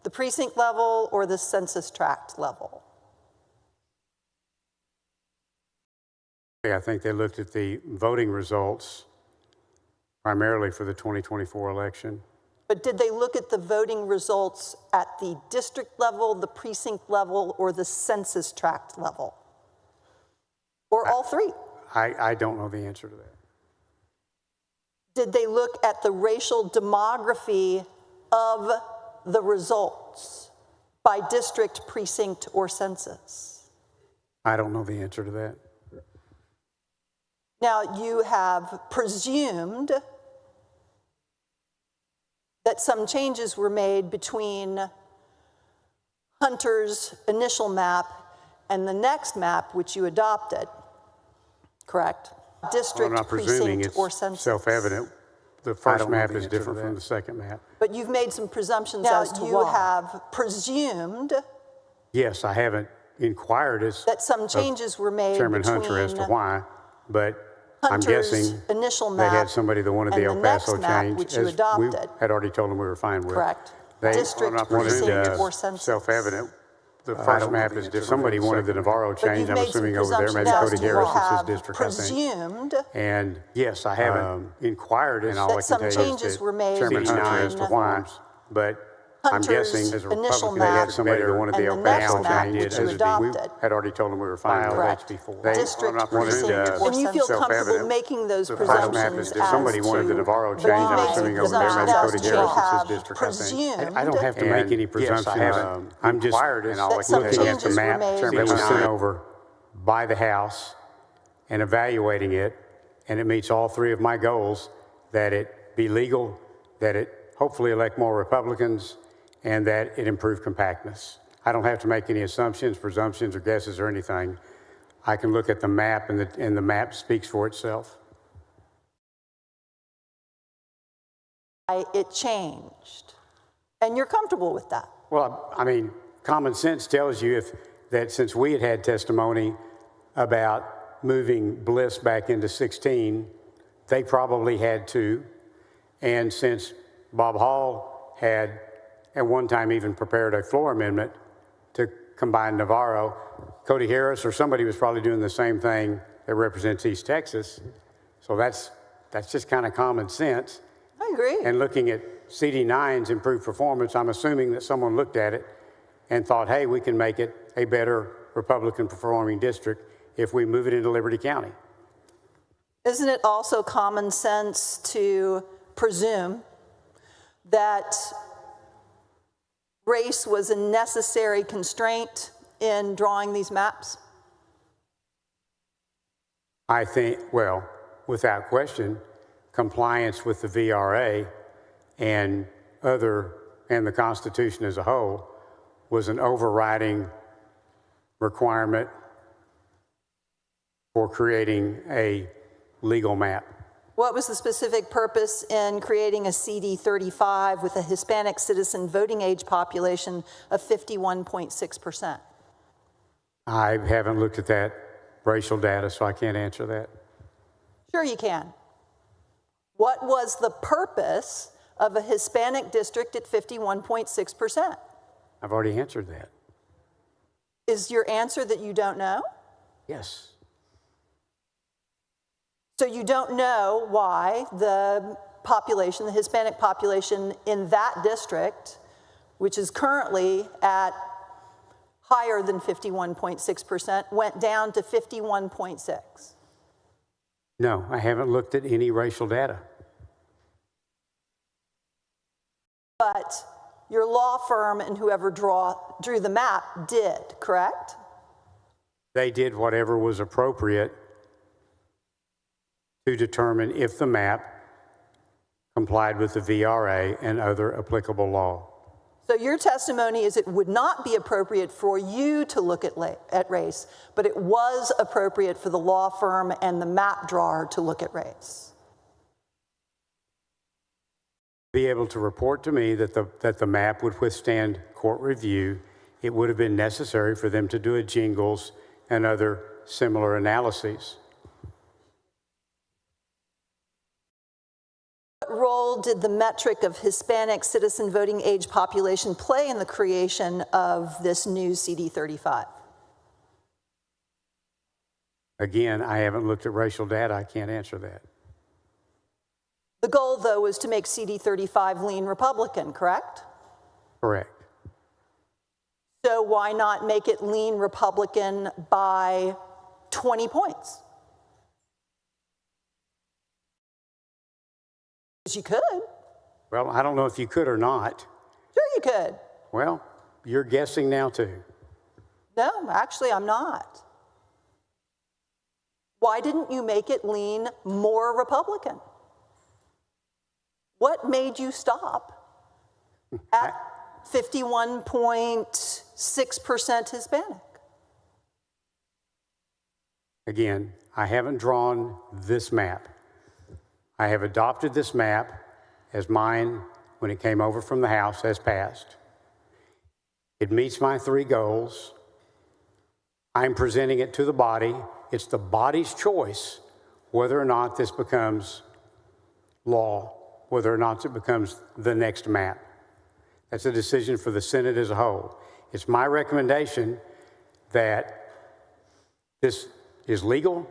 The precinct level or the census tract level? I think they looked at the voting results primarily for the 2024 election. But did they look at the voting results at the district level, the precinct level, or the census tract level? Or all three? I don't know the answer to that. Did they look at the racial demography of the results by district, precinct, or census? I don't know the answer to that. Now, you have presumed that some changes were made between Hunter's initial map and the next map, which you adopted, correct? District, I'm not presuming, precinct, it's or census. self-evident. The first map is different from the second map. But you've made some presumptions as to why. You have presumed. Yes, I haven't inquired as that some changes were made Chairman Hunter as to why, but I'm guessing initial map they had somebody that wanted the El Paso change, which you as adopted. we had already told them we were fine with. Correct. They District, precinct, or census. Self-evident. The first map is different. Somebody wanted the Navarro change. I'm assuming over there, maybe Cody Harris is his district, presumed. I think. And yes, I haven't inquired as that some changes were made Chairman Hunter as to why, but I'm guessing as a Republican, they had somebody that wanted the El Paso change, as we had already told them we were fine with that before. District, precinct, or you feel comfortable making those presumptions as somebody wanted the Navarro change. I'm assuming over there, maybe Cody Harris is his district, I think. I don't have to make any presumptions. I'm just looking at the map that was sent over by the House and evaluating it, and it meets all three of my goals: that it be legal, that it hopefully elect more Republicans, and that it improve compactness. I don't have to make any assumptions, presumptions, or guesses or anything. I can look at the map, and the map speaks for itself. It changed, and you're comfortable with that? Well, I mean, common sense tells you that since we had testimony about moving Bliss back into 16, they probably had to, and since Bob Hall had at one time even prepared a floor amendment to combine Navarro, Cody Harris or somebody was probably doing the same thing that represents East Texas. So that's just kind of common sense. I agree. And looking at CD9's improved performance, I'm assuming that someone looked at it and thought, hey, we can make it a better Republican performing district if we move it into Liberty County. Isn't it also common sense to presume that race was a necessary constraint in drawing these maps? I think, well, without question, compliance with the VRA and the Constitution as a whole was an overriding requirement for creating a legal map. What was the specific purpose in creating a CD35 with a Hispanic citizen voting age population of 51.6%? I haven't looked at that racial data, so I can't answer that. Sure you can. What was the purpose of a Hispanic district at 51.6%? I've already answered that. Is your answer that you don't know? Yes. So you don't know why the population, the Hispanic population in that district, which is currently at higher than 51.6%, went down to 51.6%? No, I haven't looked at any racial data. But your law firm and whoever drew the map did, correct? They did whatever was appropriate to determine if the map complied with the VRA and other applicable law. So your testimony is it would not be appropriate for you to look at race, but it was appropriate for the law firm and the map drawer to look at race. Be able to report to me that the map would withstand court review, it would have been necessary for them to do a Jingles and other similar analyses. What role did the metric of Hispanic citizen voting age population play in the creation of this new CD35? Again, I haven't looked at racial data. I can't answer that. The goal, though, was to make CD35 lean Republican, correct? Correct. So why not make it lean Republican by 20 points? Because you could. Well, I don't know if you could or not. Sure you could. Well, you're guessing now too. No, actually I'm not. Why didn't you make it lean more Republican? What made you stop at 51.6% Hispanic? Again, I haven't drawn this map. I have adopted this map as mine when it came over from the House as passed. It meets my 3 goals. I'm presenting it to the body. It's the body's choice whether or not this becomes law, whether or not it becomes the next map. That's a decision for the Senate as a whole. It's my recommendation that this is legal,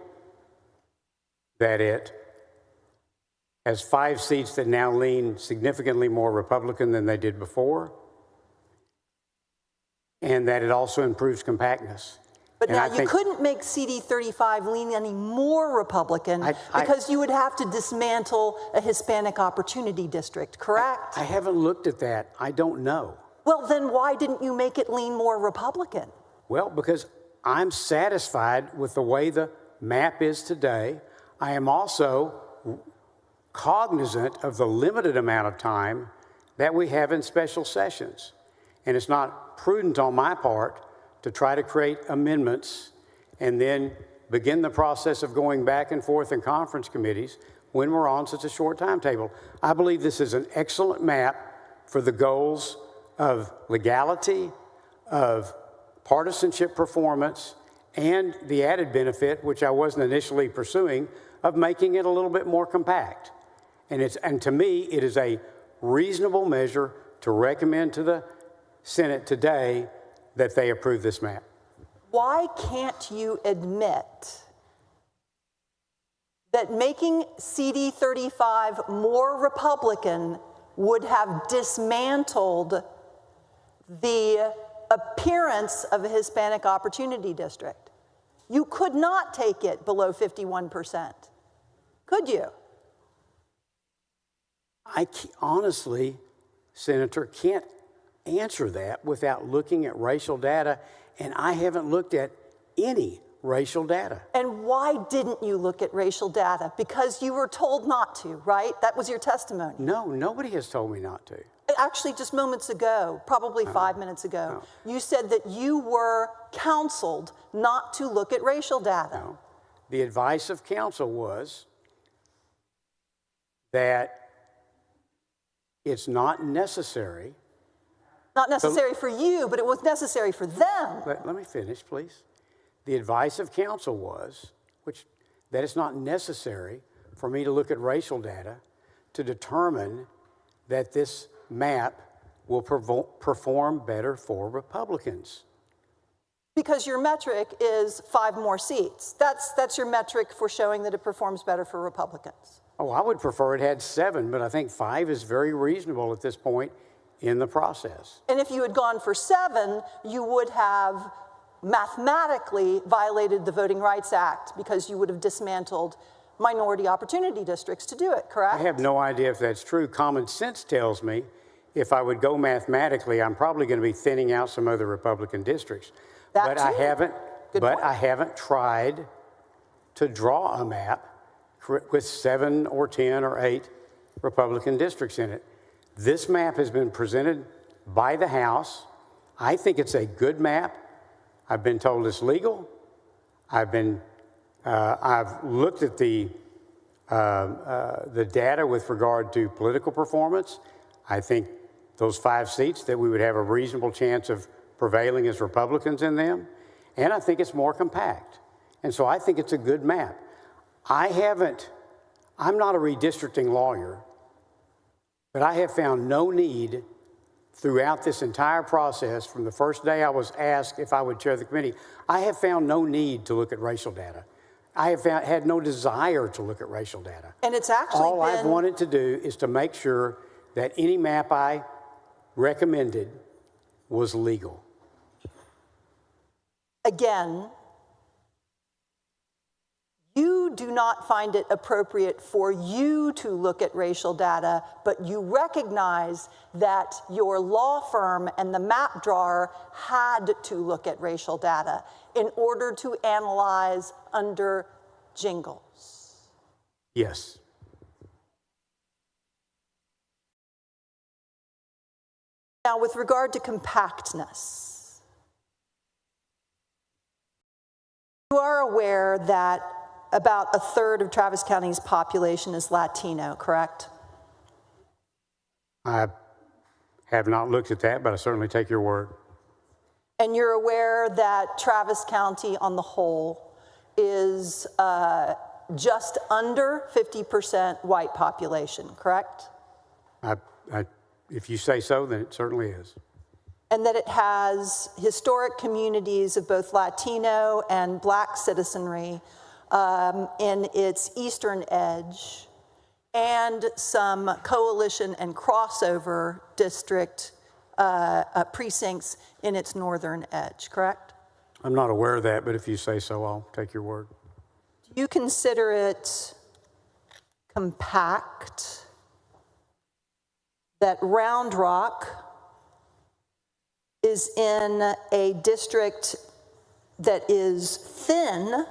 that it has 5 seats that now lean significantly more Republican than they did before, and that it also improves compactness. But now you couldn't make CD35 lean any more Republican because you would have to dismantle a Hispanic Opportunity District, correct? I haven't looked at that. I don't know. Well, then why didn't you make it lean more Republican? Well, because I'm satisfied with the way the map is today. I am also cognizant of the limited amount of time that we have in special sessions. And it's not prudent on my part to try to create amendments and then begin the process of going back and forth in conference committees when we're on such a short timetable. I believe this is an excellent map for the goals of legality, of partisanship performance, and the added benefit, which I wasn't initially pursuing, of making it a little bit more compact. And to me, it is a reasonable measure to recommend to the Senate today that they approve this map. Why can't you admit that making CD35 more Republican would have dismantled the appearance of a Hispanic Opportunity District? You could not take it below 51%, could you? I honestly, Senator, can't answer that without looking at racial data, and I haven't looked at any racial data. And why didn't you look at racial data? Because you were told not to, right? That was your testimony. No, nobody has told me not to. Actually, just moments ago, probably 5 minutes ago, you said that you were counseled not to look at racial data. No. The advice of counsel was that it's not necessary. Not necessary for you, but it was necessary for them. Let me finish, please. The advice of counsel was that it's not necessary for me to look at racial data to determine that this map will perform better for Republicans. Because your metric is 5 more seats. That's your metric for showing that it performs better for Republicans. Oh, I would prefer it had 7, but I think 5 is very reasonable at this point in the process. And if you had gone for 7, you would have mathematically violated the Voting Rights Act because you would have dismantled minority opportunity districts to do it, correct? I have no idea if that's true. Common sense tells me if I would go mathematically, I'm probably going to be thinning out some other Republican districts. But I haven't tried to draw a map with 7 or 10 or 8 Republican districts in it. This map has been presented by the House. I think it's a good map. I've been told it's legal. I've looked at the data with regard to political performance. I think those 5 seats that we would have a reasonable chance of prevailing as Republicans in them, and I think it's more compact. And so I think it's a good map. I'm not a redistricting lawyer, But I have found no need throughout this entire process, from the first day I was asked if I would chair the committee, I have found no need to look at racial data. I have had no desire to look at racial data. And it's actually all I've wanted to do is to make sure that any map I recommended was legal. Again, you do not find it appropriate for you to look at racial data, but you recognize that your law firm and the map drawer had to look at racial data in order to analyze under Jingles. Yes. Now, with regard to compactness, you are aware that about a third of Travis County's population is Latino, correct? I have not looked at that, but I certainly take your word. And you're aware that Travis County on the whole is just under 50% white population, correct? If you say so, then it certainly is. And that it has historic communities of both Latino and Black citizenry in its eastern edge, and some coalition and crossover district precincts in its northern edge, correct? I'm not aware of that, but if you say so, I'll take your word. Do you consider it compact that Round Rock is in a district that is thin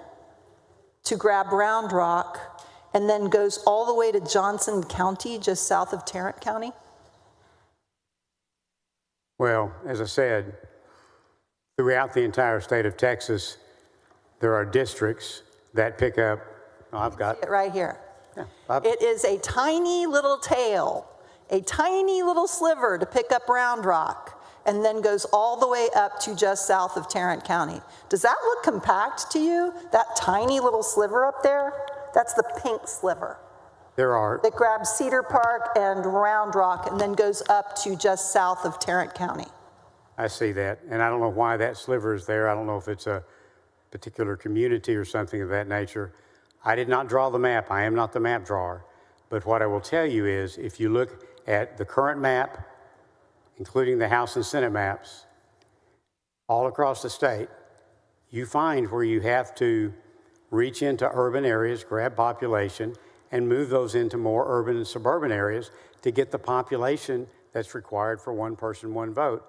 to grab Round Rock and then goes all the way to Johnson County, just south of Tarrant County? Well, as I said, throughout the entire state of Texas, there are districts that pick up, I've got it right here. Yeah, it is a tiny little tail, a tiny little sliver to pick up Round Rock, and then goes all the way up to just south of Tarrant County. Does that look compact to you? That tiny little sliver up there? That's the pink sliver. There are. That grabs Cedar Park and Round Rock and then goes up to just south of Tarrant County. I see that, and I don't know why that sliver is there. I don't know if it's a particular community or something of that nature. I did not draw the map. I am not the map drawer. But what I will tell you is, if you look at the current map, including the House and Senate maps, all across the state, you find where you have to reach into urban areas, grab population, and move those into more urban and suburban areas to get the population that's required for one person, one vote.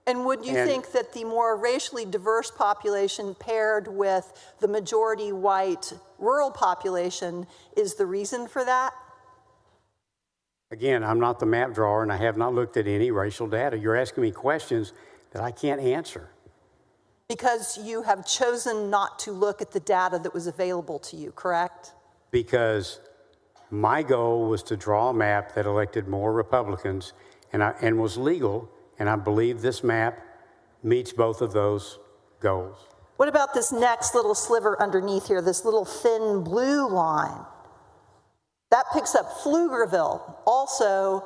And would you think that the more racially diverse population paired with the majority white rural population is the reason for that? Again, I'm not the map drawer, and I have not looked at any racial data. You're asking me questions that I can't answer. Because you have chosen not to look at the data that was available to you, correct? Because my goal was to draw a map that elected more Republicans and was legal, and I believe this map meets both of those goals. What about this next little sliver underneath here, this little thin blue line? That picks up Pflugerville, also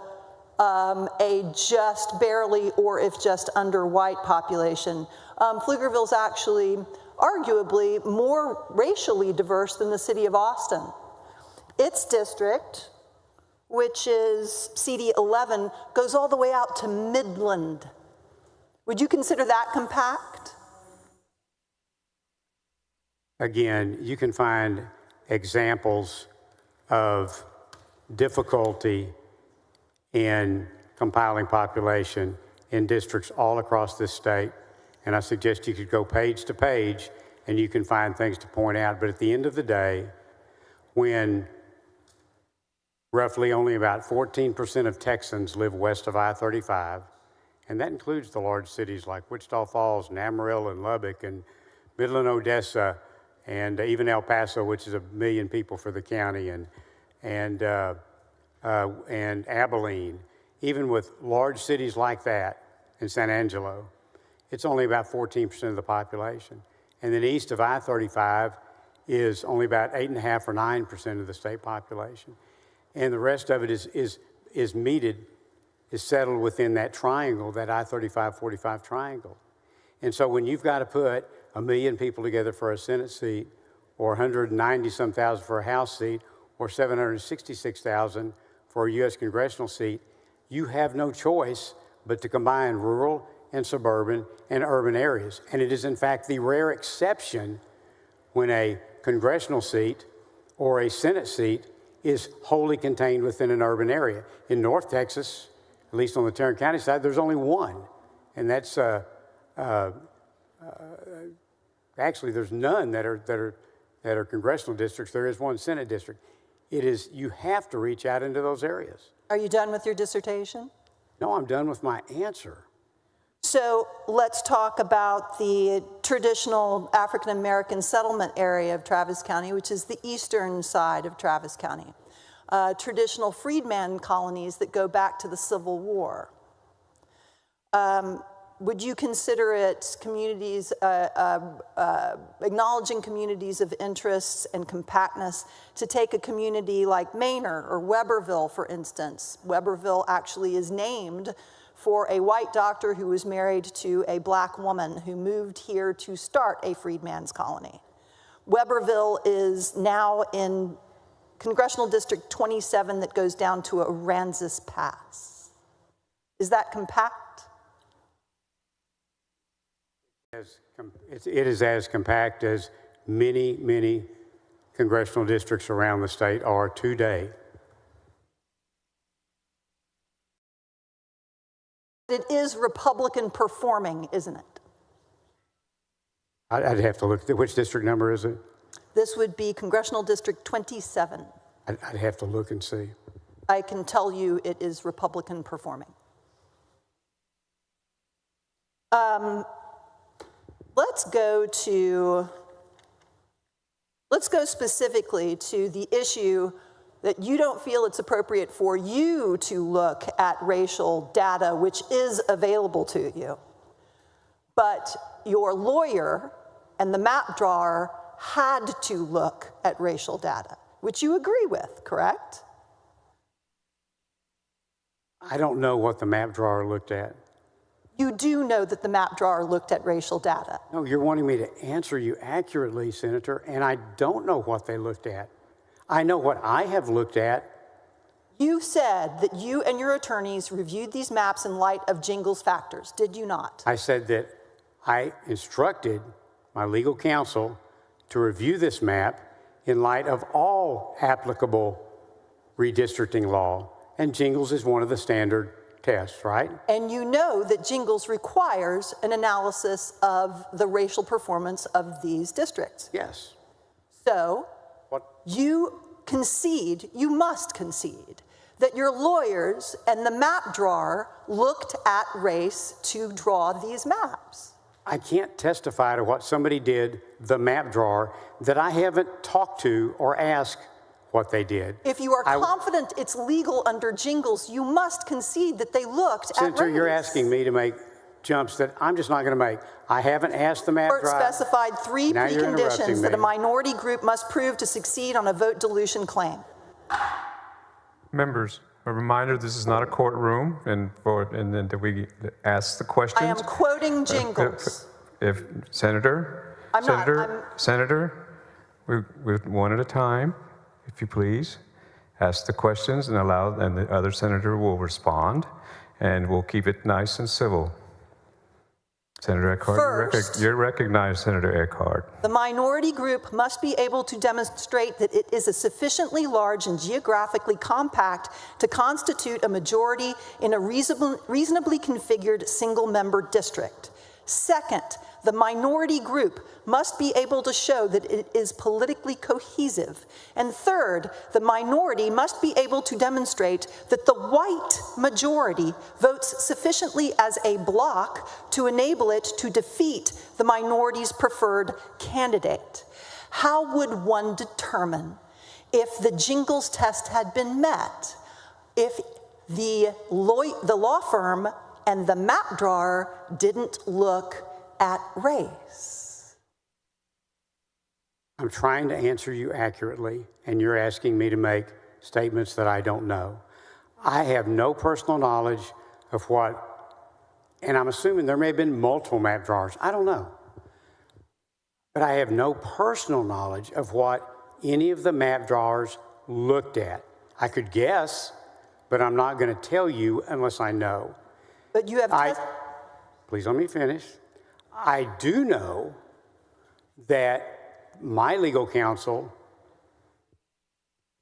a just barely or if just under white population. Pflugerville's actually arguably more racially diverse than the city of Austin. Its district, which is CD 11, goes all the way out to Midland. Would you consider that compact? Again, you can find examples of difficulty in compiling population in districts all across this state. And I suggest you could go page to page and you can find things to point out. But at the end of the day, when roughly only about 14% of Texans live west of I-35, and that includes the large cities like Wichita Falls and Amarillo and Lubbock and Midland, Odessa, and even El Paso, which is 1 million people for the county, and Abilene. Even with large cities like that in San Angelo, it's only about 14% of the population. And then east of I-35 is only about 8.5 or 9% of the state population. And the rest of it is is settled within that triangle, that I-35-45 triangle. And so when you've got to put 1 million people together for a Senate seat, or 190-some thousand for a House seat, or 766,000 for a U.S. congressional seat, you have no choice but to combine rural and suburban and urban areas. And it is, in fact, the rare exception when a congressional seat or a Senate seat is wholly contained within an urban area. In North Texas, at least on the Tarrant County side, there's only one, and that's actually there's none that are congressional districts. There is one Senate district. It is, you have to reach out into those areas. Are you done with your dissertation? No, I'm done with my answer. So let's talk about the traditional African American settlement area of Travis County, which is the eastern side of Travis County. Traditional freedman colonies that go back to the Civil War. Would you consider it communities, acknowledging communities of interests and compactness to take a community like Manor or Weberville, for instance? Weberville actually is named for a white doctor who was married to a black woman who moved here to start a freedman's colony. Weberville is now in Congressional District 27 that goes down to Aransas Pass. Is that compact? It is as compact as many, many congressional districts around the state are today. It is Republican performing, isn't it? I'd have to look at which district number is it? This would be Congressional District 27. I'd have to look and see. I can tell you it is Republican performing. Let's go specifically to the issue that you don't feel it's appropriate for you to look at racial data, which is available to you. But your lawyer and the map drawer had to look at racial data, which you agree with, correct? I don't know what the map drawer looked at. You do know that the map drawer looked at racial data. No, you're wanting me to answer you accurately, Senator, and I don't know what they looked at. I know what I have looked at. You said that you and your attorneys reviewed these maps in light of Jingles factors, did you not? I said that I instructed my legal counsel to review this map in light of all applicable redistricting law, and Jingles is one of the standard tests, right? And you know that Jingles requires an analysis of the racial performance of these districts. Yes. So you must concede that your lawyers and the map drawer looked at race to draw these maps. I can't testify to what somebody did, the map drawer, that I haven't talked to or asked what they did. If you are confident it's legal under Jingles, you must concede that they looked at race. Senator, you're asking me to make jumps that I'm just not going to make. I haven't asked the map drawer. The court specified 3 preconditions that a minority group must prove to succeed on a vote dilution claim. Members, a reminder, this is not a courtroom, and then that we ask the questions. I am quoting Jingles. Senator, we one at a time, if you please. Ask the questions and the other senator will respond, and we'll keep it nice and civil. Senator Eckhart, you're recognized, Senator Eckhart. The minority group must be able to demonstrate that it is a sufficiently large and geographically compact to constitute a majority in a reasonably configured single-member district. Second, the minority group must be able to show that it is politically cohesive. And third, the minority must be able to demonstrate that the white majority votes sufficiently as a bloc to enable it to defeat the minority's preferred candidate. How would one determine if the Jingles test had been met, if the law firm and the map drawer didn't look at race? I'm trying to answer you accurately, and you're asking me to make statements that I don't know. I have no personal knowledge of what, and I'm assuming there may have been multiple map drawers. I don't know. But I have no personal knowledge of what any of the map drawers looked at. I could guess, but I'm not going to tell you unless I know. But you have Please let me finish. I do know that my legal counsel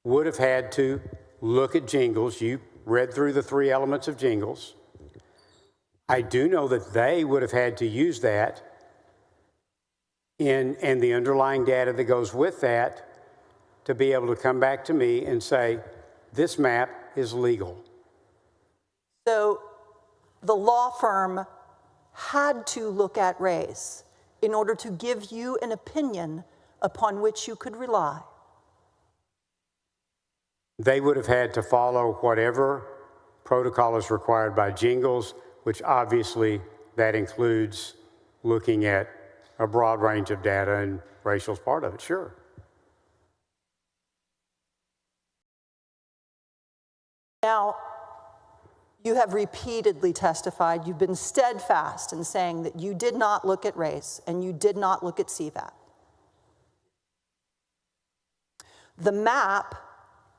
would have had to look at jingles. You read through the 3 elements of jingles. I do know that they would have had to use that and the underlying data that goes with that to be able to come back to me and say, this map is legal. So the law firm had to look at race in order to give you an opinion upon which you could rely. They would have had to follow whatever protocol is required by jingles, which obviously that includes looking at a broad range of data, and racial is part of it, sure. Now, you have repeatedly testified, you've been steadfast in saying that you did not look at race and you did not look at CVAP. The map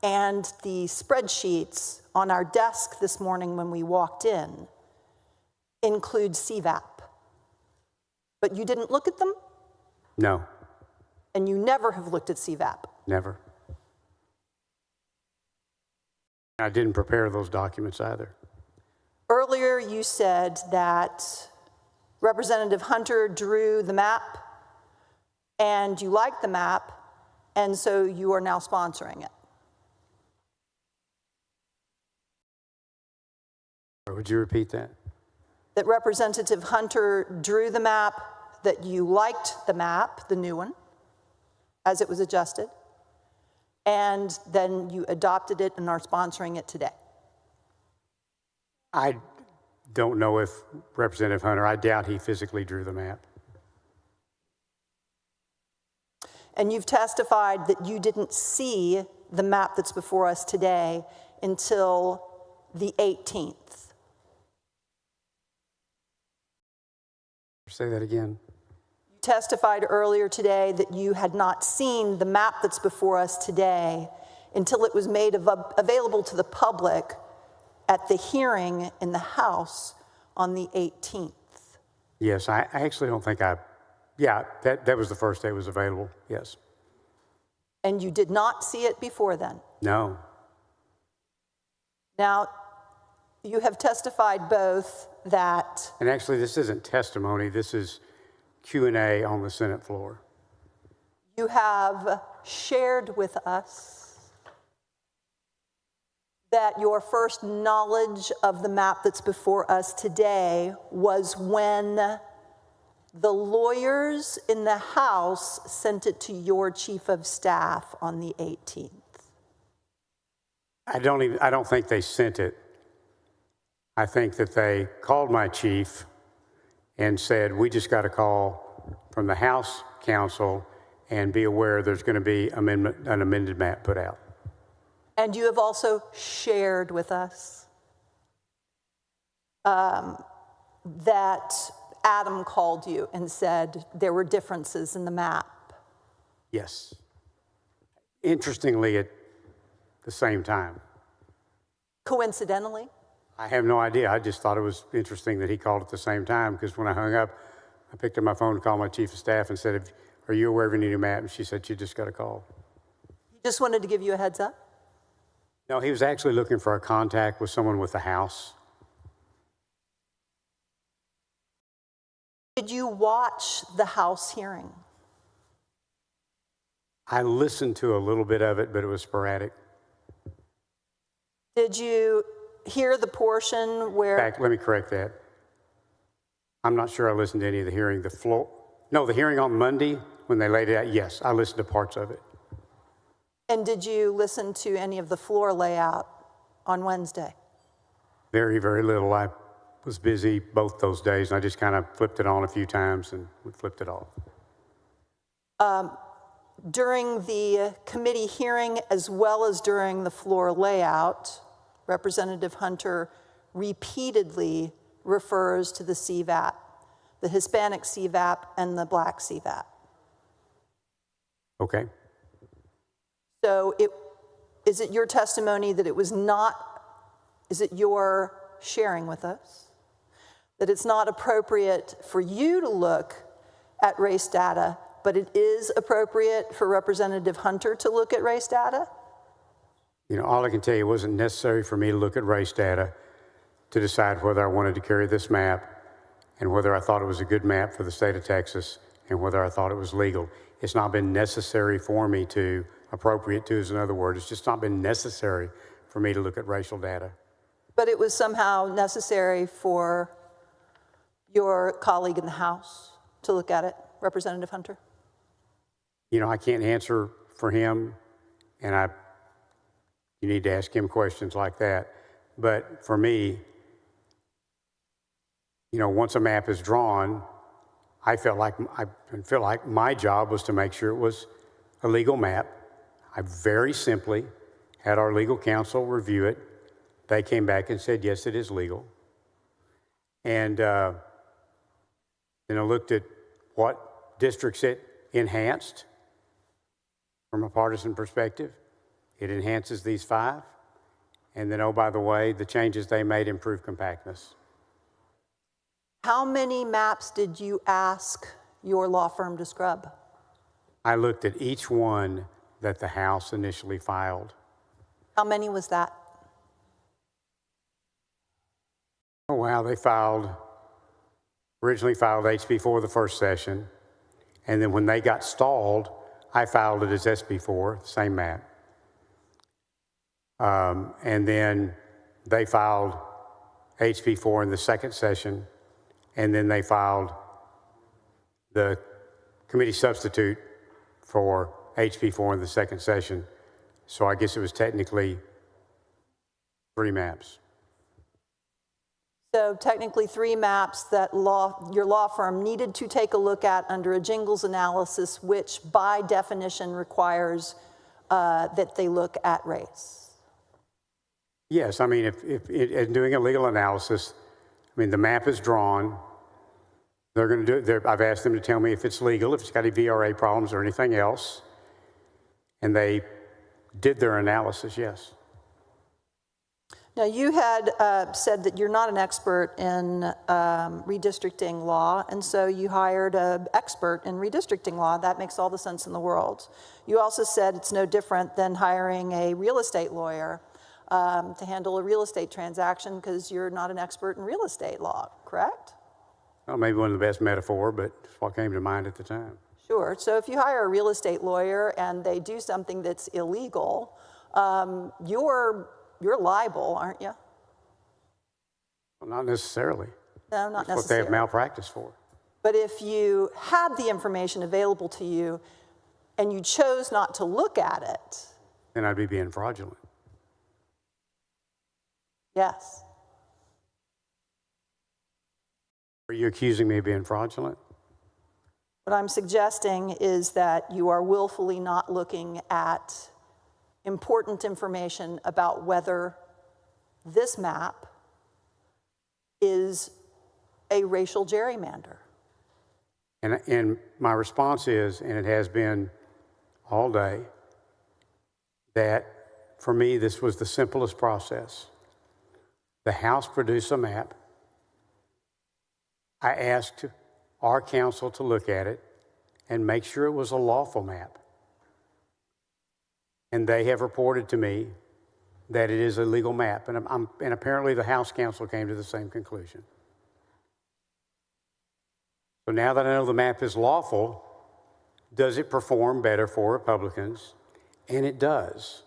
and the spreadsheets on our desk this morning when we walked in include CVAP. But you didn't look at them? No. And you never have looked at CVAP? Never. I didn't prepare those documents either. Earlier you said that Representative Hunter drew the map and you liked the map, and so you are now sponsoring it. Would you repeat that? That Representative Hunter drew the map, that you liked the map, the new one, as it was adjusted, and then you adopted it and are sponsoring it today. I don't know if Representative Hunter, I doubt he physically drew the map. And you've testified that you didn't see the map that's before us today until the 18th. Say that again. You testified earlier today that you had not seen the map that's before us today until it was made available to the public at the hearing in the House on the 18th. Yes, I actually don't think that was the first day it was available, yes. And you did not see it before then? No. Now, you have testified both that... And actually, this isn't testimony, this is Q&A on the Senate floor. You have shared with us that your first knowledge of the map that's before us today was when the lawyers in the House sent it to your chief of staff on the 18th. I don't think they sent it. I think that they called my chief and said, we just got a call from the House counsel and be aware there's going to be an amended map put out. And you have also shared with us that Adam called you and said there were differences in the map. Yes. Interestingly, at the same time. Coincidentally? I have no idea. I just thought it was interesting that he called at the same time, because when I hung up, I picked up my phone and called my chief of staff and said, are you aware of any new map? And she said, you just got a call. He just wanted to give you a heads up? No, he was actually looking for a contact with someone with the House. Did you watch the House hearing? I listened to a little bit of it, but it was sporadic. Did you hear the portion where... In fact, let me correct that. I'm not sure I listened to any of the hearing. The hearing on Monday, when they laid it out, yes, I listened to parts of it. And did you listen to any of the floor layout on Wednesday? Very, very little. I was busy both those days, and I just kind of flipped it on a few times and flipped it off. During the committee hearing, as well as during the floor layout, Representative Hunter repeatedly refers to the CVAP, the Hispanic CVAP and the Black CVAP. Okay. So is it your testimony that it was not, is it your sharing with us, that it's not appropriate for you to look at race data, but it is appropriate for Representative Hunter to look at race data? You know, all I can tell you, it wasn't necessary for me to look at race data to decide whether I wanted to carry this map and whether I thought it was a good map for the state of Texas and whether I thought it was legal. It's not been necessary for me to, appropriate to is another word, it's just not been necessary for me to look at racial data. But it was somehow necessary for your colleague in the House to look at it, Representative Hunter? You know, I can't answer for him, and you need to ask him questions like that. But for me, you know, once a map is drawn, I felt like my job was to make sure it was a legal map. I very simply had our legal counsel review it. They came back and said, yes, it is legal. And then I looked at what districts it enhanced from a partisan perspective. It enhances these 5. And then, oh, by the way, the changes they made improve compactness. How many maps did you ask your law firm to scrub? I looked at each one that the House initially filed. How many was that? Oh, wow, they originally filed HB4 the first session, and then when they got stalled, I filed it as SB4, same map. And then they filed HB4 in the second session, and then they filed the committee substitute for HB4 in the second session. So I guess it was technically 3 maps. So technically 3 maps that your law firm needed to take a look at under a Jingles analysis, which by definition requires that they look at race. Yes, I mean, if doing a legal analysis, I mean, the map is drawn. They're going to do it. I've asked them to tell me if it's legal, if it's got any VRA problems or anything else. And they did their analysis, yes. Now, you had said that you're not an expert in redistricting law, and so you hired an expert in redistricting law. That makes all the sense in the world. You also said it's no different than hiring a real estate lawyer to handle a real estate transaction because you're not an expert in real estate law, correct? Well, maybe one of the best metaphor, but it's what came to mind at the time. Sure. So if you hire a real estate lawyer and they do something that's illegal, you're liable, aren't you? Well, not necessarily. No, not necessarily. That's what they have malpractice for. But if you had the information available to you and you chose not to look at it, then I'd be being fraudulent. Yes. Are you accusing me of being fraudulent? What I'm suggesting is that you are willfully not looking at important information about whether this map is a racial gerrymander. And my response is, and it has been all day, that for me this was the simplest process. The House produced a map. I asked our counsel to look at it and make sure it was a lawful map. And they have reported to me that it is a legal map. And apparently the House counsel came to the same conclusion. So now that I know the map is lawful, does it perform better for Republicans? And it does.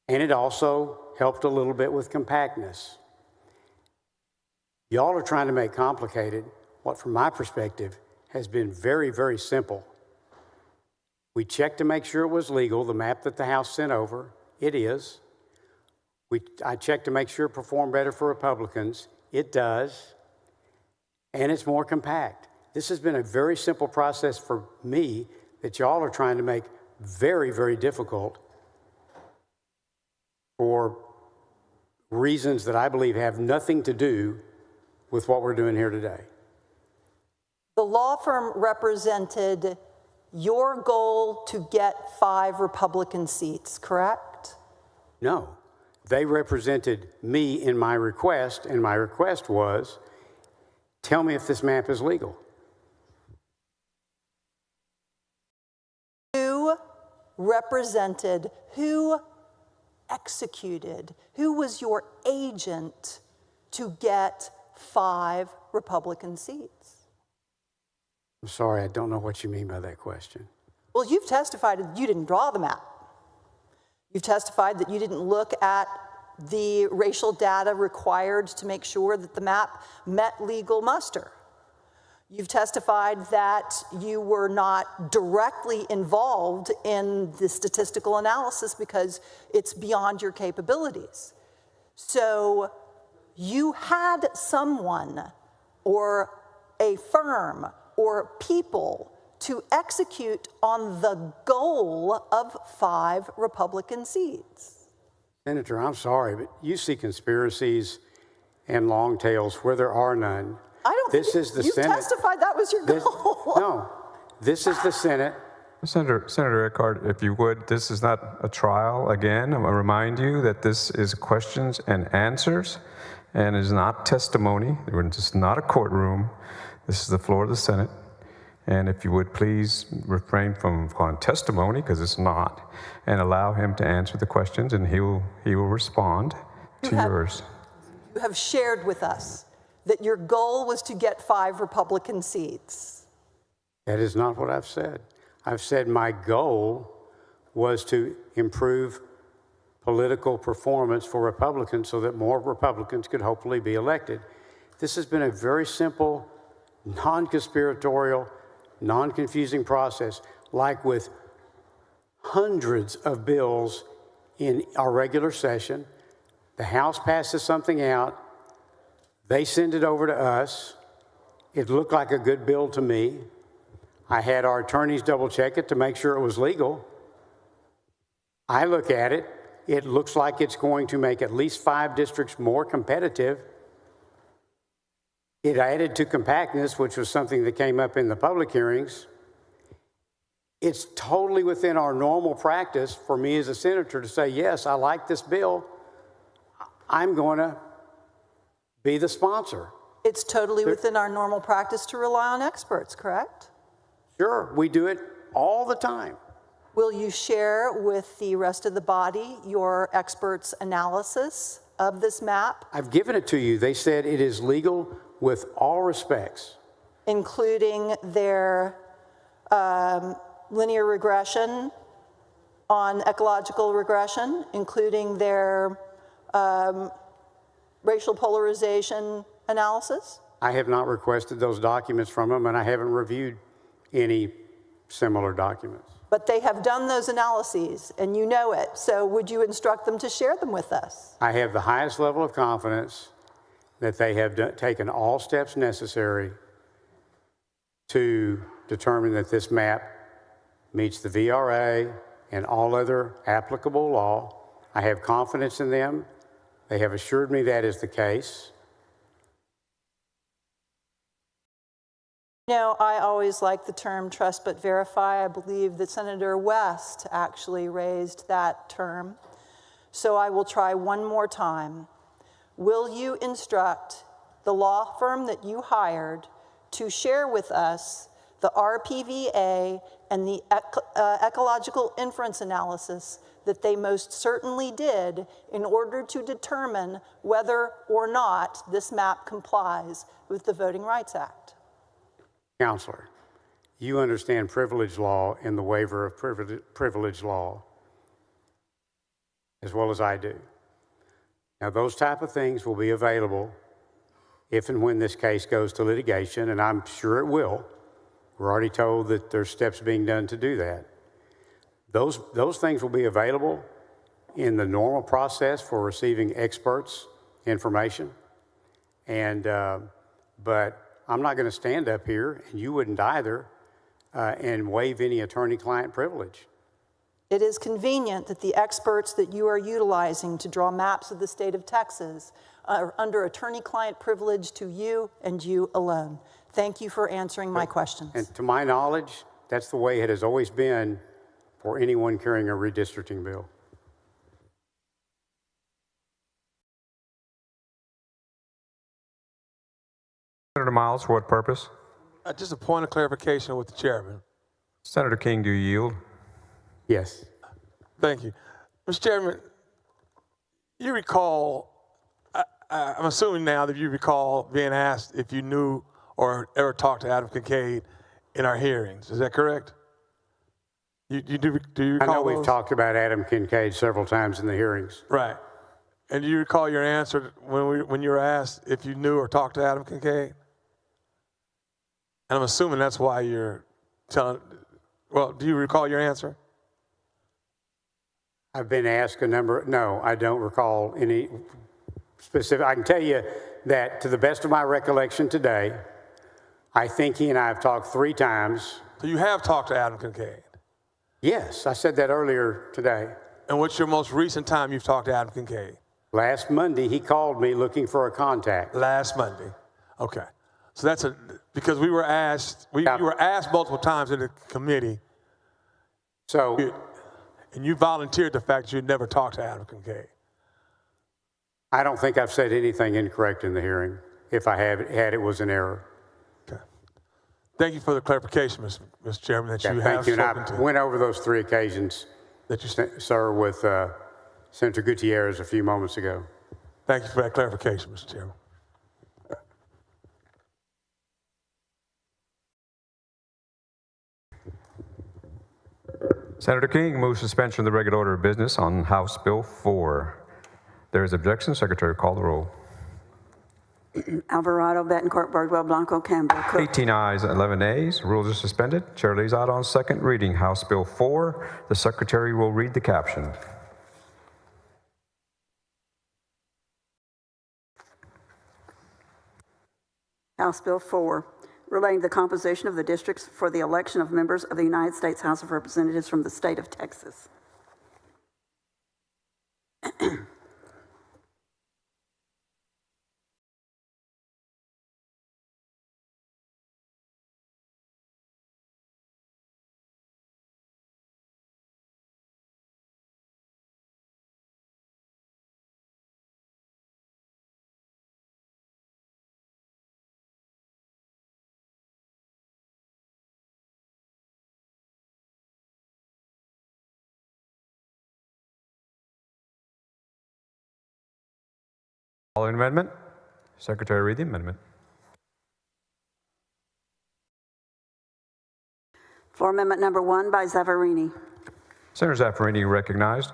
And it also helped a little bit with compactness. Y'all are trying to make complicated what, from my perspective, has been very, very simple. We checked to make sure it was legal, the map that the House sent over, it is. I checked to make sure it performed better for Republicans, it does. And it's more compact. This has been a very simple process for me that y'all are trying to make very, very difficult for reasons that I believe have nothing to do with what we're doing here today. The law firm represented your goal to get 5 Republican seats, correct? No, they represented me in my request, and my request was, tell me if this map is legal. Who represented, who executed, who was your agent to get 5 Republican seats? I'm sorry, I don't know what you mean by that question. Well, you've testified that you didn't draw the map. You've testified that you didn't look at the racial data required to make sure that the map met legal muster. You've testified that you were not directly involved in the statistical analysis because it's beyond your capabilities. So you had someone or a firm or people to execute on the goal of 5 Republican seats. Senator, I'm sorry, but you see conspiracies and long tails where there are none. I don't this think is the you Senate. testified that was your goal. No, this is the Senate. Senator Eckhart, if you would, this is not a trial. Again, I'm going to remind you that this is questions and answers and is not testimony. This is not a courtroom. This is the floor of the Senate. And if you would please refrain from calling testimony, because it's not, and allow him to answer the questions, and he will respond to yours. You have shared with us that your goal was to get 5 Republican seats. That is not what I've said. I've said my goal was to improve political performance for Republicans so that more Republicans could hopefully be elected. This has been a very simple, non-conspiratorial, non-confusing process, like with hundreds of bills in our regular session. The House passes something out, they send it over to us. It looked like a good bill to me. I had our attorneys double check it to make sure it was legal. I look at it, it looks like it's going to make at least 5 districts more competitive. It added to compactness, which was something that came up in the public hearings. It's totally within our normal practice for me as a senator to say, yes, I like this bill. I'm going to be the sponsor. It's totally within our normal practice to rely on experts, correct? Sure, we do it all the time. Will you share with the rest of the body your experts' analysis of this map? I've given it to you. They said it is legal with all respects. Including their linear regression on ecological regression, including their racial polarization analysis? I have not requested those documents from them, and I haven't reviewed any similar documents. But they have done those analyses, and you know it. So would you instruct them to share them with us? I have the highest level of confidence that they have taken all steps necessary to determine that this map meets the VRA and all other applicable law. I have confidence in them. They have assured me that is the case. You know, I always like the term trust but verify. I believe that Senator West actually raised that term. So I will try one more time. Will you instruct the law firm that you hired to share with us the RPVA and the ecological inference analysis that they most certainly did in order to determine whether or not this map complies with the Voting Rights Act? Counselor, you understand privilege law and the waiver of privilege law as well as I do. Now, those type of things will be available if and when this case goes to litigation, and I'm sure it will. We're already told that there's steps being done to do that. Those things will be available in the normal process for receiving experts' information. But I'm not going to stand up here, and you wouldn't either, and waive any attorney-client privilege. It is convenient that the experts that you are utilizing to draw maps of the state of Texas are under attorney-client privilege to you and you alone. Thank you for answering my questions. And to my knowledge, that's the way it has always been for anyone carrying a redistricting bill. Senator Miles, for what purpose? Just a point of clarification with the chairman. Senator King, do you yield? Yes. Thank you. Mr. Chairman, you recall, I'm assuming now that you recall being asked if you knew or ever talked to Adam Kincaid in our hearings. Is that correct? Do you recall I know we've those? talked about Adam Kincaid several times in the hearings. Right. And do you recall your answer when you were asked if you knew or talked to Adam Kincaid? And I'm assuming that's why you're telling, well, do you recall your answer? I've been asked no, I don't recall any specific. I can tell you that to the best of my recollection today, I think he and I have talked 3 times. So you have talked to Adam Kincaid? Yes, I said that earlier today. And what's your most recent time you've talked to Adam Kincaid? Last Monday, he called me looking for a contact. Last Monday. Okay. So that's because we were asked, you were asked multiple times in the committee. So, and you volunteered the fact that you'd never talked to Adam Kincaid. I don't think I've said anything incorrect in the hearing. If I had, it was an error. Okay. Thank you for the clarification, Mr. Chairman, that you have Thank you. spoken And to. I went over those 3 occasions, That you, sir, with Senator Gutierrez a few moments ago. thank you for that clarification, Mr. Chairman. Senator King moves suspension of the regular order of business on House Bill 4. There is objection. Secretary, call the roll. Alvarado, Betancourt, Birdwell, Blanco, Campbell, Cook. 18 ayes, 11 nays. Rules are suspended. Chair lays out on second reading House Bill 4. The Secretary will read the caption. House Bill 4, relating to the composition of the districts for the election of members of the United States House of Representatives from the state of Texas. Following amendment. Secretary, read the amendment. Floor Amendment Number 1 by Zavarini. Senator Zaffarini recognized.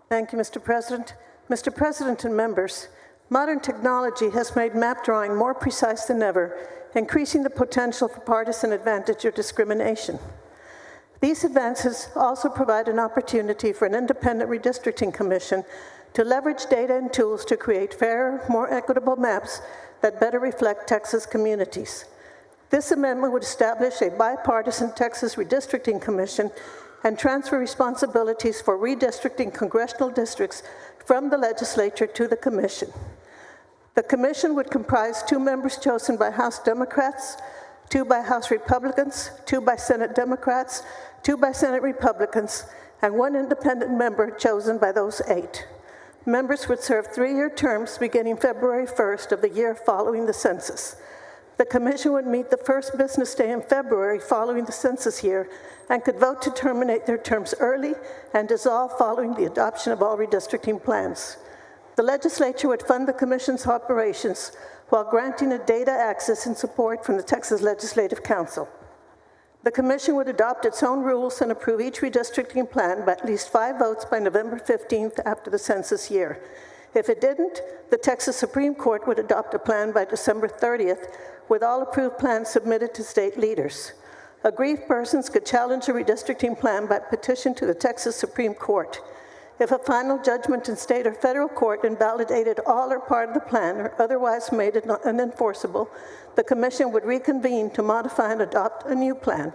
Thank you, Mr. President. Mr. President and members, modern technology has made map drawing more precise than ever, increasing the potential for partisan advantage or discrimination. These advances also provide an opportunity for an independent redistricting commission to leverage data and tools to create fairer, more equitable maps that better reflect Texas communities. This amendment would establish a bipartisan Texas Redistricting Commission and transfer responsibilities for redistricting congressional districts from the legislature to the commission. The commission would comprise 2 members chosen by House Democrats, 2 by House Republicans, 2 by Senate Democrats, 2 by Senate Republicans, and 1 independent member chosen by those 8. Members would serve 3-year terms beginning February 1st of the year following the census. The commission would meet the first business day in February following the census year and could vote to terminate their terms early and dissolve following the adoption of all redistricting plans. The legislature would fund the commission's operations while granting it data access and support from the Texas Legislative Council. The commission would adopt its own rules and approve each redistricting plan by at least 5 votes by November 15th after the census year. If it didn't, the Texas Supreme Court would adopt a plan by December 30th with all approved plans submitted to state leaders. Aggrieved persons could challenge a redistricting plan by petition to the Texas Supreme Court. If a final judgment in state or federal court invalidated all or part of the plan or otherwise made it unenforceable, the commission would reconvene to modify and adopt a new plan.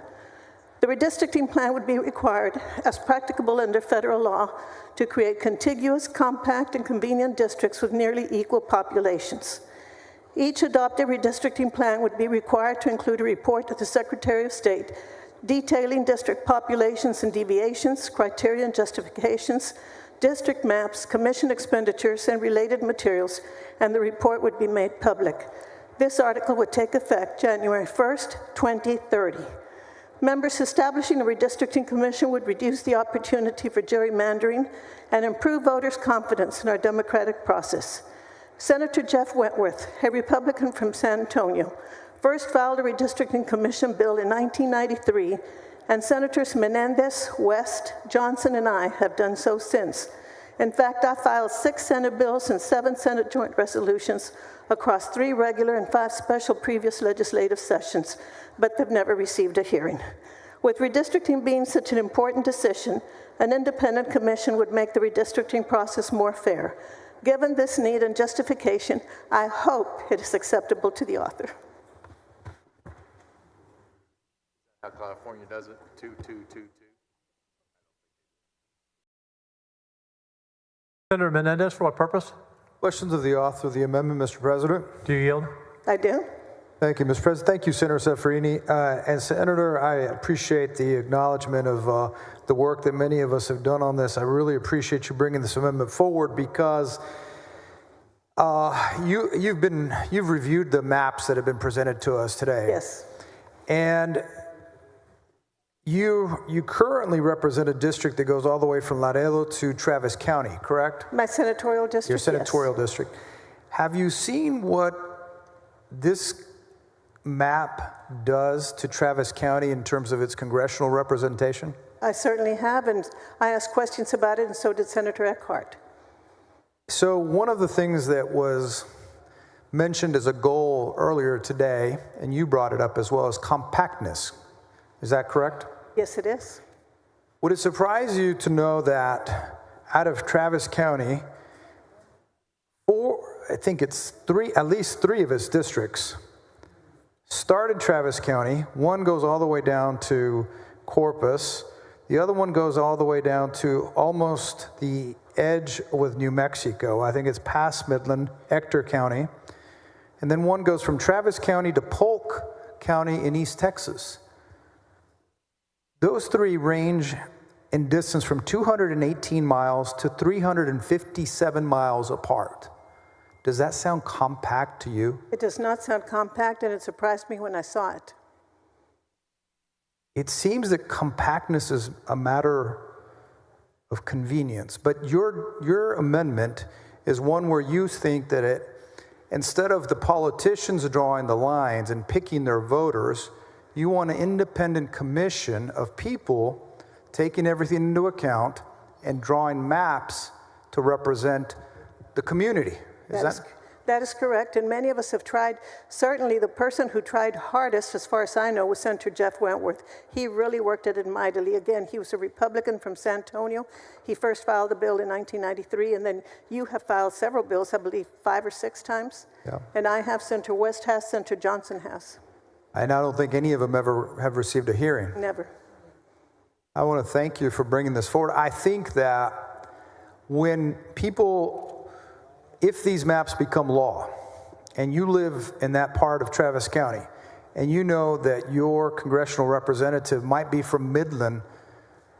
The redistricting plan would be required, as practicable under federal law, to create contiguous, compact, and convenient districts with nearly equal populations. Each adopted redistricting plan would be required to include a report to the Secretary of State detailing district populations and deviations, criteria and justifications, district maps, commission expenditures, and related materials, and the report would be made public. This article would take effect January 1st, 2030. Members establishing a redistricting commission would reduce the opportunity for gerrymandering and improve voters' confidence in our democratic process. Senator Jeff Wentworth, a Republican from San Antonio, first filed a redistricting commission bill in 1993, and Senators Menendez, West, Johnson, and I have done so since. In fact, I filed 6 Senate bills and 7 Senate joint resolutions across 3 regular and 5 special previous legislative sessions, but they've never received a hearing. With redistricting being such an important decision, an independent commission would make the redistricting process more fair. Given this need and justification, I hope it is acceptable to the author. How California does it, 2-2-2-2. Senator Menendez, for what purpose? Questions of the author of the amendment, Mr. President? Do you yield? I do. Thank you, Mr. President. Thank you, Senator Saffarini. And Senator, I appreciate the acknowledgement of the work that many of us have done on this. I really appreciate you bringing this amendment forward because you've reviewed the maps that have been presented to us today. Yes. And you currently represent a district that goes all the way from Laredo to Travis County, correct? My senatorial district, Your senatorial district. Have you seen what this map does to Travis County in terms of its congressional representation? I certainly have, and I asked questions about it, and so did Senator Eckhart. So one of the things that was mentioned as a goal earlier today, and you brought it up as well, is compactness. Is that correct? Yes, it is. Would it surprise you to know that out of Travis County, at least three of its districts started Travis County. One goes all the way down to Corpus. The other one goes all the way down to almost the edge with New Mexico. I think it's past Midland, Ector County. And then one goes from Travis County to Polk County in East Texas. Those 3 range in distance from 218 miles to 357 miles apart. Does that sound compact to you? It does not sound compact, and it surprised me when I saw it. It seems that compactness is a matter of convenience, but your amendment is one where you think that instead of the politicians drawing the lines and picking their voters, you want an independent commission of people taking everything into account and drawing maps to represent the community. That is correct, and many of us have tried. Certainly the person who tried hardest, as far as I know, was Senator Jeff Wentworth. He really worked at it mightily. Again, he was a Republican from San Antonio. He first filed a bill in 1993, and then you have filed several bills, I believe 5 or 6 times. Yeah. And I have, Senator West has, Senator Johnson has. And I don't think any of them ever have received a hearing. Never. I want to thank you for bringing this forward. I think that when if these maps become law, and you live in that part of Travis County, and you know that your congressional representative might be from Midland,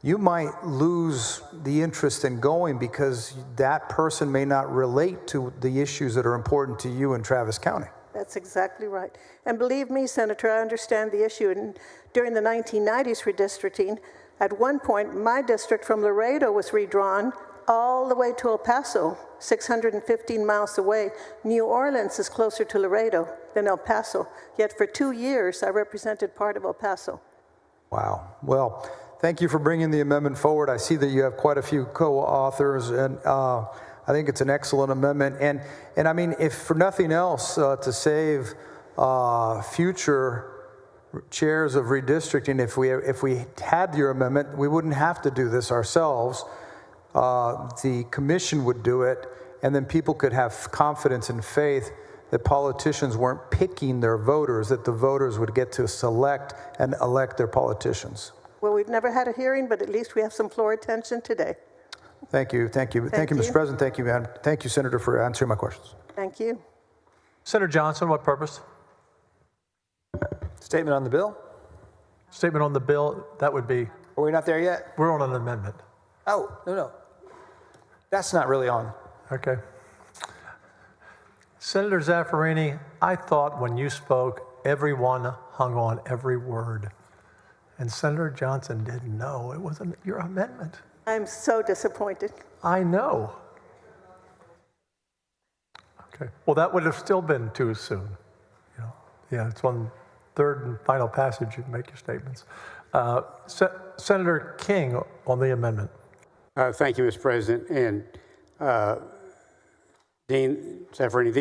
you might lose the interest in going because that person may not relate to the issues that are important to you in Travis County. That's exactly right. And believe me, Senator, I understand the issue. And during the 1990s redistricting, at one point, my district from Laredo was redrawn all the way to El Paso, 615 miles away. New Orleans is closer to Laredo than El Paso. Yet for 2 years, I represented part of El Paso. Wow. Well, thank you for bringing the amendment forward. I see that you have quite a few co-authors, and I think it's an excellent amendment. And I mean, if for nothing else, to save future chairs of redistricting, if we had your amendment, we wouldn't have to do this ourselves. The commission would do it, and then people could have confidence and faith that politicians weren't picking their voters, that the voters would get to select and elect their politicians. Well, we've never had a hearing, but at least we have some floor attention today. Thank you, thank you. Thank you, Mr. President. Thank you, Madam. Thank you, Senator, for answering my questions. Thank you. Senator Johnson, what purpose? Statement on the bill? Statement on the bill, that would be, Are we not there yet? we're on an amendment. Oh, no. That's not really on. Okay. Senator Zaffirini, I thought when you spoke, everyone hung on every word. And Senator Johnson didn't know it was your amendment. I'm so disappointed. I know. Okay. Well, that would have still been too soon. You know? Yeah, it's on third and final passage. You make your statements. Senator King on the amendment. Thank you, Mr. President. And Dean Zaffirini,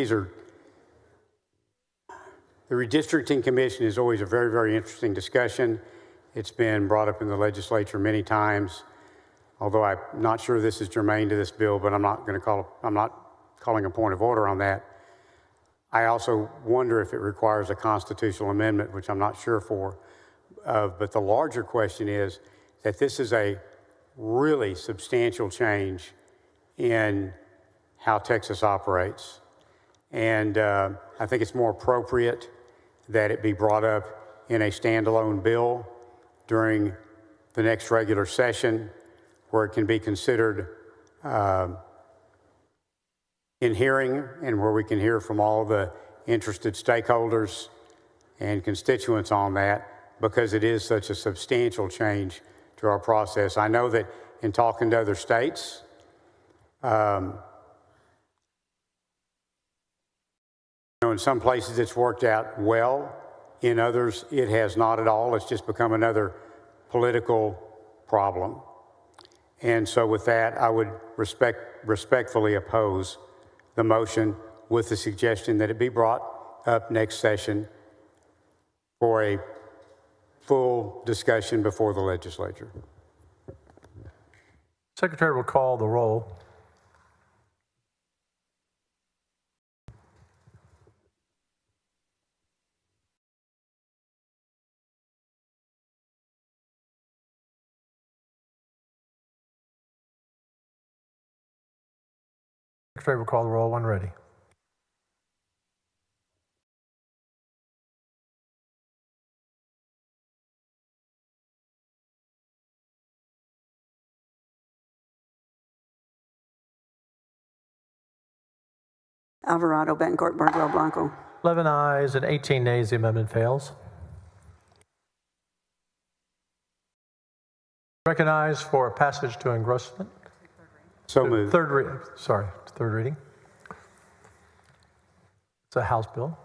the redistricting commission is always a very, very interesting discussion. It's been brought up in the legislature many times, although I'm not sure this is germane to this bill, but I'm not calling a point of order on that. I also wonder if it requires a constitutional amendment, which I'm not sure for. But the larger question is that this is a really substantial change in how Texas operates. And I think it's more appropriate that it be brought up in a standalone bill during the next regular session, where it can be considered in hearing and where we can hear from all the interested stakeholders and constituents on that, because it is such a substantial change to our process. I know that in talking to other states, in some places it's worked out well. In others, it has not at all. It's just become another political problem. And so with that, I would respectfully oppose the motion with the suggestion that it be brought up next session for a full discussion before the legislature. Secretary will call the roll. Secretary will call the roll when ready. Alvarado, Betancourt, Bardwell, Blanco. 11 ayes and 18 nays, the amendment fails. Recognized for passage to engrossment. So moved. Third reading. It's a House bill.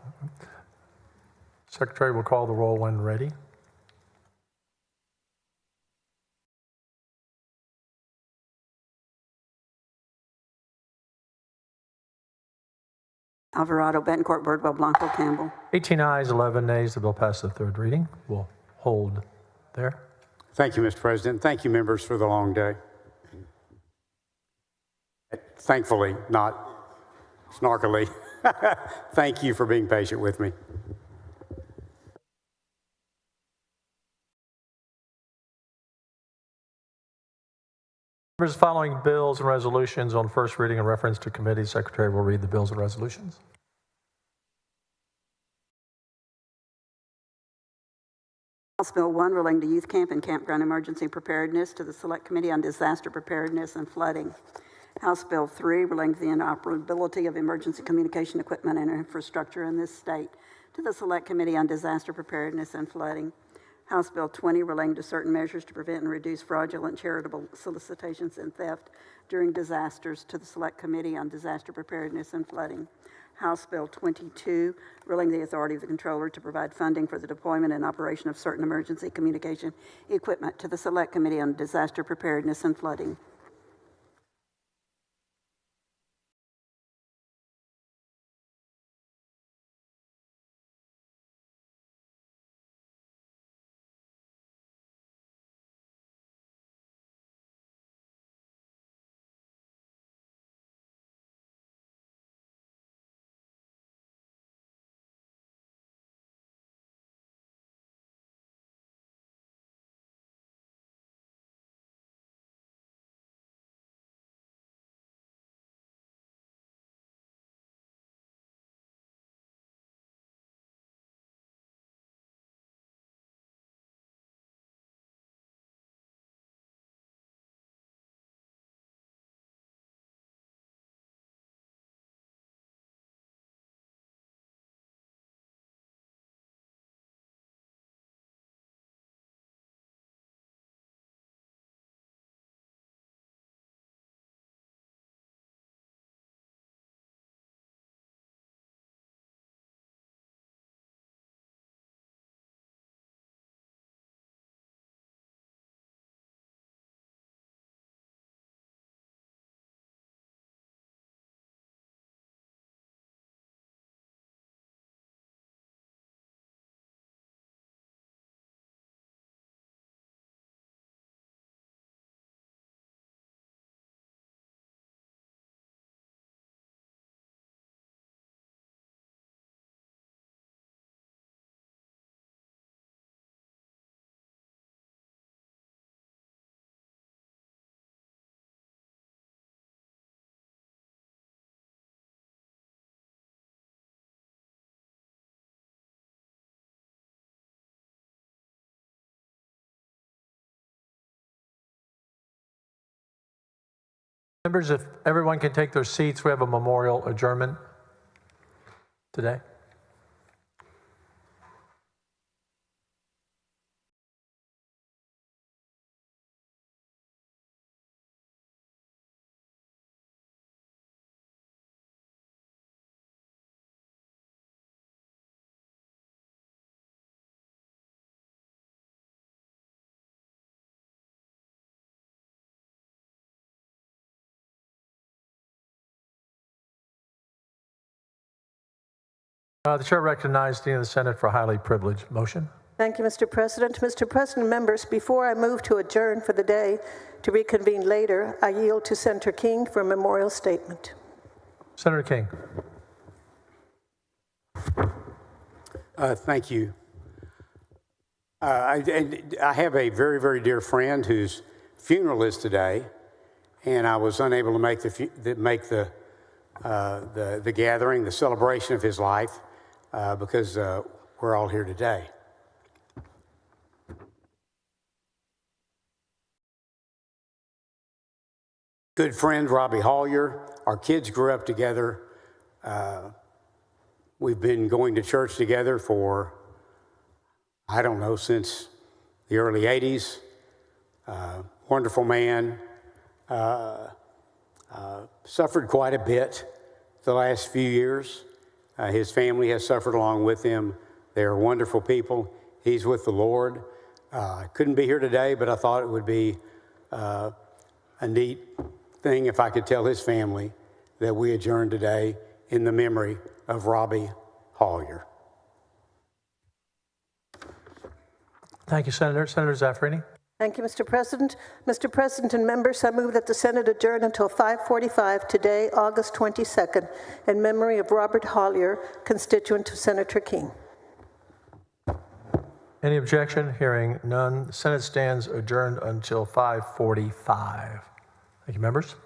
Secretary will call the roll when ready. Alvarado, Betancourt, Bardwell, Blanco, Campbell. 18 ayes, 11 nays, the bill passes the third reading. We'll hold there. Thank you, Mr. President. Thank you, members, for the long day. Thankfully, not snarkily. Thank you for being patient with me. Members, following bills and resolutions on first reading and reference to committee, Secretary will read the bills and resolutions. House Bill 1 relating to youth camp and campground emergency preparedness to the Select Committee on Disaster Preparedness and Flooding. House Bill 3 relating to the inoperability of emergency communication equipment and infrastructure in this state to the Select Committee on Disaster Preparedness and Flooding. House Bill 20 relating to certain measures to prevent and reduce fraudulent charitable solicitations and theft during disasters to the Select Committee on Disaster Preparedness and Flooding. House Bill 22 relating to the authority of the Comptroller to provide funding for the deployment and operation of certain emergency communication equipment to the Select Committee on Disaster Preparedness and Flooding. Members, if everyone can take their seats, we have a memorial adjournment today. The chair recognizes Dean of the Senate for a highly privileged motion. Thank you, Mr. President. Mr. President, members, before I move to adjourn for the day to reconvene later, I yield to Senator King for a memorial statement. Senator King. Thank you. I have a very, very dear friend whose funeral is today, and I was unable to make the gathering, the celebration of his life, because we're all here today. Good friend Robbie Hollier. Our kids grew up together. We've been going to church together for, I don't know, since the early 80s. Wonderful man. Suffered quite a bit the last few years. His family has suffered along with him. They are wonderful people. He's with the Lord. I couldn't be here today, but I thought it would be a neat thing if I could tell his family that we adjourn today in the memory of Robbie Hollier. Thank you, Senator. Senator Zaffirini. Thank you, Mr. President. Mr. President and members, I move that the Senate adjourn until 5:45 today, August 22nd, in memory of Robert Hollier, constituent of Senator King. Any objection? Hearing none. The Senate stands adjourned until 5:45. Thank you, members.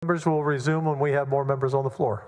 Members will resume when we have more members on the floor.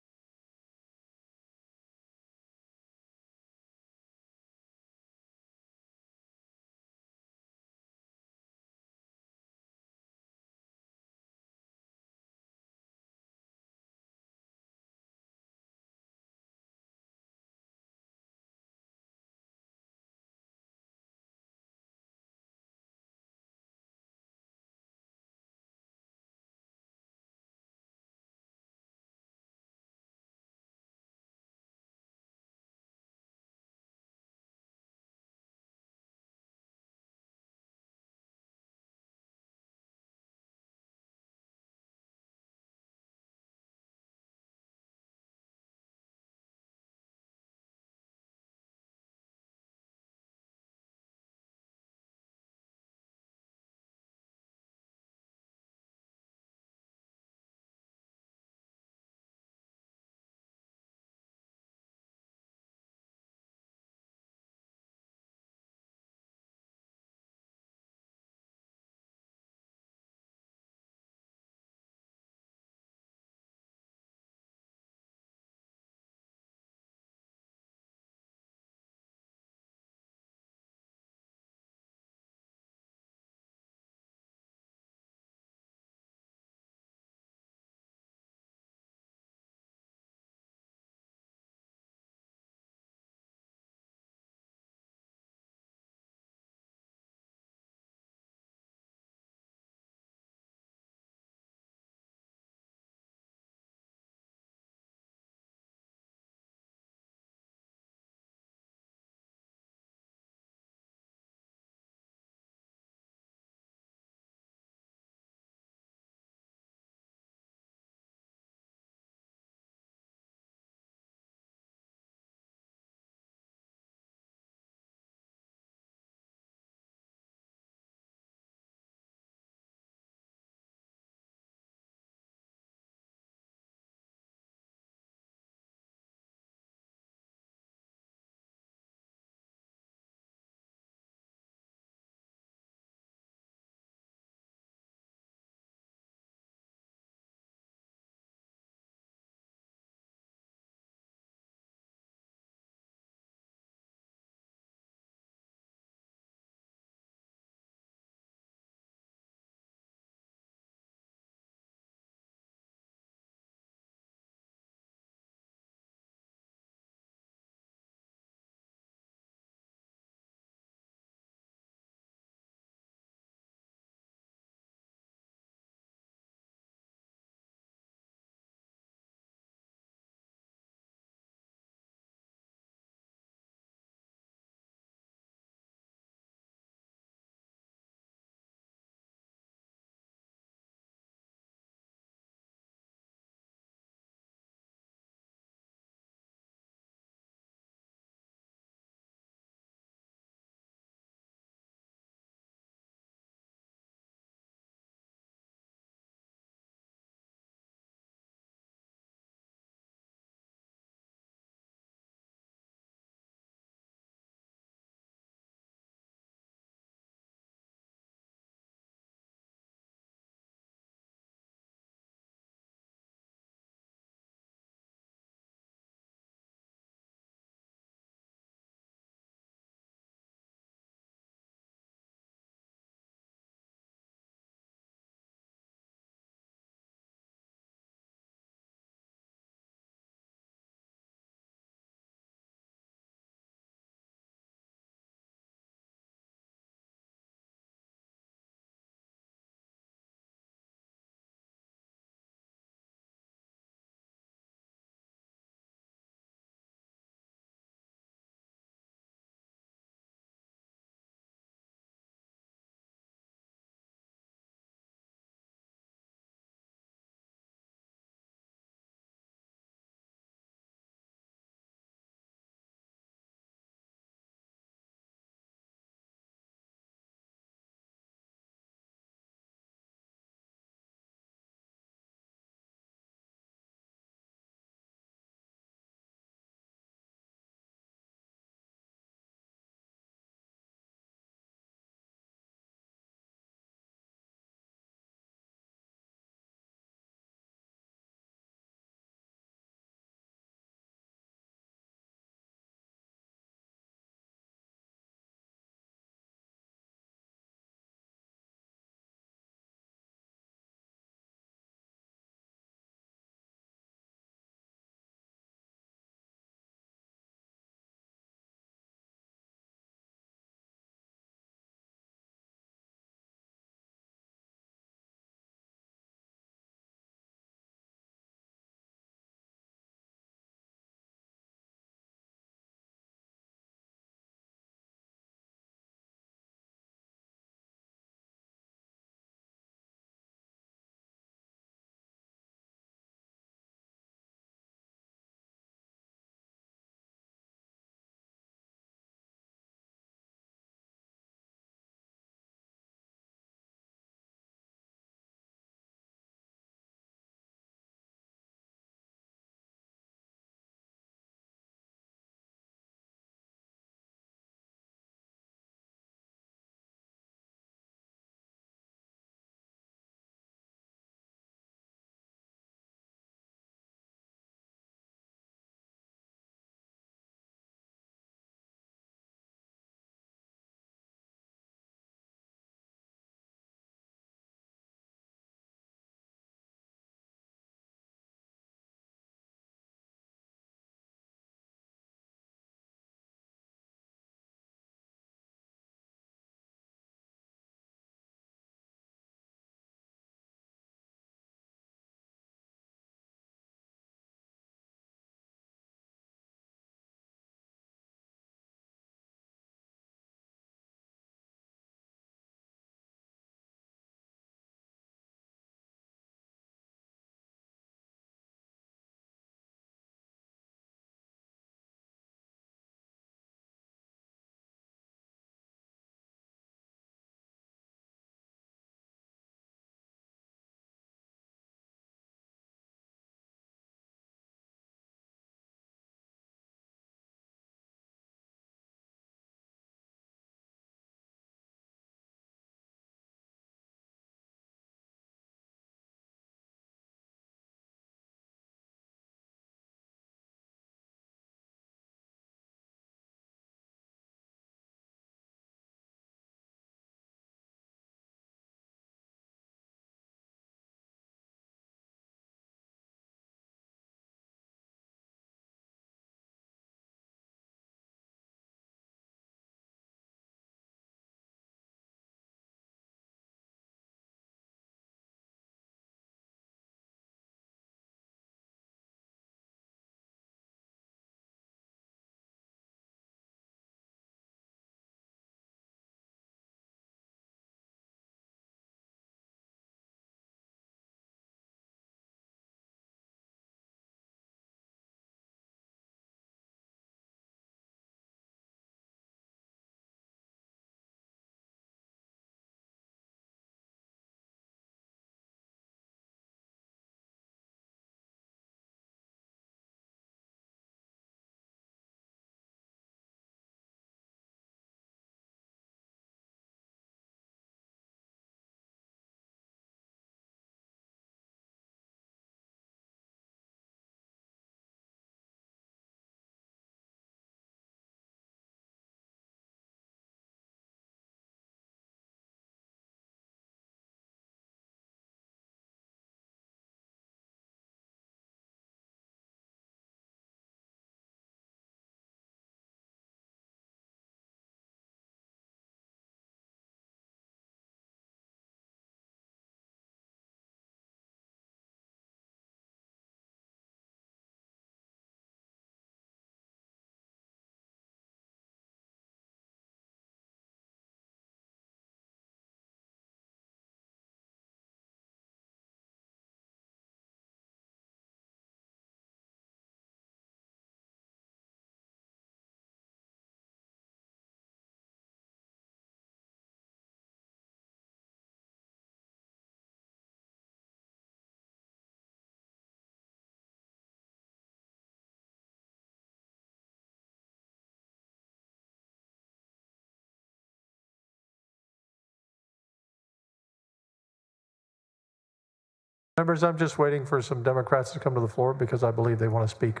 Members, I'm just waiting for some Democrats to come to the floor because I believe they want to speak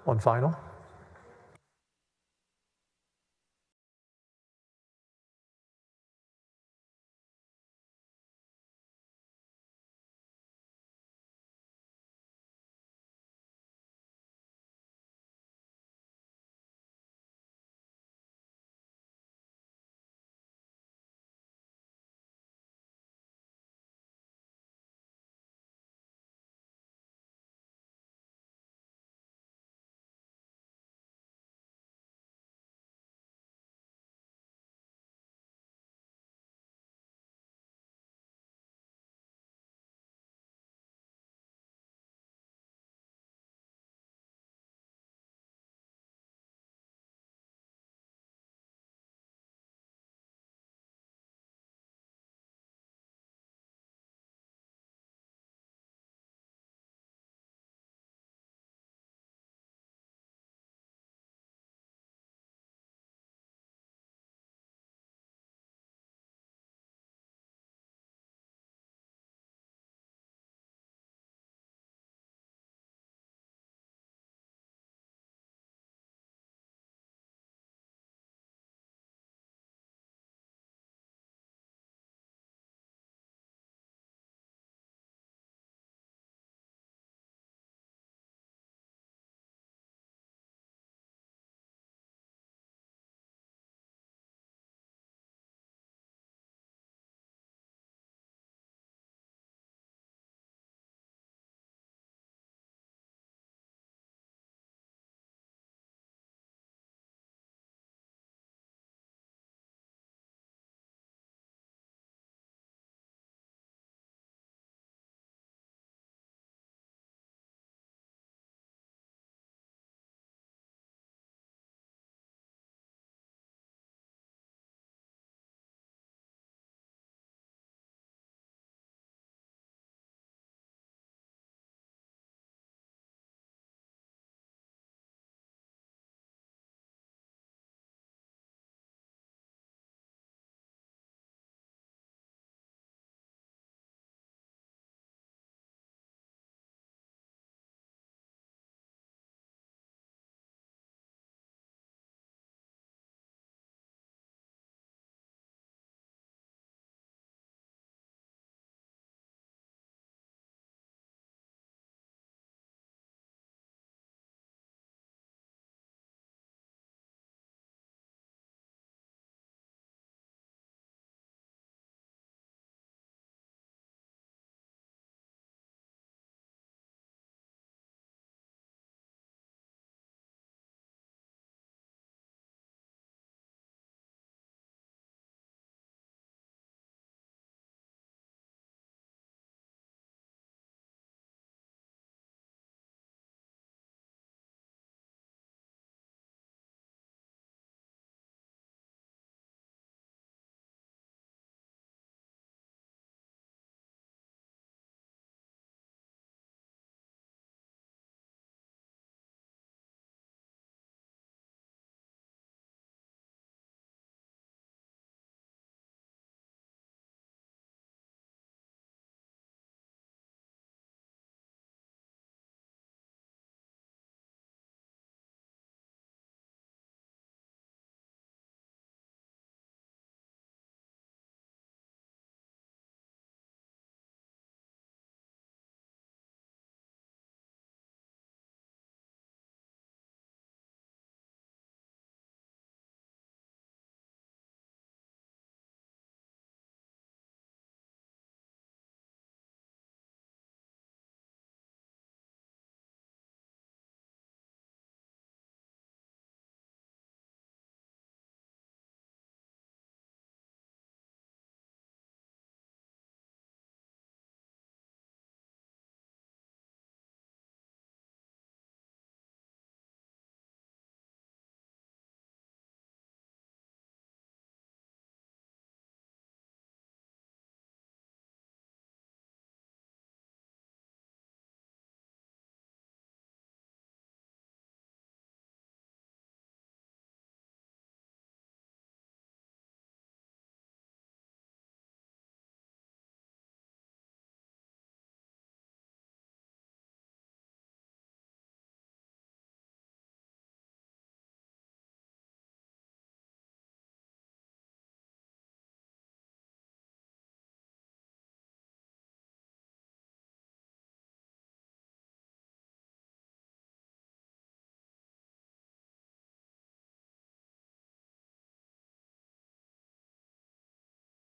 on final.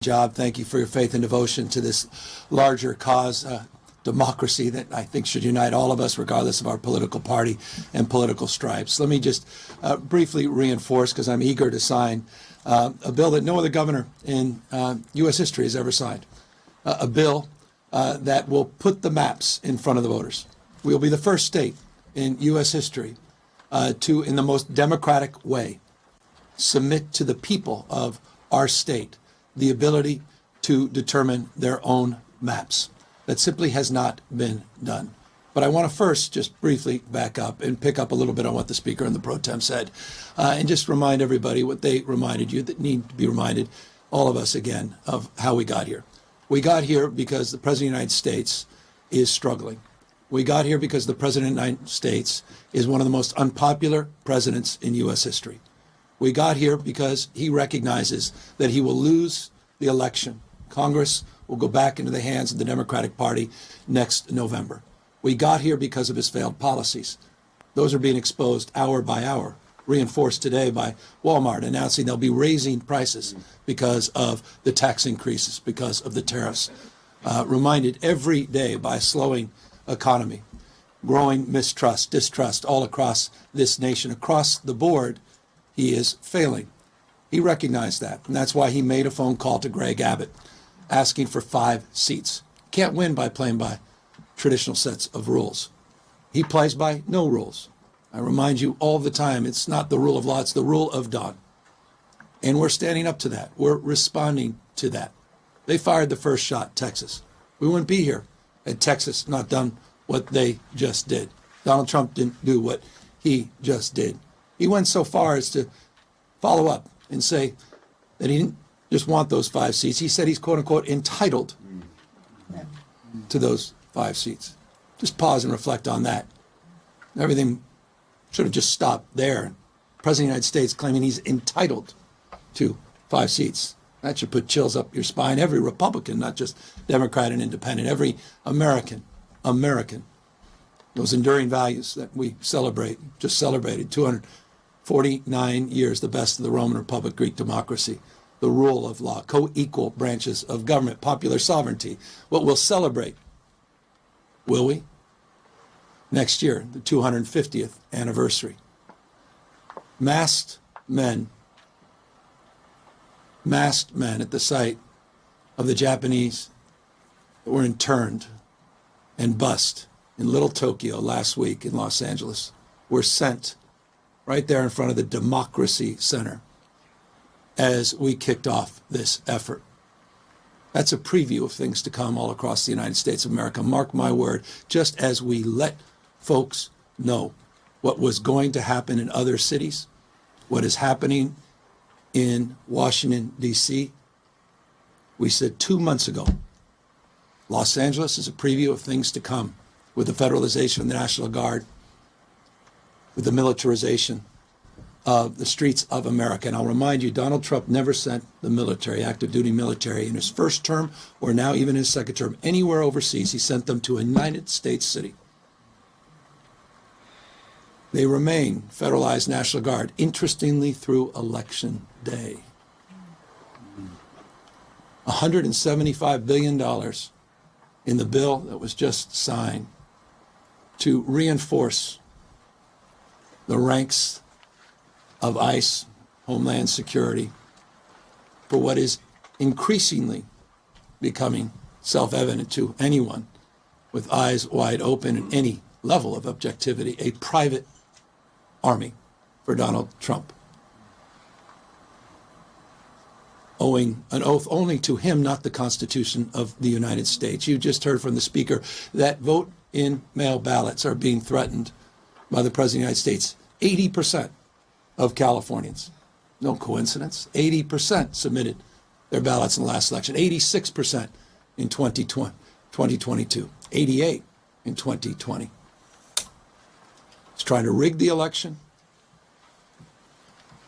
job. Thank you for your faith and devotion to this larger cause, democracy, that I think should unite all of us, regardless of our political party and political stripes. Let me just briefly reinforce, because I'm eager to sign a bill that no other governor in U.S. history has ever signed, a bill that will put the maps in front of the voters. We will be the first state in U.S. history to, in the most democratic way, submit to the people of our state the ability to determine their own maps. That simply has not been done. But I want to first just briefly back up and pick up a little bit on what the Speaker and the Pro Tem said, and just remind everybody what they reminded you, that need to be reminded, all of us again, of how we got here. We got here because the President of the United States is struggling. We got here because the President of the United States is one of the most unpopular presidents in U.S. history. We got here because he recognizes that he will lose the election. Congress will go back into the hands of the Democratic Party next November. We got here because of his failed policies. Those are being exposed hour by hour, reinforced today by Walmart announcing they'll be raising prices because of the tax increases, because of the tariffs. Reminded every day by a slowing economy, growing mistrust, distrust all across this nation. Across the board, he is failing. He recognized that, and that's why he made a phone call to Greg Abbott, asking for 5 seats. Can't win by playing by traditional sets of rules. He plays by no rules. I remind you all the time, it's not the rule of law, it's the rule of Don. And we're standing up to that. We're responding to that. They fired the first shot, Texas. We wouldn't be here had Texas not done what they just did. Donald Trump didn't do what he just did. He went so far as to follow up and say that he didn't just want those 5 seats. He said he's, quote unquote, entitled to those 5 seats. Just pause and reflect on that. Everything should have just stopped there. President of the United States claiming he's entitled to 5 seats. That should put chills up your spine. Every Republican, not just Democrat and Independent, every American, those enduring values that we celebrate, just celebrated 249 years, the best of the Roman Republic, Greek democracy, the rule of law, co-equal branches of government, popular sovereignty. What we'll celebrate, will we? Next year, the 250th anniversary. Masked men at the site of the Japanese that were interned and bussed in Little Tokyo last week in Los Angeles were sent right there in front of the Democracy Center as we kicked off this effort. That's a preview of things to come all across the United States of America. Mark my word, just as we let folks know what was going to happen in other cities, what is happening in Washington, D.C., we said 2 months ago, Los Angeles is a preview of things to come with the federalization of the National Guard, with the militarization of the streets of America. And I'll remind you, Donald Trump never sent the military, active duty military, in his first term or now even his second term, anywhere overseas. He sent them to a United States city. They remain federalized National Guard, interestingly, through Election Day. $175 billion in the bill that was just signed to reinforce the ranks of ICE, Homeland Security, for what is increasingly becoming self-evident to anyone with eyes wide open and any level of objectivity, a private army for Donald Trump, owing an oath only to him, not the Constitution of the United States. You just heard from the Speaker that vote-in-mail ballots are being threatened by the President of the United States. 80% of Californians, no coincidence, 80% submitted their ballots in the last election, 86% in 2022, 88% in 2020. He's trying to rig the election.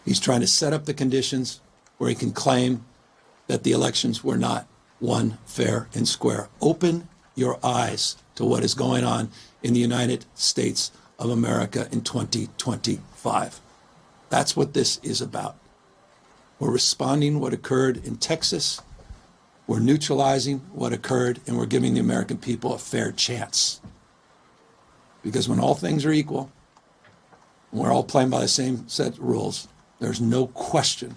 He's trying to set up the conditions where he can claim that the elections were not won fair and square. Open your eyes to what is going on in the United States of America in 2025. That's what this is about. We're responding what occurred in Texas We're neutralizing what occurred, and we're giving the American people a fair chance. Because when all things are equal, and we're all playing by the same set of rules, there's no question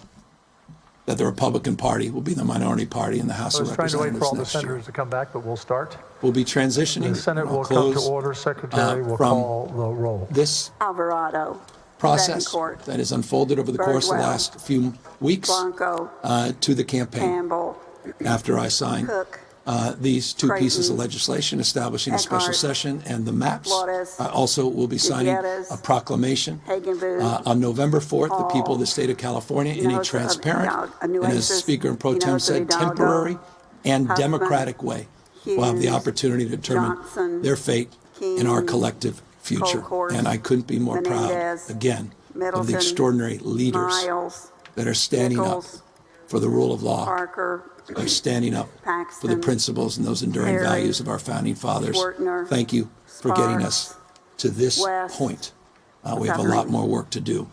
that the Republican Party will be the minority party in the House of I was trying to wait Representatives for all the next year. senators to come back, but we'll start. We'll be transitioning. The Senate and I'll will come to close, order. Secretary will from call the roll. This Alvarado. process Bettencourt, that has unfolded over the course of the Birdwell, last few weeks Blanco, to the campaign Campbell, after I signed Cook, these two pieces of Creighton, legislation establishing a special Eckhart, session and the maps. Flores, I also will be signing Gutierrez, a proclamation Hagenbooth, on November 4th. The Hall, people of the state of California, in a Hinojosa, transparent and, as Nueces, Speaker Pro Tem Hinojosa said, Hidalgo, temporary and Huffman, democratic way, will have the Hughes, opportunity to determine Johnson, their fate in our King, collective future. Colcourt, And I couldn't be more Menendez, proud, again, of Middleton, the extraordinary leaders Miles, that are standing Nichols, up for the rule of law, Parker, are standing up for the Paxton, principles and those enduring Perry, values of our founding fathers. Schwertner, Thank you for getting us Sparks, to this West, point. We have a lot more work to do.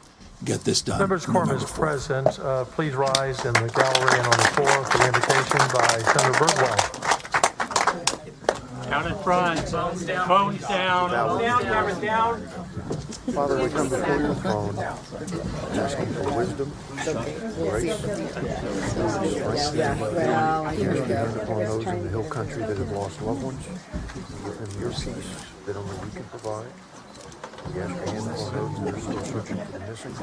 Get this done. Members' quorum November is 4th. present. Please rise in the gallery and on the floor for the invocation by Senator Birdwell. Down in front. Phones down. Phones down. Cameras down. Father, we come before your throne, asking for wisdom, grace, strength, upon those in the hill country that have lost loved ones. Give them your peace that only you can provide. We ask your hand upon those that are still searching for the missing.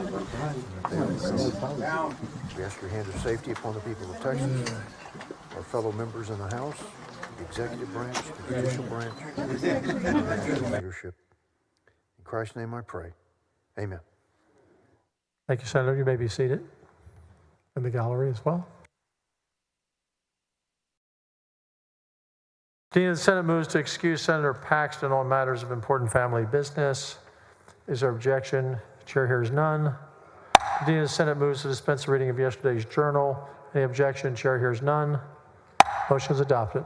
We ask your hand of safety upon the people of Texas, our fellow members in the House, the executive branch, the judicial branch, and the national leadership. In Christ's name I pray. Amen. Thank you, Senator. You may be seated in the gallery as well. The Senate moves to excuse Senator Paxton on matters of important family business. Is there objection? Chair hears none. The Senate moves to dispense the reading of yesterday's journal. Any objection? Chair hears none. Motion is adopted.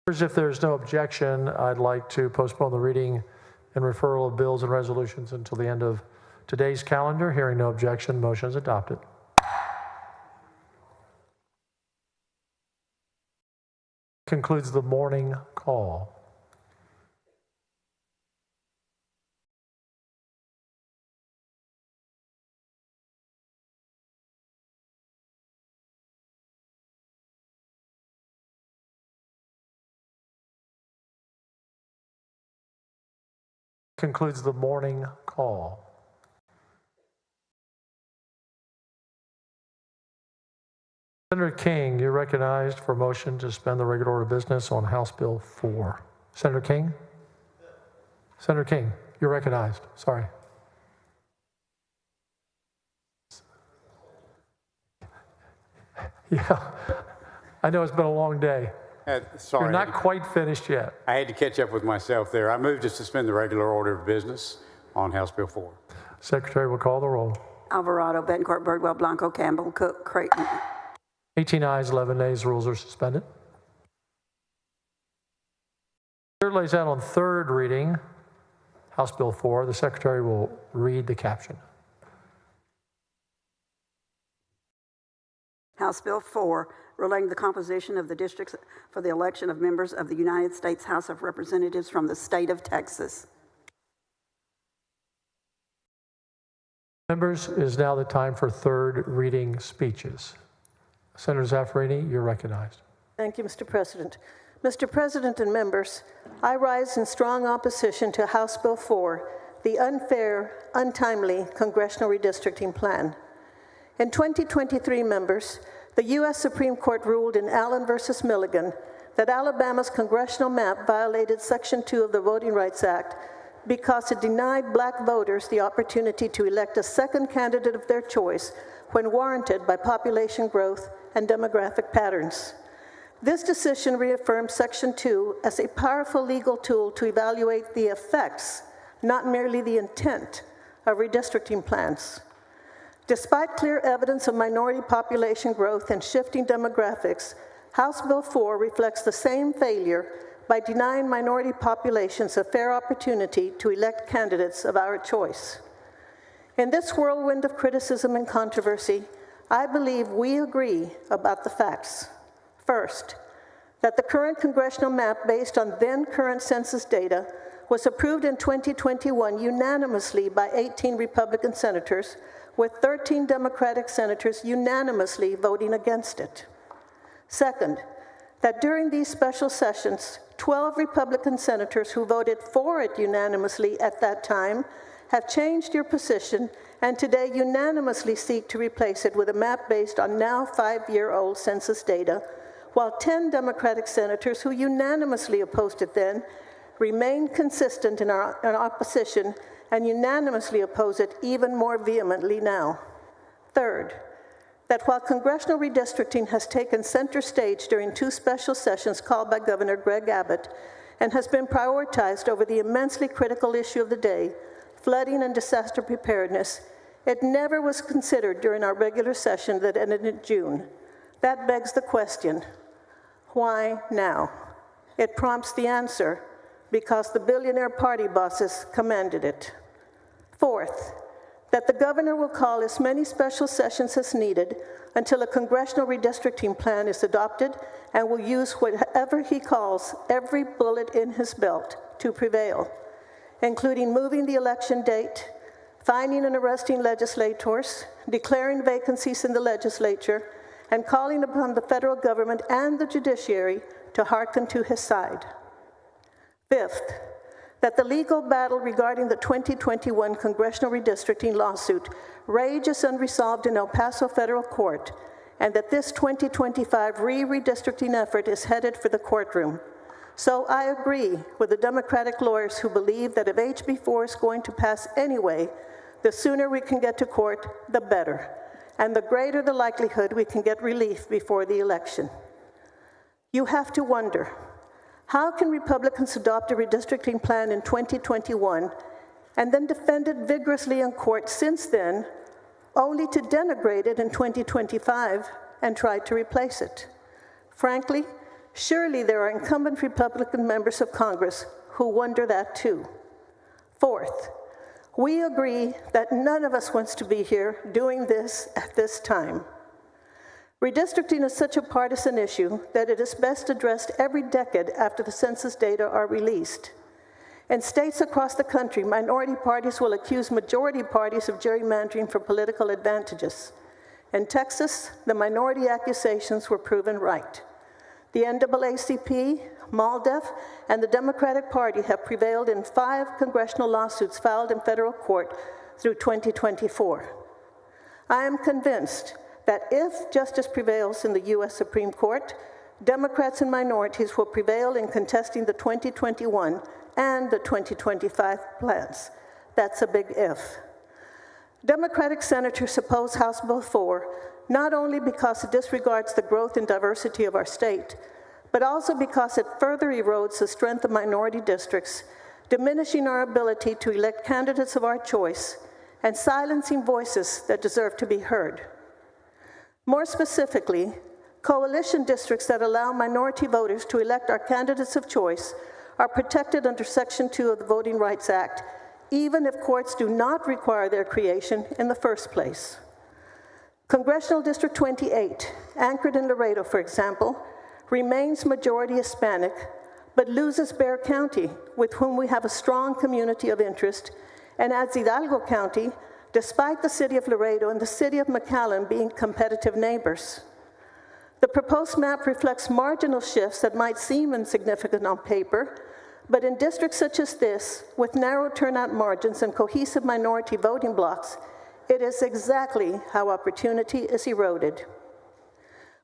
If there's no objection, I'd like to postpone the reading and referral of bills and resolutions until the end of today's calendar. Hearing no objection, motion is adopted. Concludes the morning call. Concludes the morning call. Senator King, you're recognized for motion to suspend the regular order of business on House Bill 4. Senator King? Senator King, you're recognized. Sorry. Yeah, I know it's been a long day. Sorry. You're not quite finished yet. I had to catch up with myself there. I moved to suspend the regular order of business on House Bill 4. Secretary will call the roll. Alvarado, Bettencourt, Birdwell, Blanco, Campbell, Cook, Creighton. 18 ayes, 11 nays. Rules are suspended. Third lays out on third reading, House Bill 4. The Secretary will read the caption. House Bill 4, relating the composition of the districts for the election of members of the United States House of Representatives from the state of Texas. Members, it is now the time for third reading speeches. Senator Zaffirini, you're recognized. Thank you, Mr. President. Mr. President and members, I rise in strong opposition to House Bill 4, the unfair, untimely congressional redistricting plan. In 2023, members, the U.S. Supreme Court ruled in Allen versus Milligan that Alabama's congressional map violated Section 2 of the Voting Rights Act because it denied black voters the opportunity to elect a second candidate of their choice when warranted by population growth and demographic patterns. This decision reaffirms Section 2 as a powerful legal tool to evaluate the effects, not merely the intent, of redistricting plans. Despite clear evidence of minority population growth and shifting demographics, House Bill 4 reflects the same failure by denying minority populations a fair opportunity to elect candidates of our choice. In this whirlwind of criticism and controversy, I believe we agree about the facts. First, that the current congressional map based on then current census data was approved in 2021 unanimously by 18 Republican senators, with 13 Democratic senators unanimously voting against it. Second, that during these special sessions, 12 Republican senators who voted for it unanimously at that time have changed your position and today unanimously seek to replace it with a map based on now 5-year-old census data, while 10 Democratic senators who unanimously opposed it then remain consistent in our opposition and unanimously oppose it even more vehemently now. Third, that while congressional redistricting has taken center stage during 2 special sessions called by Governor Greg Abbott and has been prioritized over the immensely critical issue of the day, flooding and disaster preparedness, it never was considered during our regular session that ended in June. That begs the question, why now? It prompts the answer, because the billionaire party bosses commanded it. Fourth, that the governor will call as many special sessions as needed until a congressional redistricting plan is adopted and will use whatever he calls every bullet in his belt to prevail, including moving the election date, finding and arresting legislators, declaring vacancies in the legislature, and calling upon the federal government and the judiciary to hearken to his side. Fifth, that the legal battle regarding the 2021 congressional redistricting lawsuit rages unresolved in El Paso Federal Court, and that this 2025 redistricting effort is headed for the courtroom. So I agree with the Democratic lawyers who believe that if HB 4 is going to pass anyway, the sooner we can get to court, the better, and the greater the likelihood we can get relief before the election. You have to wonder, how can Republicans adopt a redistricting plan in 2021 and then defend it vigorously in court since then, only to denigrate it in 2025 and try to replace it? Frankly, surely there are incumbent Republican members of Congress who wonder that too. Fourth, we agree that none of us wants to be here doing this at this time. Redistricting is such a partisan issue that it is best addressed every decade after the census data are released. In states across the country, minority parties will accuse majority parties of gerrymandering for political advantages. In Texas, the minority accusations were proven right. The NAACP, MALDEF, and the Democratic Party have prevailed in 5 congressional lawsuits filed in federal court through 2024. I am convinced that if justice prevails in the U.S. Supreme Court, Democrats and minorities will prevail in contesting the 2021 and the 2025 plans. That's a big if. Democratic senators oppose House Bill 4 not only because it disregards the growth and diversity of our state, but also because it further erodes the strength of minority districts, diminishing our ability to elect candidates of our choice and silencing voices that deserve to be heard. More specifically, coalition districts that allow minority voters to elect our candidates of choice are protected under Section 2 of the Voting Rights Act, even if courts do not require their creation in the first place. Congressional District 28, anchored in Laredo, for example, remains majority Hispanic, but loses Bexar County, with whom we have a strong community of interest, and adds Hidalgo County, despite the city of Laredo and the city of McAllen being competitive neighbors. The proposed map reflects marginal shifts that might seem insignificant on paper, but in districts such as this, with narrow turnout margins and cohesive minority voting blocks, it is exactly how opportunity is eroded.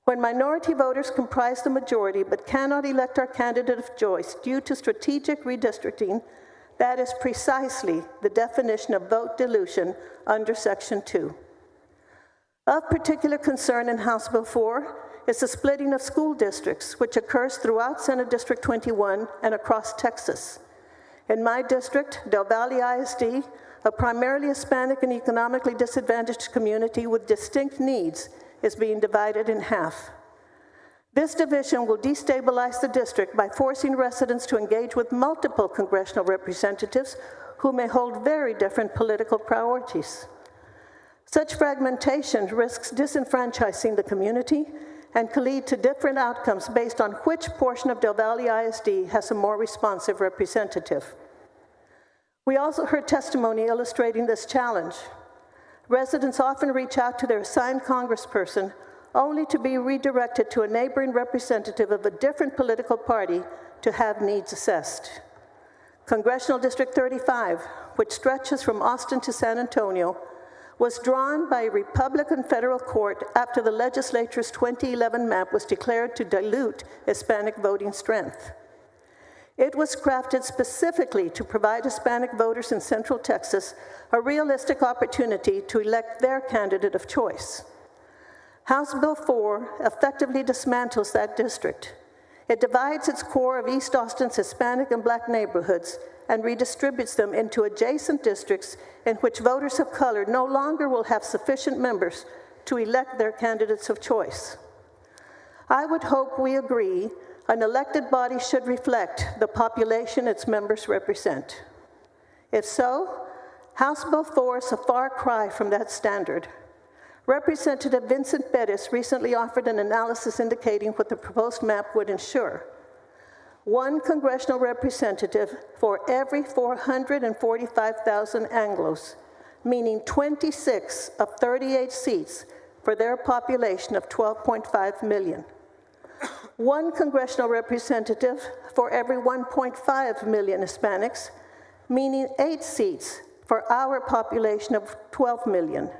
When minority voters comprise the majority but cannot elect our candidate of choice due to strategic redistricting, that is precisely the definition of vote dilution under Section 2. Of particular concern in House Bill 4 is the splitting of school districts, which occurs throughout Senate District 21 and across Texas. In my district, Del Valle ISD, a primarily Hispanic and economically disadvantaged community with distinct needs, is being divided in half. This division will destabilize the district by forcing residents to engage with multiple congressional representatives who may hold very different political priorities. Such fragmentation risks disenfranchising the community and can lead to different outcomes based on which portion of Del Valle ISD has a more responsive representative. We also heard testimony illustrating this challenge. Residents often reach out to their assigned congressperson only to be redirected to a neighboring representative of a different political party to have needs assessed. Congressional District 35, which stretches from Austin to San Antonio, was drawn by a Republican federal court after the legislature's 2011 map was declared to dilute Hispanic voting strength. It was crafted specifically to provide Hispanic voters in Central Texas a realistic opportunity to elect their candidate of choice. House Bill 4 effectively dismantles that district. It divides its core of East Austin's Hispanic and Black neighborhoods and redistributes them into adjacent districts in which voters of color no longer will have sufficient members to elect their candidates of choice. I would hope we agree an elected body should reflect the population its members represent. If so, House Bill 4 is a far cry from that standard. Representative Vincent Bettis recently offered an analysis indicating what the proposed map would ensure. One congressional representative for every 445,000 Anglos, meaning 26 of 38 seats for their population of 12.5 million. One congressional representative for every 1.5 million Hispanics, meaning 8 seats for our population of 12 million.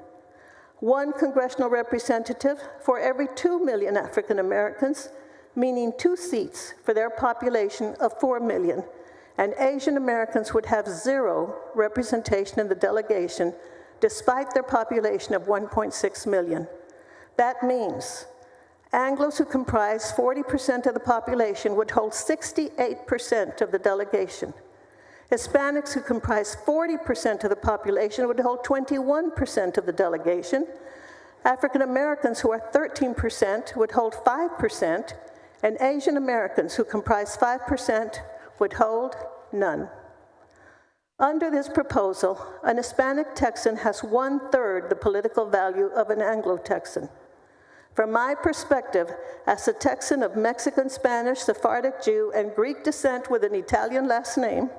One congressional representative for every 2 million African Americans, meaning 2 seats for their population of 4 million, and Asian Americans would have 0 representation in the delegation despite their population of 1.6 million. That means Anglos who comprise 40% of the population would hold 68% of the delegation. Hispanics who comprise 40% of the population would hold 21% of the delegation. African Americans, who are 13%, would hold 5%, and Asian Americans, who comprise 5%, would hold none. Under this proposal, an Hispanic Texan has 1/3 the political value of an Anglo-Texan. From my perspective, as a Texan of Mexican, Spanish, Sephardic, Jew, and Greek descent with an Italian last name,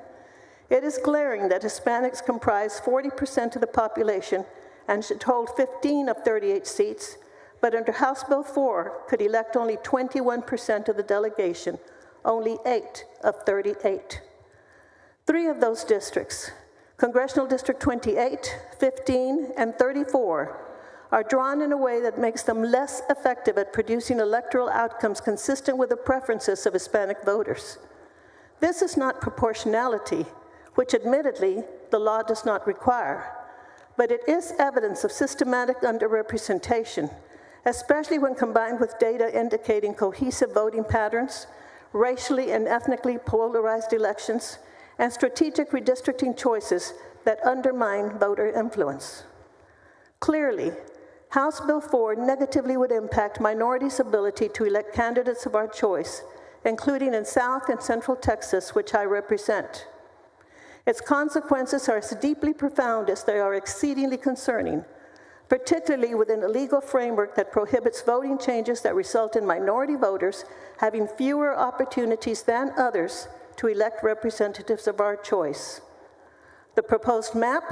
it is glaring that Hispanics comprise 40% of the population and should hold 15 of 38 seats, but under House Bill 4 could elect only 21% of the delegation, only 8 of 38. 3 of those districts, Congressional District 28, 15, and 34, are drawn in a way that makes them less effective at producing electoral outcomes consistent with the preferences of Hispanic voters. This is not proportionality, which admittedly the law does not require, but it is evidence of systematic underrepresentation, especially when combined with data indicating cohesive voting patterns, racially and ethnically polarized elections, and strategic redistricting choices that undermine voter influence. Clearly, House Bill 4 negatively would impact minorities' ability to elect candidates of our choice, including in South and Central Texas, which I represent. Its consequences are as deeply profound as they are exceedingly concerning, particularly within a legal framework that prohibits voting changes that result in minority voters having fewer opportunities than others to elect representatives of our choice. The proposed map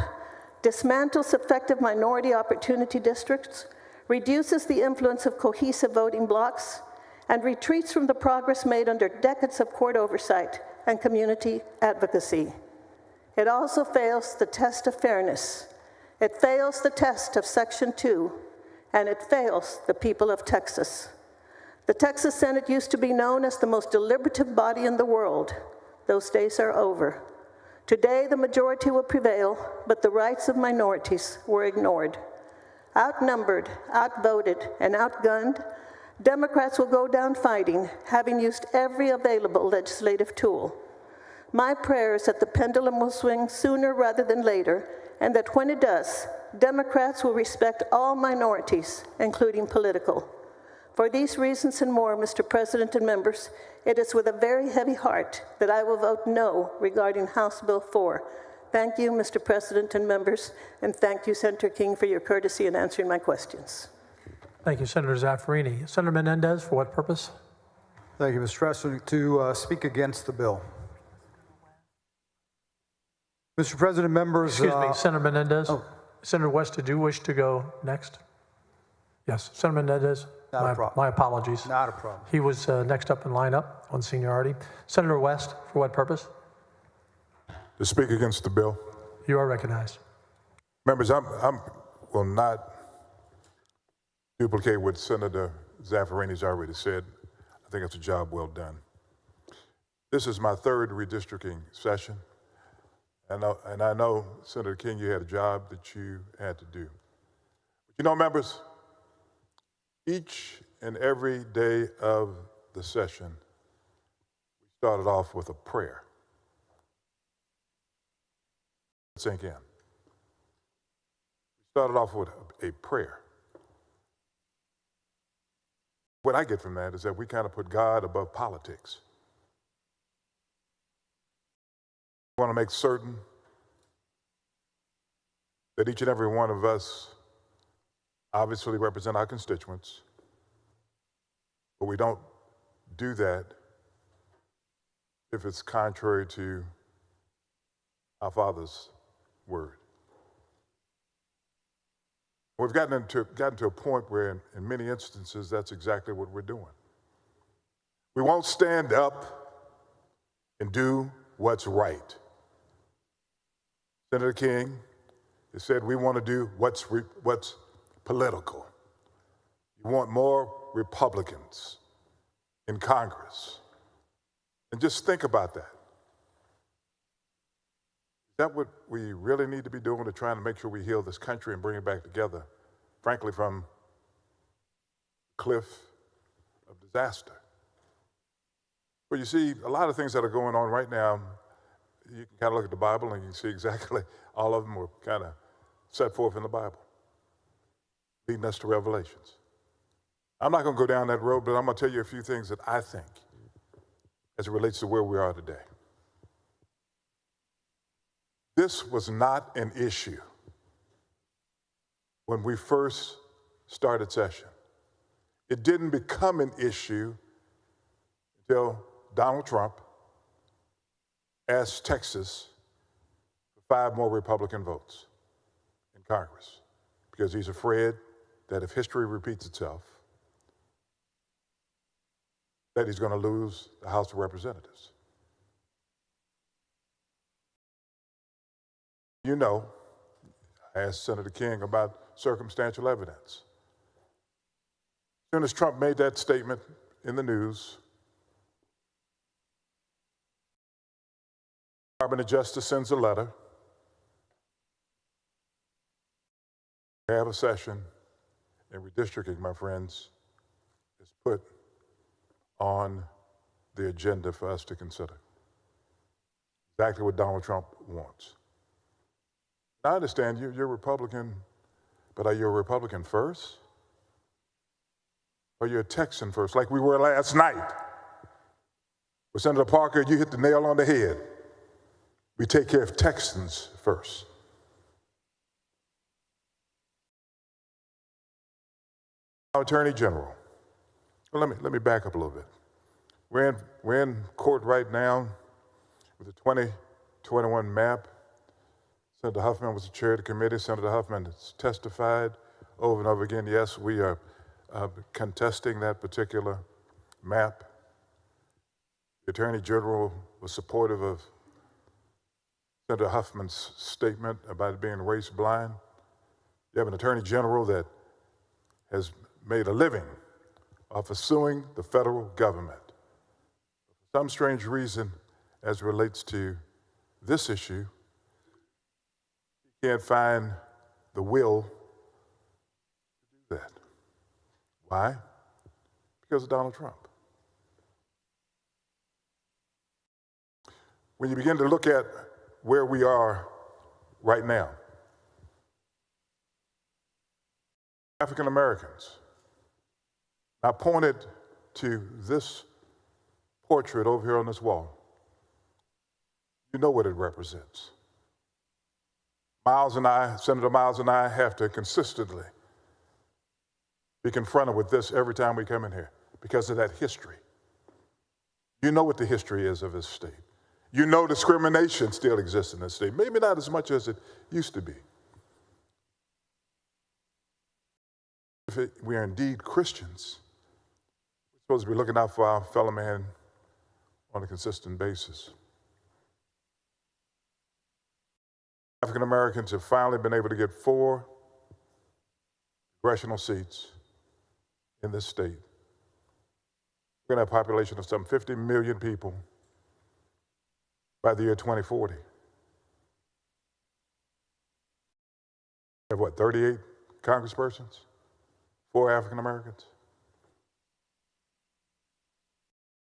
dismantles effective minority opportunity districts, reduces the influence of cohesive voting blocs, and retreats from the progress made under decades of court oversight and community advocacy. It also fails the test of fairness. It fails the test of Section 2, and it fails the people of Texas. The Texas Senate used to be known as the most deliberative body in the world. Those days are over. Today, the majority will prevail, but the rights of minorities were ignored. Outnumbered, outvoted, and outgunned, Democrats will go down fighting, having used every available legislative tool. My prayer is that the pendulum will swing sooner rather than later, and that when it does, Democrats will respect all minorities, including political. For these reasons and more, Mr. President and members, it is with a very heavy heart that I will vote no regarding House Bill 4. Thank you, Mr. President and members, and thank you, Senator King, for your courtesy in answering my questions. Thank you, Senator Zaffarini. Senator Menendez, for what purpose? Thank you, Mr. President. To speak against the bill. Mr. President, members. Excuse me, Senator Menendez. Senator West, did you wish to go next? Yes, Senator Menendez. Not a problem. My apologies. Not a problem. He was next up in lineup on seniority. Senator West, for what purpose? To speak against the bill. You are recognized. Members, I will not duplicate what Senator Zaffarini's already said. I think it's a job well done. This is my third redistricting session, and I know, Senator King, you had a job that you had to do. But you know, members, each and every day of the session, we started off with a prayer. Sink in. We started off with a prayer. What I get from that is that we kind of put God above politics. We want to make certain that each and every one of us obviously represent our constituents, but we don't do that if it's contrary to our Father's word. We've gotten to a point where in many instances that's exactly what we're doing. We won't stand up and do what's right. Senator King has said we want to do what's political. You want more Republicans in Congress. And just think about that. Is that what we really need to be doing, to trying to make sure we heal this country and bring it back together, frankly, from the cliff of disaster? Well, you see, a lot of things that are going on right now, you can kind of look at the Bible and you can see exactly all of them were kind of set forth in the Bible, leading us to Revelations. I'm not going to go down that road, but I'm going to tell you a few things that I think as it relates to where we are today. This was not an issue when we first started session. It didn't become an issue until Donald Trump asked Texas for 5 more Republican votes in Congress because he's afraid that if history repeats itself, that he's going to lose the House of Representatives. You know, I asked Senator King about circumstantial evidence. As soon as Trump made that statement in the news, the Department of Justice sends a letter. We have a session, and redistricting, my friends, is put on the agenda for us to consider. Exactly what Donald Trump wants. I understand you're Republican, but are you a Republican first? Or are you a Texan first, like we were last night? With Senator Parker, you hit the nail on the head. We take care of Texans first. Our Attorney General. Well, let me back up a little bit. We're in court right now with the 2021 map. Senator Huffman was the chair of the committee. Senator Huffman has testified over and over again. Yes, we are contesting that particular map. The Attorney General was supportive of Senator Huffman's statement about it being race blind. You have an Attorney General that has made a living off of suing the federal government. For some strange reason, as it relates to this issue, he can't find the will to do that. Why? Because of Donald Trump. When you begin to look at where we are right now, African Americans, I pointed to this portrait over here on this wall. You know what it represents. Senator Miles and I have to consistently be confronted with this every time we come in here because of that history. You know what the history is of this state. You know discrimination still exists in this state, maybe not as much as it used to be. If we are indeed Christians, we're supposed to be looking out for our fellow man on a consistent basis. African Americans have finally been able to get 4 congressional seats in this state. We're going to have a population of some 50 million people by the year 2040. We have what, 38 congresspersons? 4 African Americans?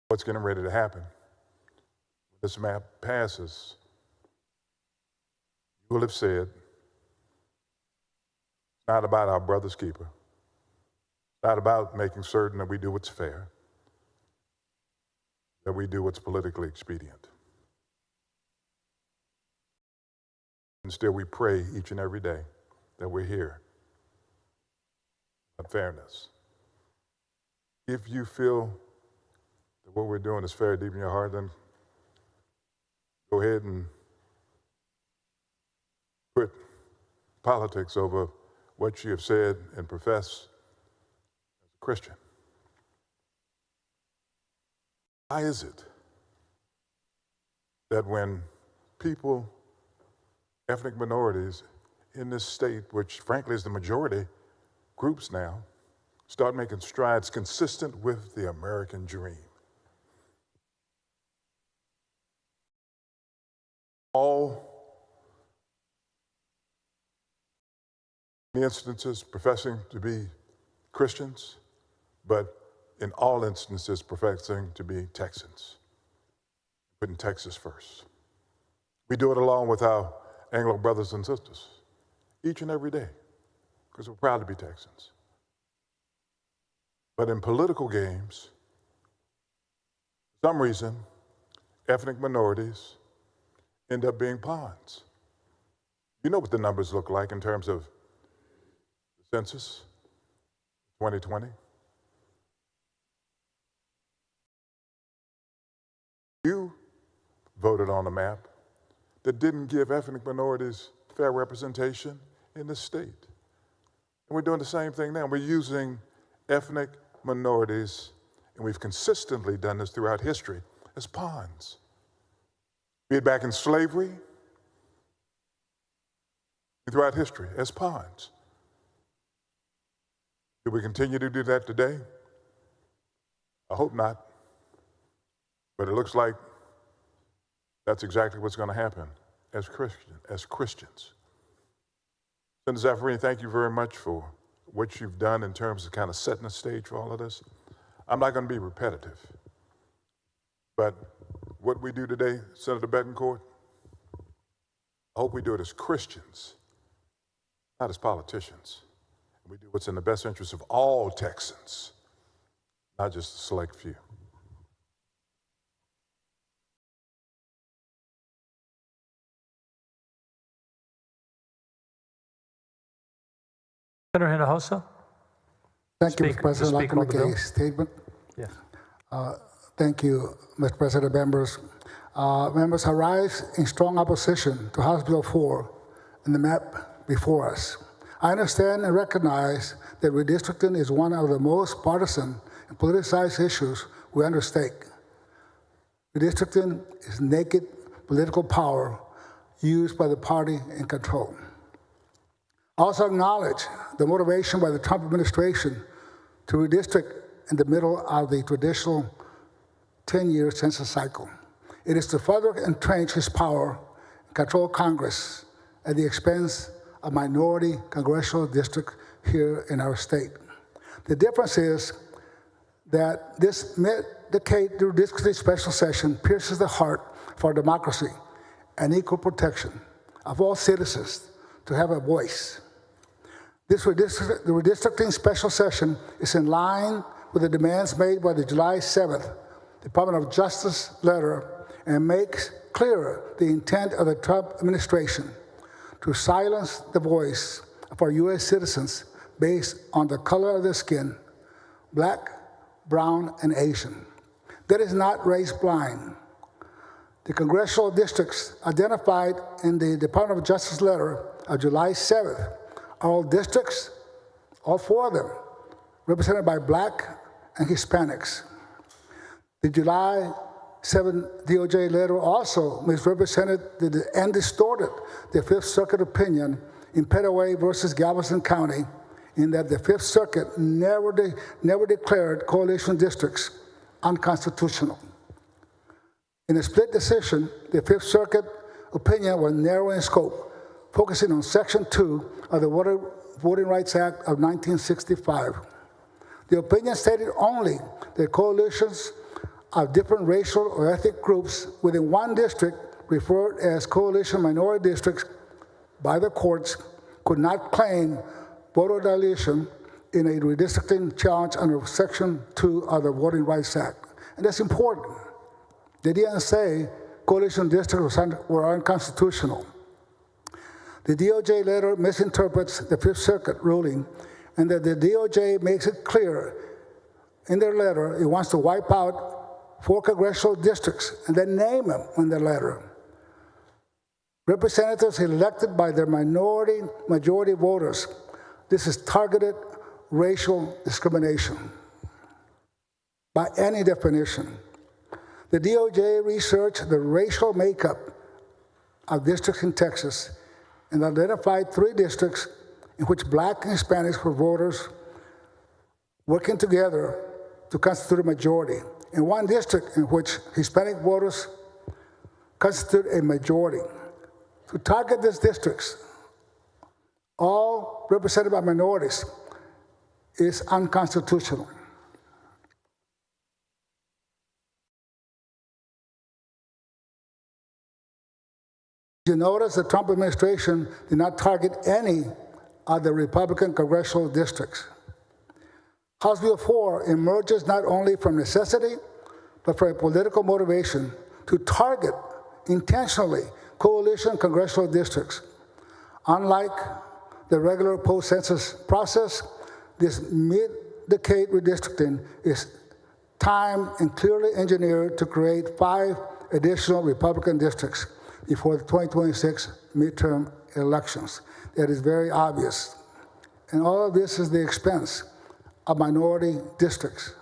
What's getting ready to happen? When this map passes, you will have said, it's not about our brother's keeper. It's not about making certain that we do what's fair, that we do what's politically expedient. And still we pray each and every day that we're here about fairness. If you feel that what we're doing is fair deep in your heart, then go ahead and put politics over what you have said and profess as a Christian. Why is it that when people, ethnic minorities in this state, which frankly is the majority groups now, start making strides consistent with the American dream? All instances professing to be Christians, but in all instances professing to be Texans, putting Texas first. We do it along with our Anglo brothers and sisters each and every day because we're proud to be Texans. But in political games, for some reason, ethnic minorities end up being pawns. You know what the numbers look like in terms of the census 2020. You voted on a map that didn't give ethnic minorities fair representation in this state. And we're doing the same thing now. We're using ethnic minorities, and we've consistently done this throughout history, as pawns. Be it back in slavery, throughout history, as pawns. Do we continue to do that today? I hope not. But it looks like that's exactly what's going to happen as Christians. Senator Zaffirini, thank you very much for what you've done in terms of kind of setting the stage for all of this. I'm not going to be repetitive, but what we do today, Senator Bettencourt, I hope we do it as Christians, not as politicians. We do what's in the best interest of all Texans, not just a select few. Senator Hinojosa? Thank you, Mr. President. I'd like to make a statement. Yes. Thank you, Mr. President, members. Members, I rise in strong opposition to House Bill 4 and the map before us. I understand and recognize that redistricting is one of the most partisan and politicized issues we undertake. Redistricting is naked political power used by the party in control. I also acknowledge the motivation by the Trump administration to redistrict in the middle of the traditional 10-year census cycle. It is to further entrench his power and control Congress at the expense of minority congressional districts here in our state. The difference is that this mid-decade redistricting special session pierces the heart of our democracy and equal protection of all citizens to have a voice. The redistricting special session is in line with the demands made by the July 7th Department of Justice letter and makes clearer the intent of the Trump administration to silence the voice of our U.S. citizens based on the color of their skin, black, brown, and Asian. That is not race blind. The congressional districts identified in the Department of Justice letter of July 7th are all districts, all 4 of them, represented by black and Hispanics. The July 7 DOJ letter also misrepresented and distorted the Fifth Circuit opinion in Petaway versus Galveston County, in that the Fifth Circuit never declared coalition districts unconstitutional. In a split decision, the Fifth Circuit opinion was narrow in scope, focusing on Section 2 of the Voting Rights Act of 1965. The opinion stated only that coalitions of different racial or ethnic groups within one district, referred as coalition minority districts by the courts, could not claim voter dilution in a redistricting challenge under Section 2 of the Voting Rights Act. And that's important. They didn't say coalition districts were unconstitutional. The DOJ letter misinterprets the Fifth Circuit ruling, and that the DOJ makes it clear in their letter it wants to wipe out 4 congressional districts and then name them in the letter. Representatives elected by their majority voters. This is targeted racial discrimination by any definition. The DOJ researched the racial makeup of districts in Texas and identified 3 districts in which black and Hispanics were voters working together to constitute a majority, and 1 district in which Hispanic voters constitute a majority. To target these districts, all represented by minorities, is unconstitutional. You notice the Trump administration did not target any of the Republican congressional districts. House Bill 4 emerges not only from necessity, but from a political motivation to target intentionally coalition congressional districts. Unlike the regular post-census process, this mid-decade redistricting is timed and clearly engineered to create 5 additional Republican districts before the 2026 midterm elections. That is very obvious. And all of this is the expense of minority districts,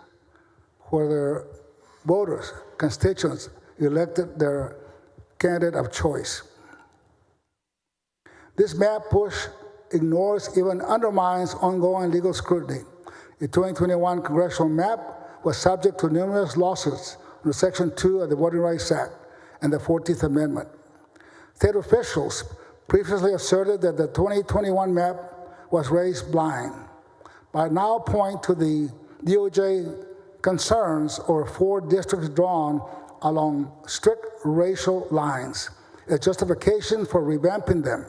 where their voters, constituents, elected their candidate of choice. This map push ignores, even undermines ongoing legal scrutiny. The 2021 congressional map was subject to numerous lawsuits under Section 2 of the Voting Rights Act and the 14th Amendment. State officials previously asserted that the 2021 map was race blind, but now point to the DOJ concerns over 4 districts drawn along strict racial lines as justification for revamping them.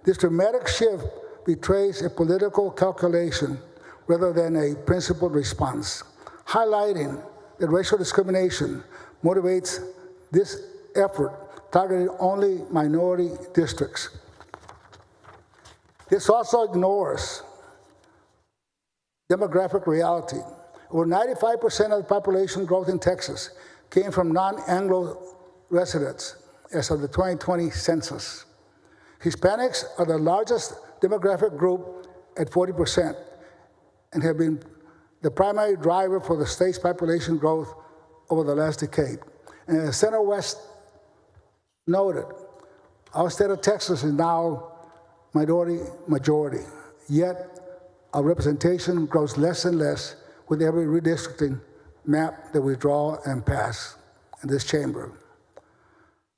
This dramatic shift betrays a political calculation rather than a principled response, highlighting that racial discrimination motivates this effort targeting only minority districts. This also ignores demographic reality. Over 95% of the population growth in Texas came from non-Anglo residents as of the 2020 census. Hispanics are the largest demographic group at 40% and have been the primary driver for the state's population growth over the last decade. And as Senator West noted, our state of Texas is now minority majority, yet our representation grows less and less with every redistricting map that we draw and pass in this chamber.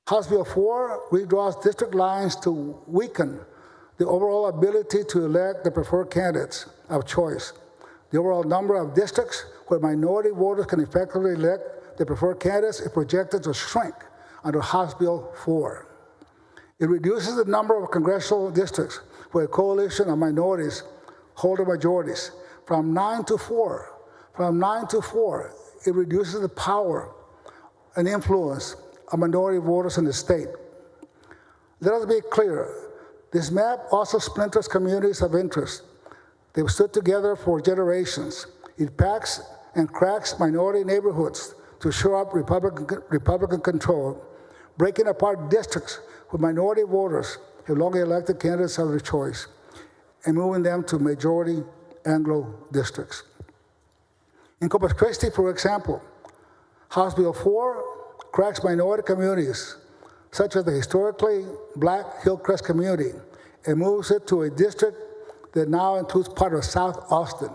House Bill 4 redraws district lines to weaken the overall ability to elect the preferred candidates of choice. The overall number of districts where minority voters can effectively elect the preferred candidates is projected to shrink under House Bill 4. It reduces the number of congressional districts where a coalition of minorities hold the majorities from 9 to 4, From 9 to 4, it reduces the power and influence of minority voters in the state. Let us be clear, this map also splinters communities of interest. They've stood together for generations. It packs and cracks minority neighborhoods to shore up Republican control, breaking apart districts where minority voters have long elected candidates of their choice, and moving them to majority Anglo districts. In Corpus Christi, for example, House Bill 4 cracks minority communities, such as the historically black Hillcrest community, and moves it to a district that now includes part of South Austin.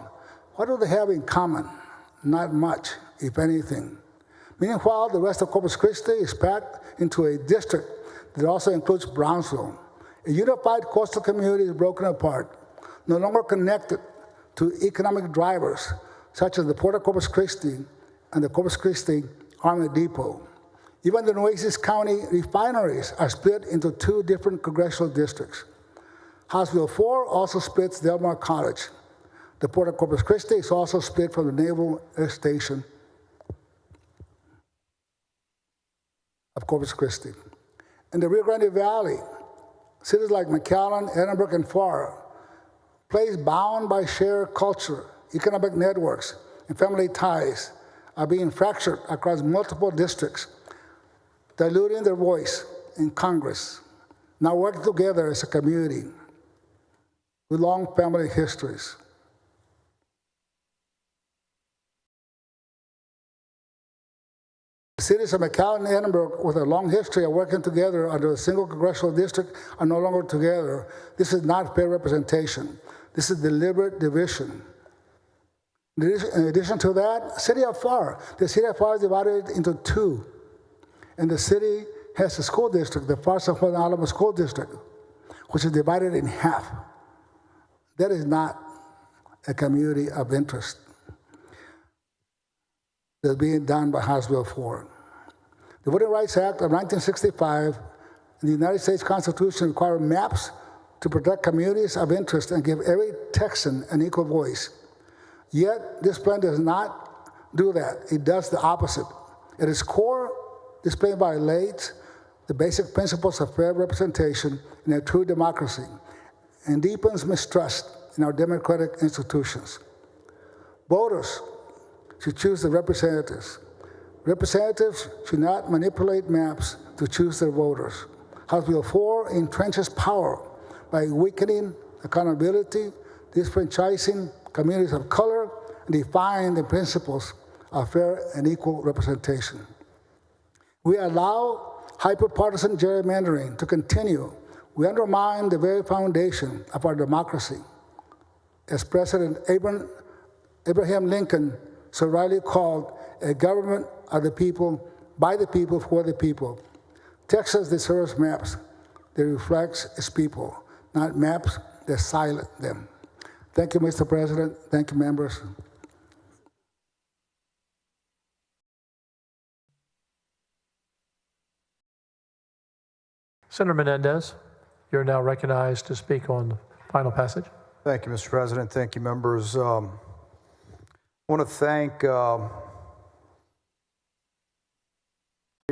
What do they have in common? Not much, if anything. Meanwhile, the rest of Corpus Christi is packed into a district that also includes Brownsville. A unified coastal community is broken apart, no longer connected to economic drivers such as the Port of Corpus Christi and the Corpus Christi Army Depot. Even the Nueces County refineries are split into 2 different congressional districts. House Bill 4 also splits Del Mar College. The Port of Corpus Christi is also split from the Naval Air Station of Corpus Christi. In the Rio Grande Valley, cities like McAllen, Edinburgh, and Farr, places bound by shared culture, economic networks, and family ties are being fractured across multiple districts, diluting their voice in Congress, now working together as a community with long family histories. The cities of McAllen and Edinburgh, with a long history of working together under a single congressional district, are no longer together. This is not fair representation. This is deliberate division. In addition to that, City of Farr. The City of Farr is divided into 2. And the city has a school district, the Farr San Juan Alamo School District, which is divided in half. That is not a community of interest that's being done by House Bill 4. The Voting Rights Act of 1965 and the United States Constitution require maps to protect communities of interest and give every Texan an equal voice. Yet, this plan does not do that. It does the opposite. At its core, this plan violates the basic principles of fair representation in a true democracy and deepens mistrust in our democratic institutions. Voters should choose the representatives. Representatives should not manipulate maps to choose their voters. House Bill 4 entrenches power by weakening accountability, disfranchising communities of color, and defying the principles of fair and equal representation. We allow hyper-partisan gerrymandering to continue. We undermine the very foundation of our democracy. As President Abraham Lincoln so rightly called a government of the people, by the people, for the people. Texas deserves maps that reflects its people, not maps that silence them. Thank you, Mr. President. Thank you, members. Senator Menendez, you're now recognized to speak on the final passage. Thank you, Mr. President. Thank you, members. I want to thank 3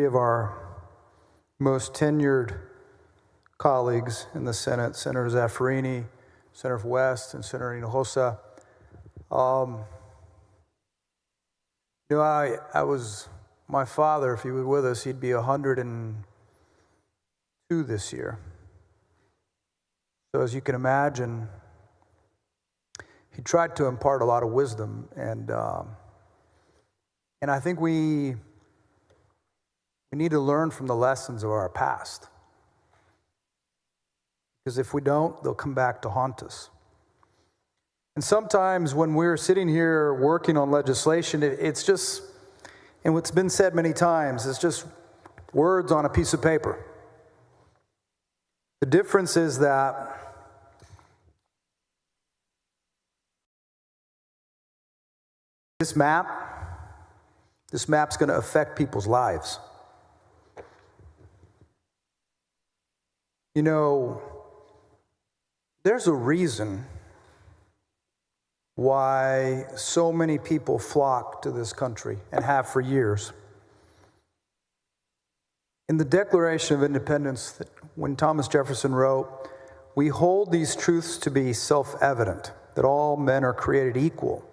of our most tenured colleagues in the Senate, Senator Zaffirini, Senator West, and Senator Hinojosa. My father, if he was with us, he'd be 102 this year. So as you can imagine, he tried to impart a lot of wisdom, and I think we need to learn from the lessons of our past. Because if we don't, they'll come back to haunt us. And sometimes when we're sitting here working on legislation, it's just, and what's been said many times, it's just words on a piece of paper. The difference is that this map's going to affect people's lives. You know, there's a reason why so many people flock to this country and have for years. In the Declaration of Independence, when Thomas Jefferson wrote, "We hold these truths to be self-evident, that all men are created equal,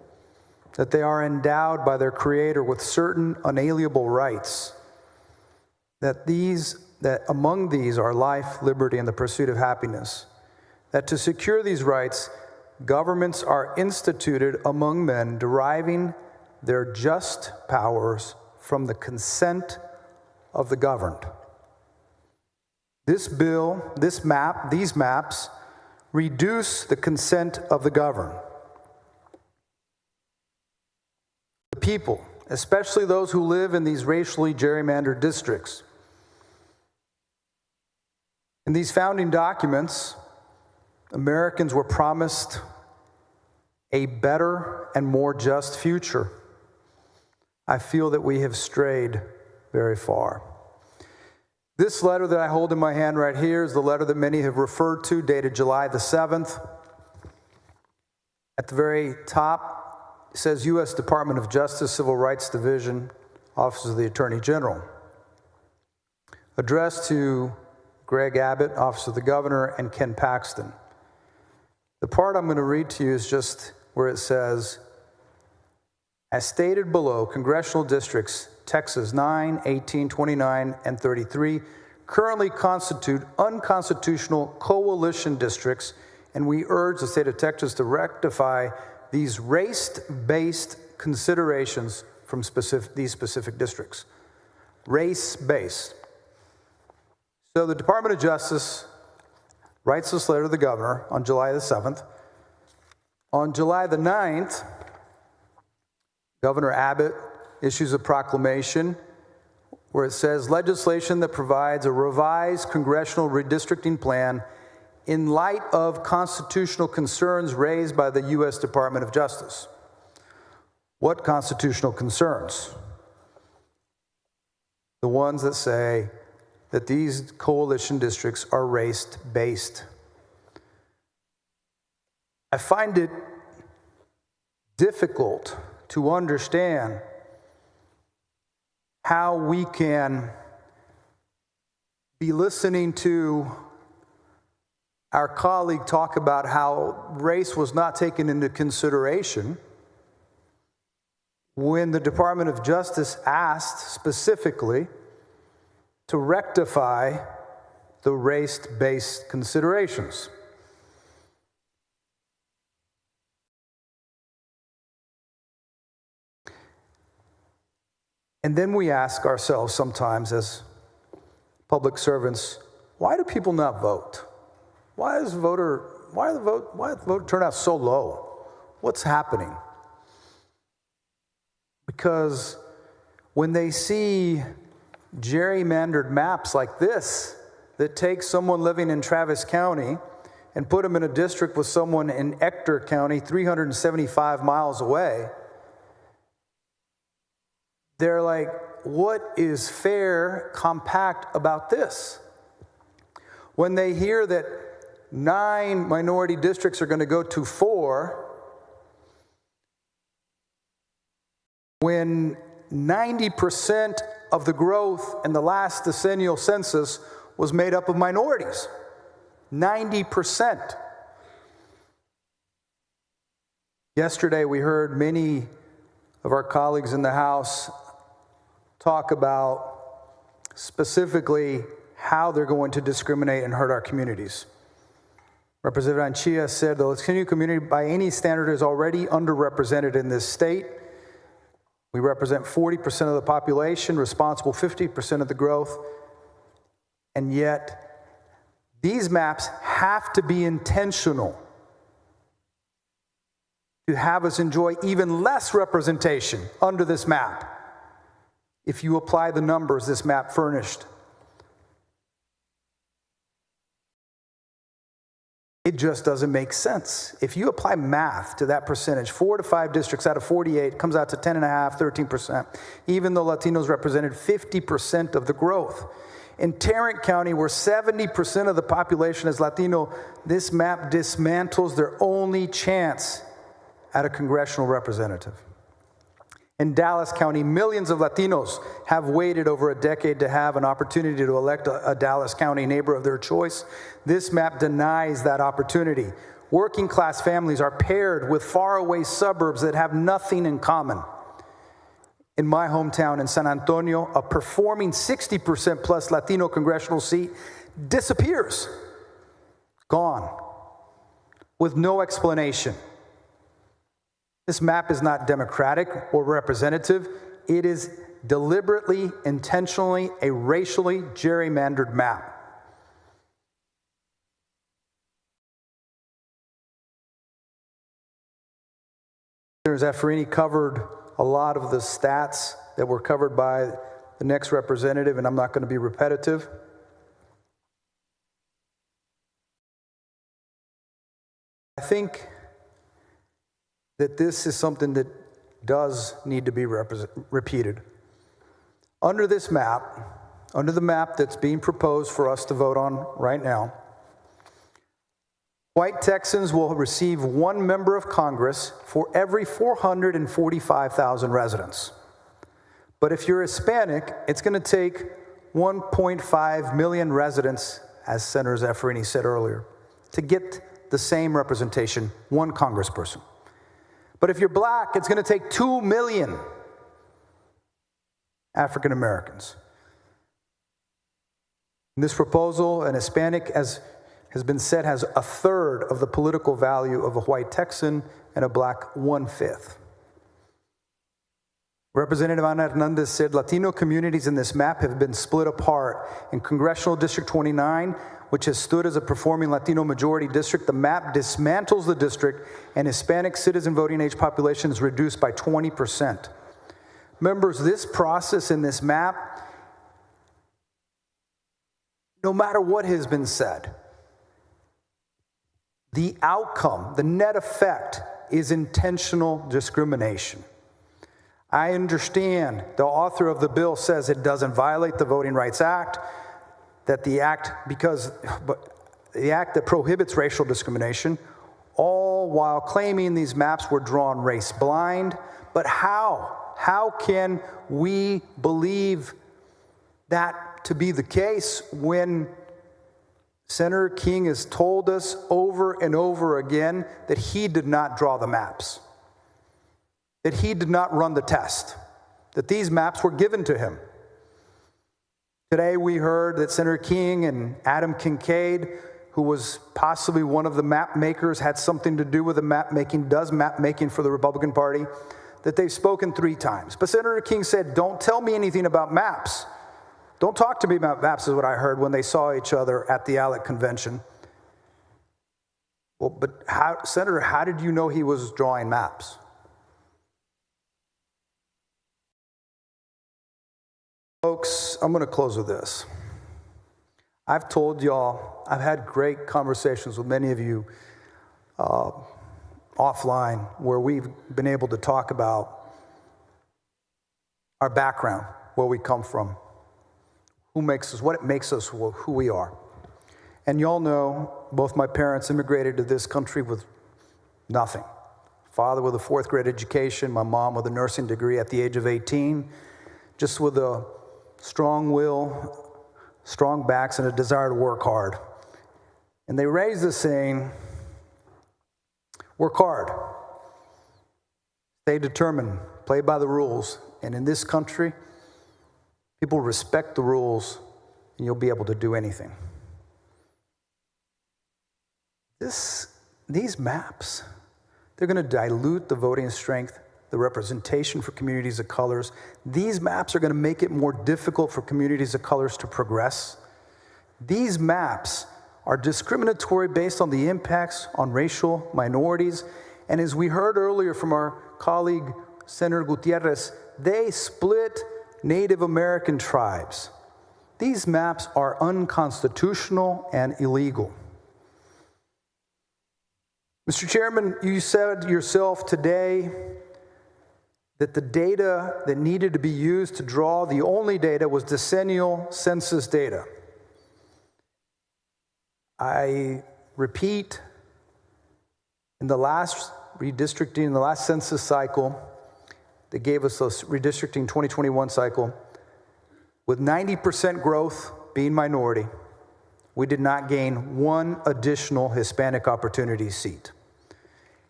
that they are endowed by their Creator with certain unalienable rights, that among these are life, liberty, and the pursuit of happiness, that to secure these rights, governments are instituted among men, deriving their just powers from the consent of the governed." This bill, these maps reduce the consent of the governed. The people, especially those who live in these racially gerrymandered districts. In these founding documents, Americans were promised a better and more just future. I feel that we have strayed very far. This letter that I hold in my hand right here is the letter that many have referred to, dated July the 7th. At the very top, it says U.S. Department of Justice, Civil Rights Division, Office of the Attorney General. Addressed to Greg Abbott, Office of the Governor, and Ken Paxton. The part I'm going to read to you is just where it says, as stated below, congressional districts Texas 9, 18, 29, and 33 currently constitute unconstitutional coalition districts, and we urge the state of Texas to rectify these race-based considerations from these specific districts. Race-based. So the Department of Justice writes this letter to the governor on July the 7th. On July the 9th, Governor Abbott issues a proclamation where it says, legislation that provides a revised congressional redistricting plan in light of constitutional concerns raised by the U.S. Department of Justice. What constitutional concerns? The ones that say that these coalition districts are race-based. I find it difficult to understand how we can be listening to our colleague talk about how race was not taken into consideration when the Department of Justice asked specifically to rectify the race-based considerations. And then we ask ourselves sometimes as public servants, why do people not vote? Why is the vote turnout so low? What's happening? Because when they see gerrymandered maps like this that take someone living in Travis County and put them in a district with someone in Ector County, 375 miles away, they're like, what is fair, compact about this? When they hear that 9 minority districts are going to go to 4, when 90% of the growth in the last decennial census was made up of minorities. 90%. Yesterday, we heard many of our colleagues in the House talk about specifically how they're going to discriminate and hurt our communities. Representative Anchia said the Latino community by any standard is already underrepresented in this state. We represent 40% of the population, responsible 50% of the growth, and yet these maps have to be intentional to have us enjoy even less representation under this map if you apply the numbers this map furnished. It just doesn't make sense. If you apply math to that percentage, 4 to 5 districts out of 48 comes out to 10.5%, 13%, even though Latinos represented 50% of the growth. In Tarrant County, where 70% of the population is Latino, this map dismantles their only chance at a congressional representative. In Dallas County, millions of Latinos have waited over a decade to have an opportunity to elect a Dallas County neighbor of their choice. This map denies that opportunity. Working class families are paired with faraway suburbs that have nothing in common. In my hometown in San Antonio, a performing 60% plus Latino congressional seat disappears, gone, with no explanation. This map is not democratic or representative. It is deliberately, intentionally a racially gerrymandered map. Senator Zaffirini covered a lot of the stats that were covered by the next representative, and I'm not going to be repetitive. I think that this is something that does need to be repeated. Under this map, under the map that's being proposed for us to vote on right now, white Texans will receive one member of Congress for every 445,000 residents. But if you're Hispanic, it's going to take 1.5 million residents, as Senator Zaffirini said earlier, to get the same representation, one congressperson. But if you're black, it's going to take 2 million African Americans. In this proposal, an Hispanic, as has been said, has a third of the political value of a white Texan and a black 1/5. Representative Ana Hernandez said Latino communities in this map have been split apart. In Congressional District 29, which has stood as a performing Latino majority district, the map dismantles the district and Hispanic citizen voting age population is reduced by 20%. Members, this process in this map, no matter what has been said, the outcome, the net effect is intentional discrimination. I understand the author of the bill says it doesn't violate the Voting Rights Act, that the act that prohibits racial discrimination, all while claiming these maps were drawn race blind. But how? How can we believe that to be the case when Senator King has told us over and over again that he did not draw the maps, that he did not run the test, that these maps were given to him? Today we heard that Senator King and Adam Kincaid, who was possibly one of the map makers, had something to do with the map making, does map making for the Republican Party, that they've spoken 3 times. But Senator King said, don't tell me anything about maps. Don't talk to me about maps, is what I heard when they saw each other at the ALEC convention. Well, but Senator, how did you know he was drawing maps? Folks, I'm going to close with this. I've told y'all, I've had great conversations with many of you offline where we've been able to talk about our background, where we come from, who makes us, what it makes us who we are. And y'all know both my parents immigrated to this country with nothing. Father with a 4th grade education, my mom with a nursing degree at the age of 18, just with a strong will, strong backs, and a desire to work hard. And they raised us saying, work hard, stay determined, play by the rules. And in this country, people respect the rules, and you'll be able to do anything. These maps, they're going to dilute the voting strength, the representation for communities of colors. These maps are going to make it more difficult for communities of colors to progress. These maps are discriminatory based on the impacts on racial minorities. And as we heard earlier from our colleague, Senator Gutierrez, they split Native American tribes. These maps are unconstitutional and illegal. Mr. Chairman, you said yourself today that the data that needed to be used to draw, the only data, was decennial census data. I repeat, in the last redistricting in the last census cycle, that gave us the redistricting 2021 cycle, with 90% growth being minority, we did not gain one additional Hispanic opportunity seat.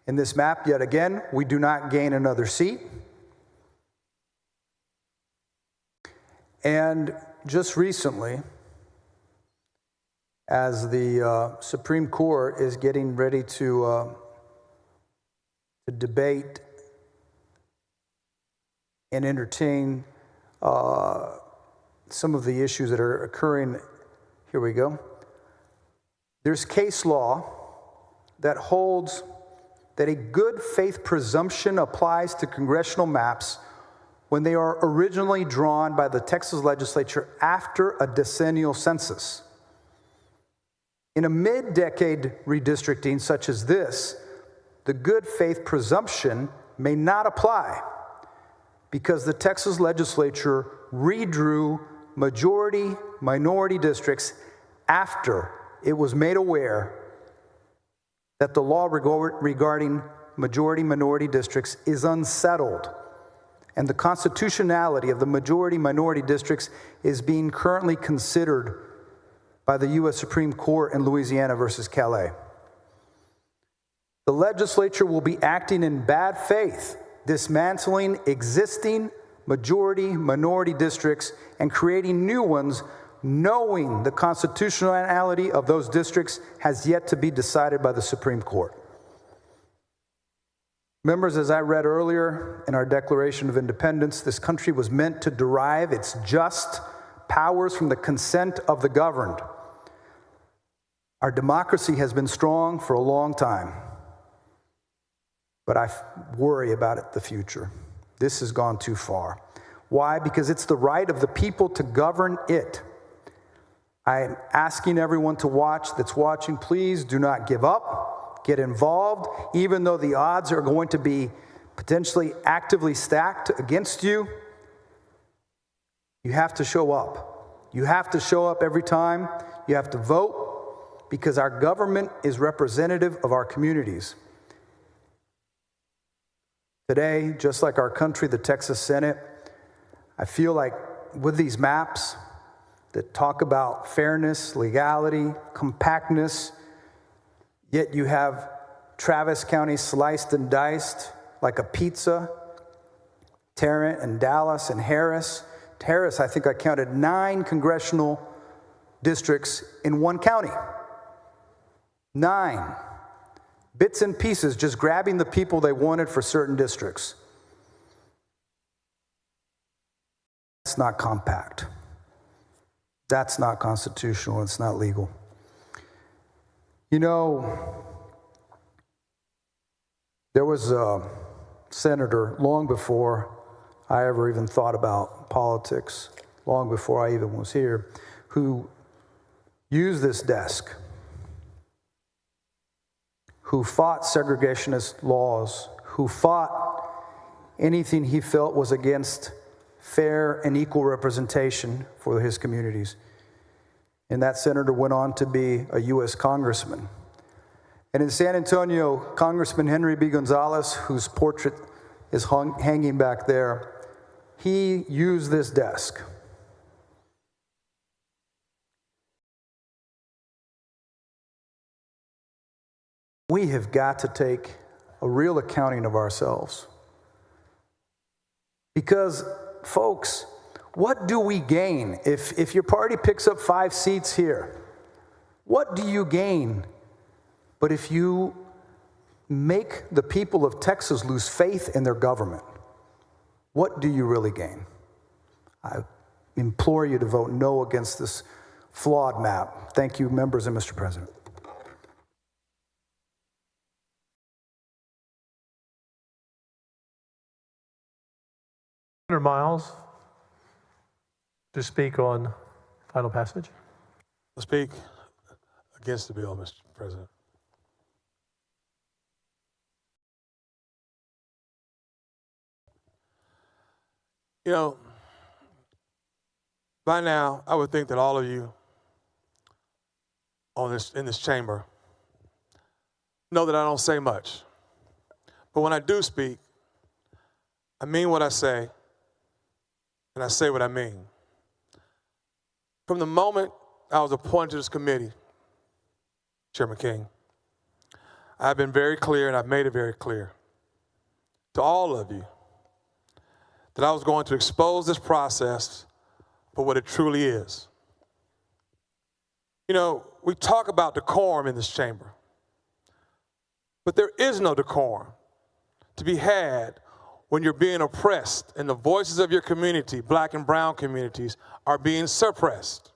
In this map, yet again, we do not gain another seat. And just recently, as the Supreme Court is getting ready to debate and entertain some of the issues that are occurring, here we go. There's case law that holds that a good faith presumption applies to congressional maps when they are originally drawn by the Texas legislature after a decennial census. In a mid-decade redistricting such as this, the good faith presumption may not apply because the Texas legislature redrew majority-minority districts after it was made aware that the law regarding majority-minority districts is unsettled, and the constitutionality of the majority-minority districts is being currently considered by the U.S. Supreme Court in Louisiana versus Calais. The legislature will be acting in bad faith, dismantling existing majority-minority districts and creating new ones, knowing the constitutionality of those districts has yet to be decided by the Supreme Court. Members, as I read earlier in our Declaration of Independence, this country was meant to derive its just powers from the consent of the governed. Our democracy has been strong for a long time, but I worry about the future. This has gone too far. Why? Because it's the right of the people to govern it. I'm asking everyone to watch that's watching, please do not give up, get involved, even though the odds are going to be potentially actively stacked against you. You have to show up. You have to show up every time. You have to vote because our government is representative of our communities. Today, just like our country, the Texas Senate, I feel like with these maps that talk about fairness, legality, compactness, yet you have Travis County sliced and diced like a pizza, Tarrant and Dallas and Harris. Harris, I think I counted 9 congressional districts in one county. 9. Bits and pieces, just grabbing the people they wanted for certain districts. That's not compact. That's not constitutional. It's not legal. You know, there was a senator long before I ever even thought about politics, long before I even was here, who used this desk, who fought segregationist laws, who fought anything he felt was against fair and equal representation for his communities. And that senator went on to be a U.S. congressman. And in San Antonio, Congressman Henry B. Gonzalez, whose portrait is hanging back there, he used this desk. We have got to take a real accounting of ourselves. Because, folks, what do we gain? If your party picks up 5 seats here, what do you gain? But if you make the people of Texas lose faith in their government, what do you really gain? I implore you to vote no against this flawed map. Thank you, members and Mr. President. Senator Miles to speak on final passage. I'll speak against the bill, Mr. President. You know, by now, I would think that all of you in this chamber know that I don't say much. But when I do speak, I mean what I say, and I say what I mean. From the moment I was appointed to this committee, Chairman King, I've been very clear, and I've made it very clear to all of you that I was going to expose this process for what it truly is. You know, we talk about decorum in this chamber, but there is no decorum to be had when you're being oppressed and the voices of your community, black and brown communities, are being suppressed.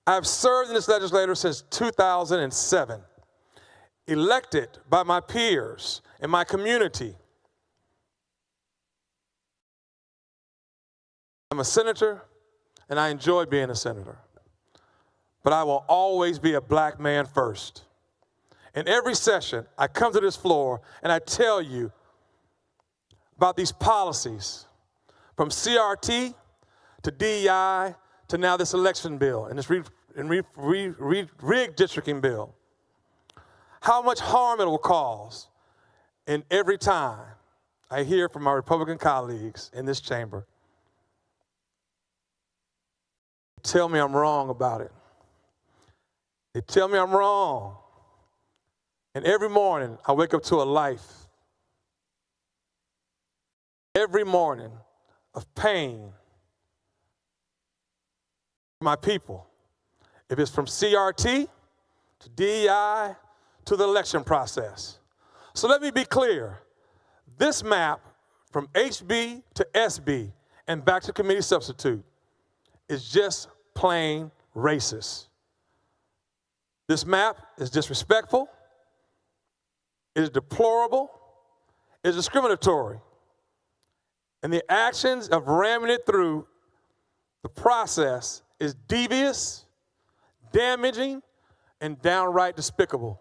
I've served in this legislature since 2007, elected by my peers in my community. I'm a senator, and I enjoy being a senator. But I will always be a black man first. In every session, I come to this floor and I tell you about these policies, from CRT to DEI to now this election bill and this redistricting bill. How much harm it will cause. And every time I hear from my Republican colleagues in this chamber, they tell me I'm wrong about it. They tell me I'm wrong. And every morning I wake up to a life. Every morning of pain for my people. If it's from CRT to DEI to the election process. So let me be clear. This map from HB to SB and back to committee substitute is just plain racist. This map is disrespectful, it is deplorable, it is discriminatory. And the actions of ramming it through the process is devious, damaging, and downright despicable.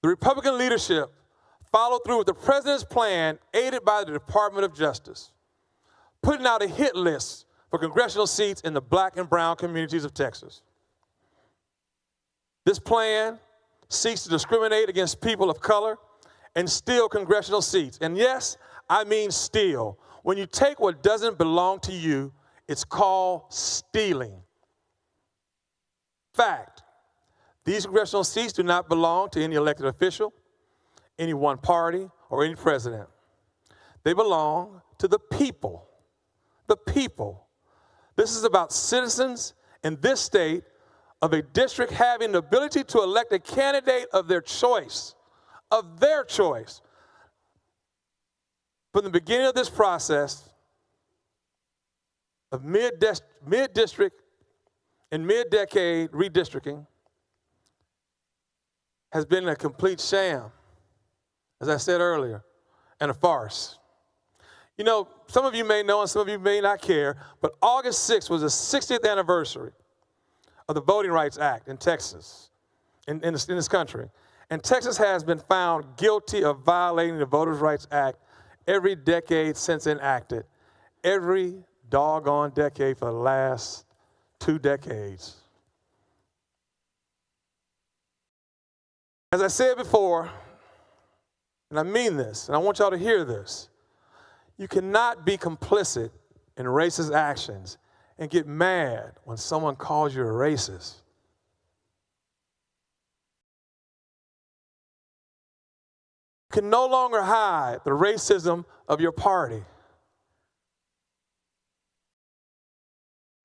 The Republican leadership followed through with the president's plan, aided by the Department of Justice, putting out a hit list for congressional seats in the black and brown communities of Texas. This plan seeks to discriminate against people of color and steal congressional seats. And yes, I mean steal. When you take what doesn't belong to you, it's called stealing. Fact, these congressional seats do not belong to any elected official, any one party, or any president. They belong to the people. The people. This is about citizens in this state of a district having the ability to elect a candidate of their choice. Of their choice. From the beginning of this process of mid-district and mid-decade redistricting has been a complete sham, as I said earlier, and a farce. You know, some of you may know and some of you may not care, but August 6th was the 60th anniversary of the Voting Rights Act in Texas, in this country. And Texas has been found guilty of violating the Voters' Rights Act every decade since enacted, every doggone decade for the last 2 decades. As I said before, and I mean this, and I want y'all to hear this, you cannot be complicit in racist actions and get mad when someone calls you a racist. You can no longer hide the racism of your party.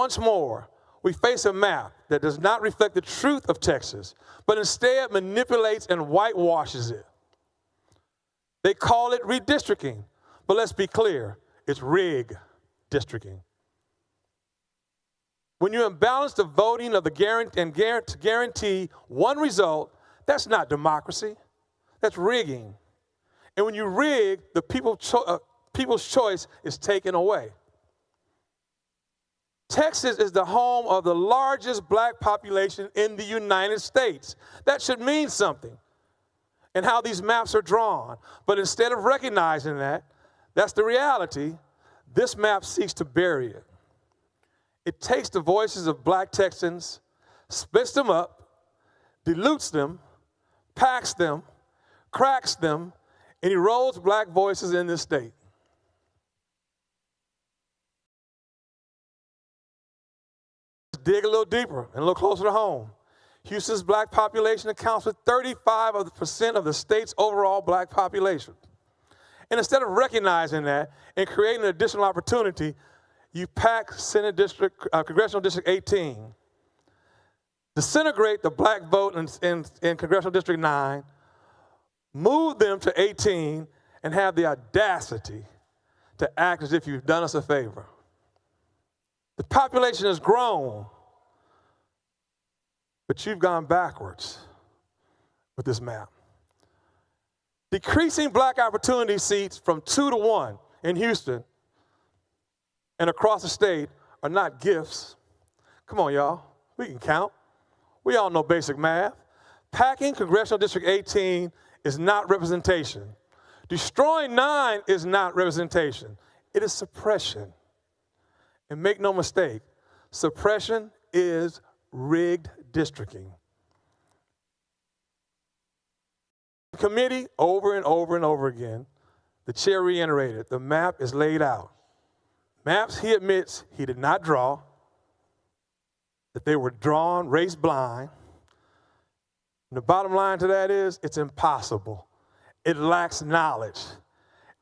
Once more, we face a map that does not reflect the truth of Texas, but instead manipulates and whitewashes it. They call it redistricting, but let's be clear, it's rigged districting. When you imbalance the voting of the guarantee one result, that's not democracy, that's rigging. And when you rig, the people's choice is taken away. Texas is the home of the largest black population in the United States. That should mean something and how these maps are drawn. But instead of recognizing that, that's the reality, this map seeks to bury it. It takes the voices of black Texans, splits them up, dilutes them, packs them, cracks them, and erodes black voices in this state. Dig a little deeper and a little closer to home. Houston's black population accounts for 35% of the state's overall black population. And instead of recognizing that and creating an additional opportunity, you pack Congressional District 18, disintegrate the black vote in Congressional District 9, move them to 18, and have the audacity to act as if you've done us a favor. The population has grown, but you've gone backwards with this map. Decreasing black opportunity seats from 2 to 1 in Houston and across the state are not gifts. Come on, y'all. We can count. We all know basic math. Packing Congressional District 18 is not representation. Destroying 9 is not representation. It is suppression. And make no mistake, suppression is rigged districting. Committee, over and over and over again, the chair reiterated, the map is laid out. Maps he admits he did not draw, that they were drawn race blind. And the bottom line to that is, it's impossible. It lacks knowledge.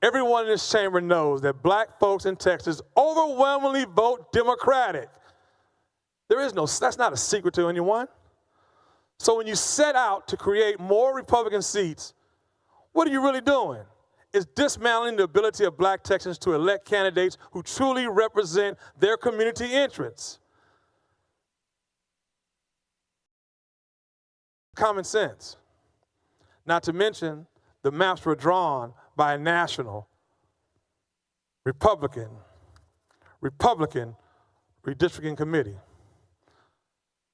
Everyone in this chamber knows that black folks in Texas overwhelmingly vote Democratic. That's not a secret to anyone. So when you set out to create more Republican seats, what are you really doing? It's dismantling the ability of black Texans to elect candidates who truly represent their community interests. Common sense. Not to mention, the maps were drawn by a national Republican redistricting committee.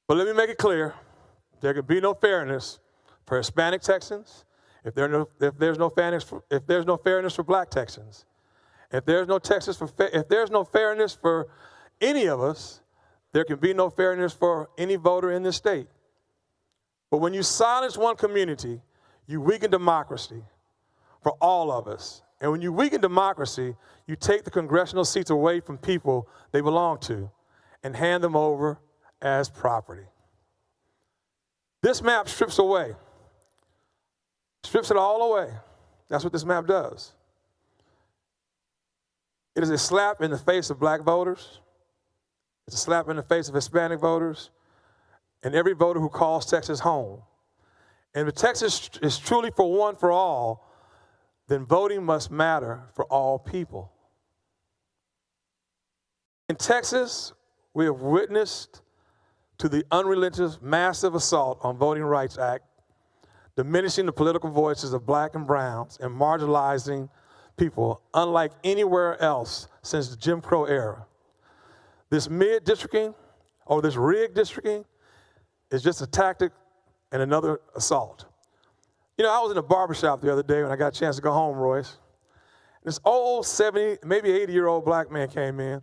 But let me make it clear, there can be no fairness for Hispanic Texans, if there's no fairness for black Texans, if there's no fairness for any of us, there can be no fairness for any voter in this state. But when you silence one community, you weaken democracy for all of us. And when you weaken democracy, you take the congressional seats away from people they belong to and hand them over as property. This map strips it all away. That's what this map does. It is a slap in the face of black voters. It's a slap in the face of Hispanic voters and every voter who calls Texas home. And if Texas is truly for one for all, then voting must matter for all people. In Texas, we have witnessed to the unrelenting massive assault on Voting Rights Act, diminishing the political voices of black and browns and marginalizing people unlike anywhere else since the Jim Crow era. This mid-districting or this rigged districting is just a tactic and another assault. You know, I was in a barbershop the other day when I got a chance to go home, Royce. This old 70, maybe 80-year-old black man came in,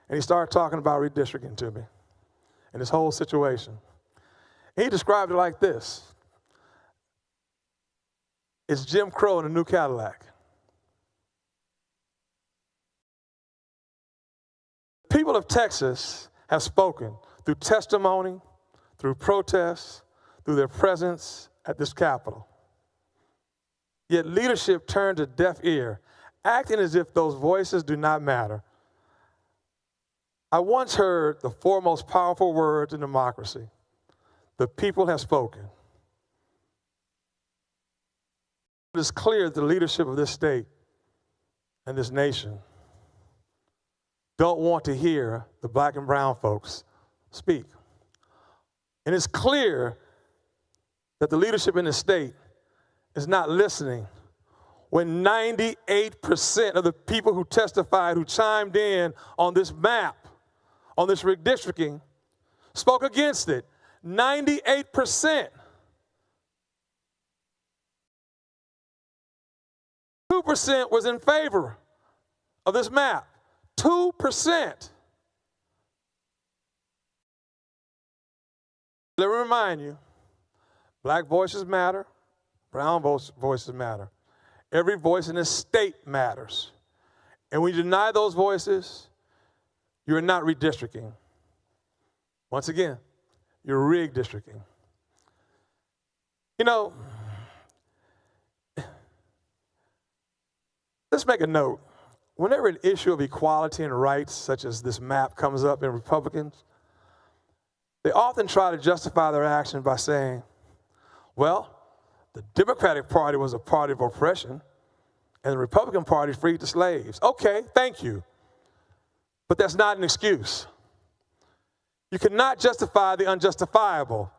and he started talking about redistricting to me and this whole situation. And he described it like this. It's Jim Crow in a new Cadillac. People of Texas have spoken through testimony, through protests, through their presence at this Capitol. Yet leadership turned a deaf ear, acting as if those voices do not matter. I once heard the four most powerful words in democracy: the people have spoken. It is clear that the leadership of this state and this nation don't want to hear the black and brown folks speak. And it's clear that the leadership in the state is not listening when 98% of the people who testified, who chimed in on this map, on this redistricting, spoke against it. 98%. 2% was in favor of this map. 2%. Let me remind you, black voices matter, Brown voices matter. Every voice in this state matters. And when you deny those voices, you're not redistricting. Once again, you're rigged districting. You know, let's make a note. Whenever an issue of equality and rights, such as this map, comes up in Republicans, they often try to justify their action by saying, well, the Democratic Party was a party of oppression, and the Republican Party freed the slaves. Okay, thank you. But that's not an excuse. You cannot justify the unjustifiable.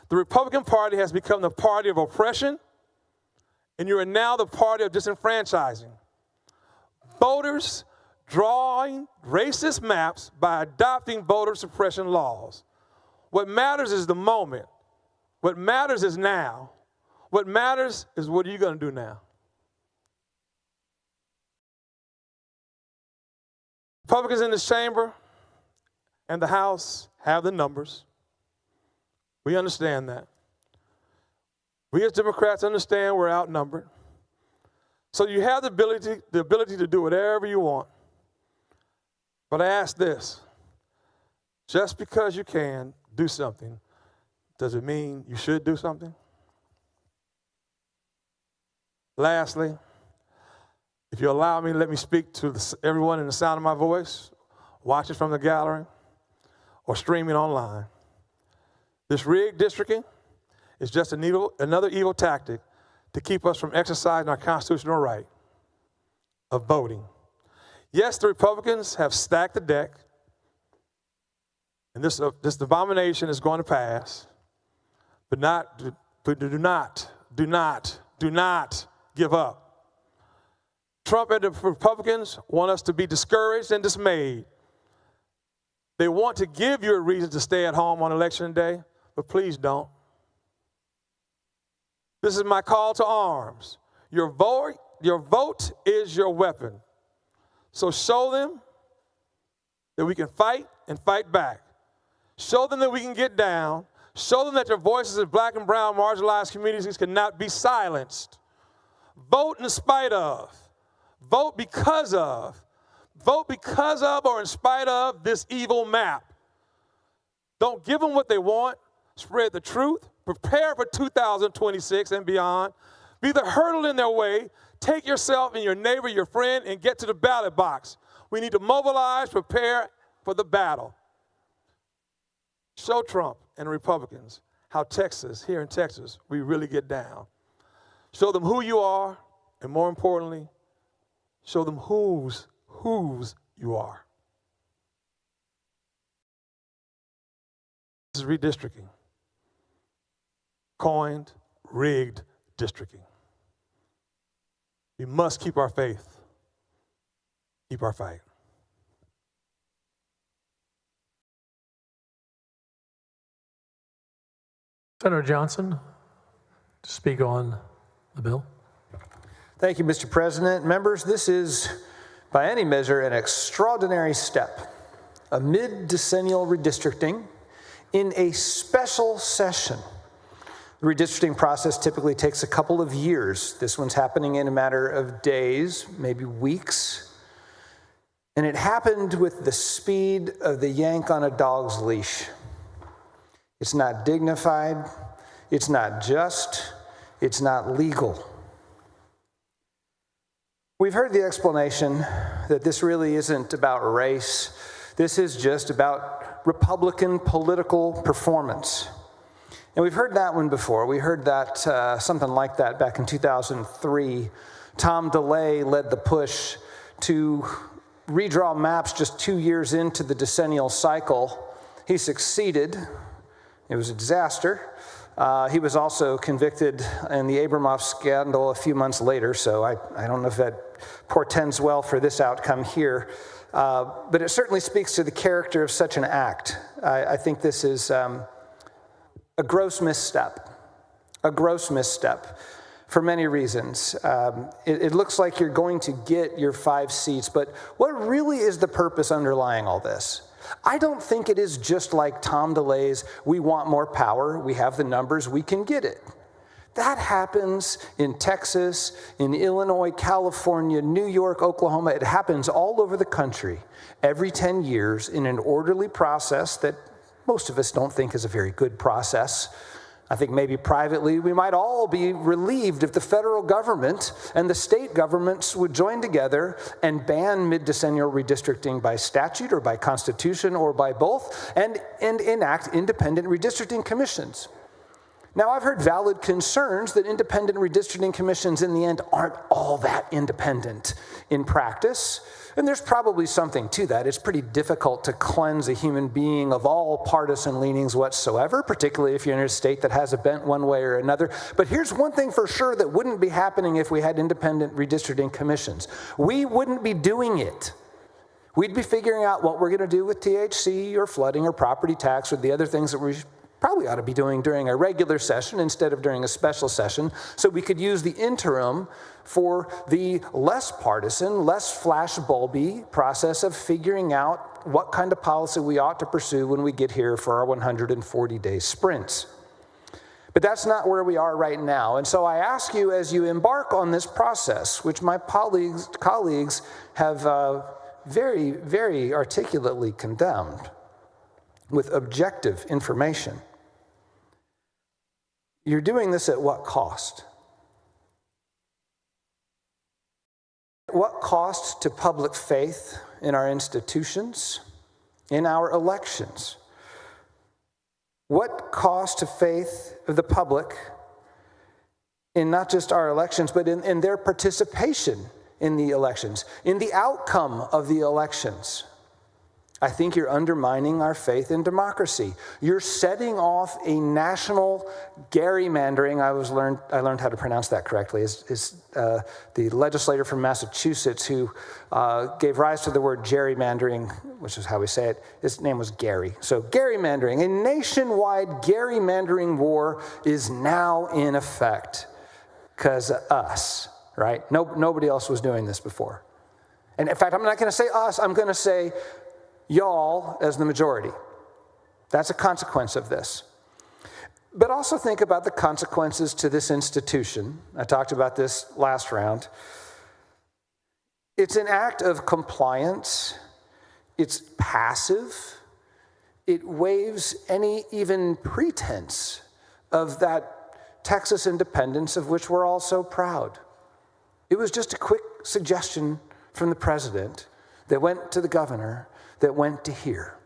The Republican Party has become the party of oppression, and you are now the party of disenfranchising. Voters drawing racist maps by adopting voter suppression laws. What matters is the moment. What matters is now. What matters is what are you going to do now? Republicans in this chamber and the House have the numbers. We understand that. We as Democrats understand we're outnumbered. So you have the ability to do whatever you want. But I ask this, just because you can do something, does it mean you should do something? Lastly, if you allow me, let me speak to everyone in the sound of my voice, watching from the gallery or streaming online. This rigged districting is just another evil tactic to keep us from exercising our constitutional right of voting. Yes, the Republicans have stacked the deck, and this abomination is going to pass, but do not give up. Trump and the Republicans want us to be discouraged and dismayed. They want to give you a reason to stay at home on election day, but please don't. This is my call to arms. Your vote is your weapon. So show them that we can fight and fight back. Show them that we can get down. Show them that their voices in black and brown marginalized communities cannot be silenced. Vote in spite of. Vote because of. Vote because of or in spite of this evil map. Don't give them what they want. Spread the truth. Prepare for 2026 and beyond. Be the hurdle in their way. Take yourself and your neighbor, your friend, and get to the ballot box. We need to mobilize, prepare for the battle. Show Trump and Republicans how here in Texas, we really get down. Show them who you are, and more importantly, show them whose you are. This is redistricting. Coined, rigged districting. We must keep our faith, keep our fight. Senator Johnson, to speak on the bill. Thank you, Mr. President. Members, this is, by any measure, an extraordinary step. A mid-decennial redistricting in a special session. The redistricting process typically takes a couple of years. This one's happening in a matter of days, maybe weeks. And it happened with the speed of the yank on a dog's leash. It's not dignified, it's not just, it's not legal. We've heard the explanation that this really isn't about race. This is just about Republican political performance. And we've heard that one before. We heard that something like that back in 2003. Tom DeLay led the push to redraw maps just 2 years into the decennial cycle. He succeeded. It was a disaster. He was also convicted in the Abramoff scandal a few months later, so I don't know if that portends well for this outcome here. But it certainly speaks to the character of such an act. I think this is a gross misstep for many reasons. It looks like you're going to get your 5 seats, but what really is the purpose underlying all this? I don't think it is just like Tom DeLay's, we want more power, we have the numbers, we can get it. That happens in Texas, in Illinois, California, New York, Oklahoma. It happens all over the country every 10 years in an orderly process that most of us don't think is a very good process. I think maybe privately we might all be relieved if the federal government and the state governments would join together and ban mid-decennial redistricting by statute or by constitution or by both and enact independent redistricting commissions. Now, I've heard valid concerns that independent redistricting commissions in the end aren't all that independent in practice. And there's probably something to that. It's pretty difficult to cleanse a human being of all partisan leanings whatsoever, particularly if you're in a state that has a bent one way or another. But here's one thing for sure that wouldn't be happening if we had independent redistricting commissions. We wouldn't be doing it. We'd be figuring out what we're going to do with THC or flooding or property tax or the other things that we probably ought to be doing during a regular session instead of during a special session, so we could use the interim for the less partisan, less flashbulby process of figuring out what kind of policy we ought to pursue when we get here for our 140-day sprints. But that's not where we are right now. And so I ask you, as you embark on this process, which my colleagues have very, very articulately condemned with objective information, you're doing this at what cost? What cost to public faith in our institutions, in our elections? What cost to faith of the public in not just our elections, but in their participation in the elections, in the outcome of the elections? I think you're undermining our faith in democracy. You're setting off a national gerrymandering. I learned how to pronounce that correctly. Is the legislator from Massachusetts who gave rise to the word gerrymandering, which is how we say it. His name was Gary. So gerrymandering, a nationwide gerrymandering war is now in effect because of us, right? Nobody else was doing this before. And in fact, I'm not going to say us. I'm going to say y'all as the majority. That's a consequence of this. But also think about the consequences to this institution. I talked about this last round. It's an act of compliance. It's passive. It waives any even pretense of that Texas independence of which we're all so proud. It was just a quick suggestion from the president that went to the governor that went to here,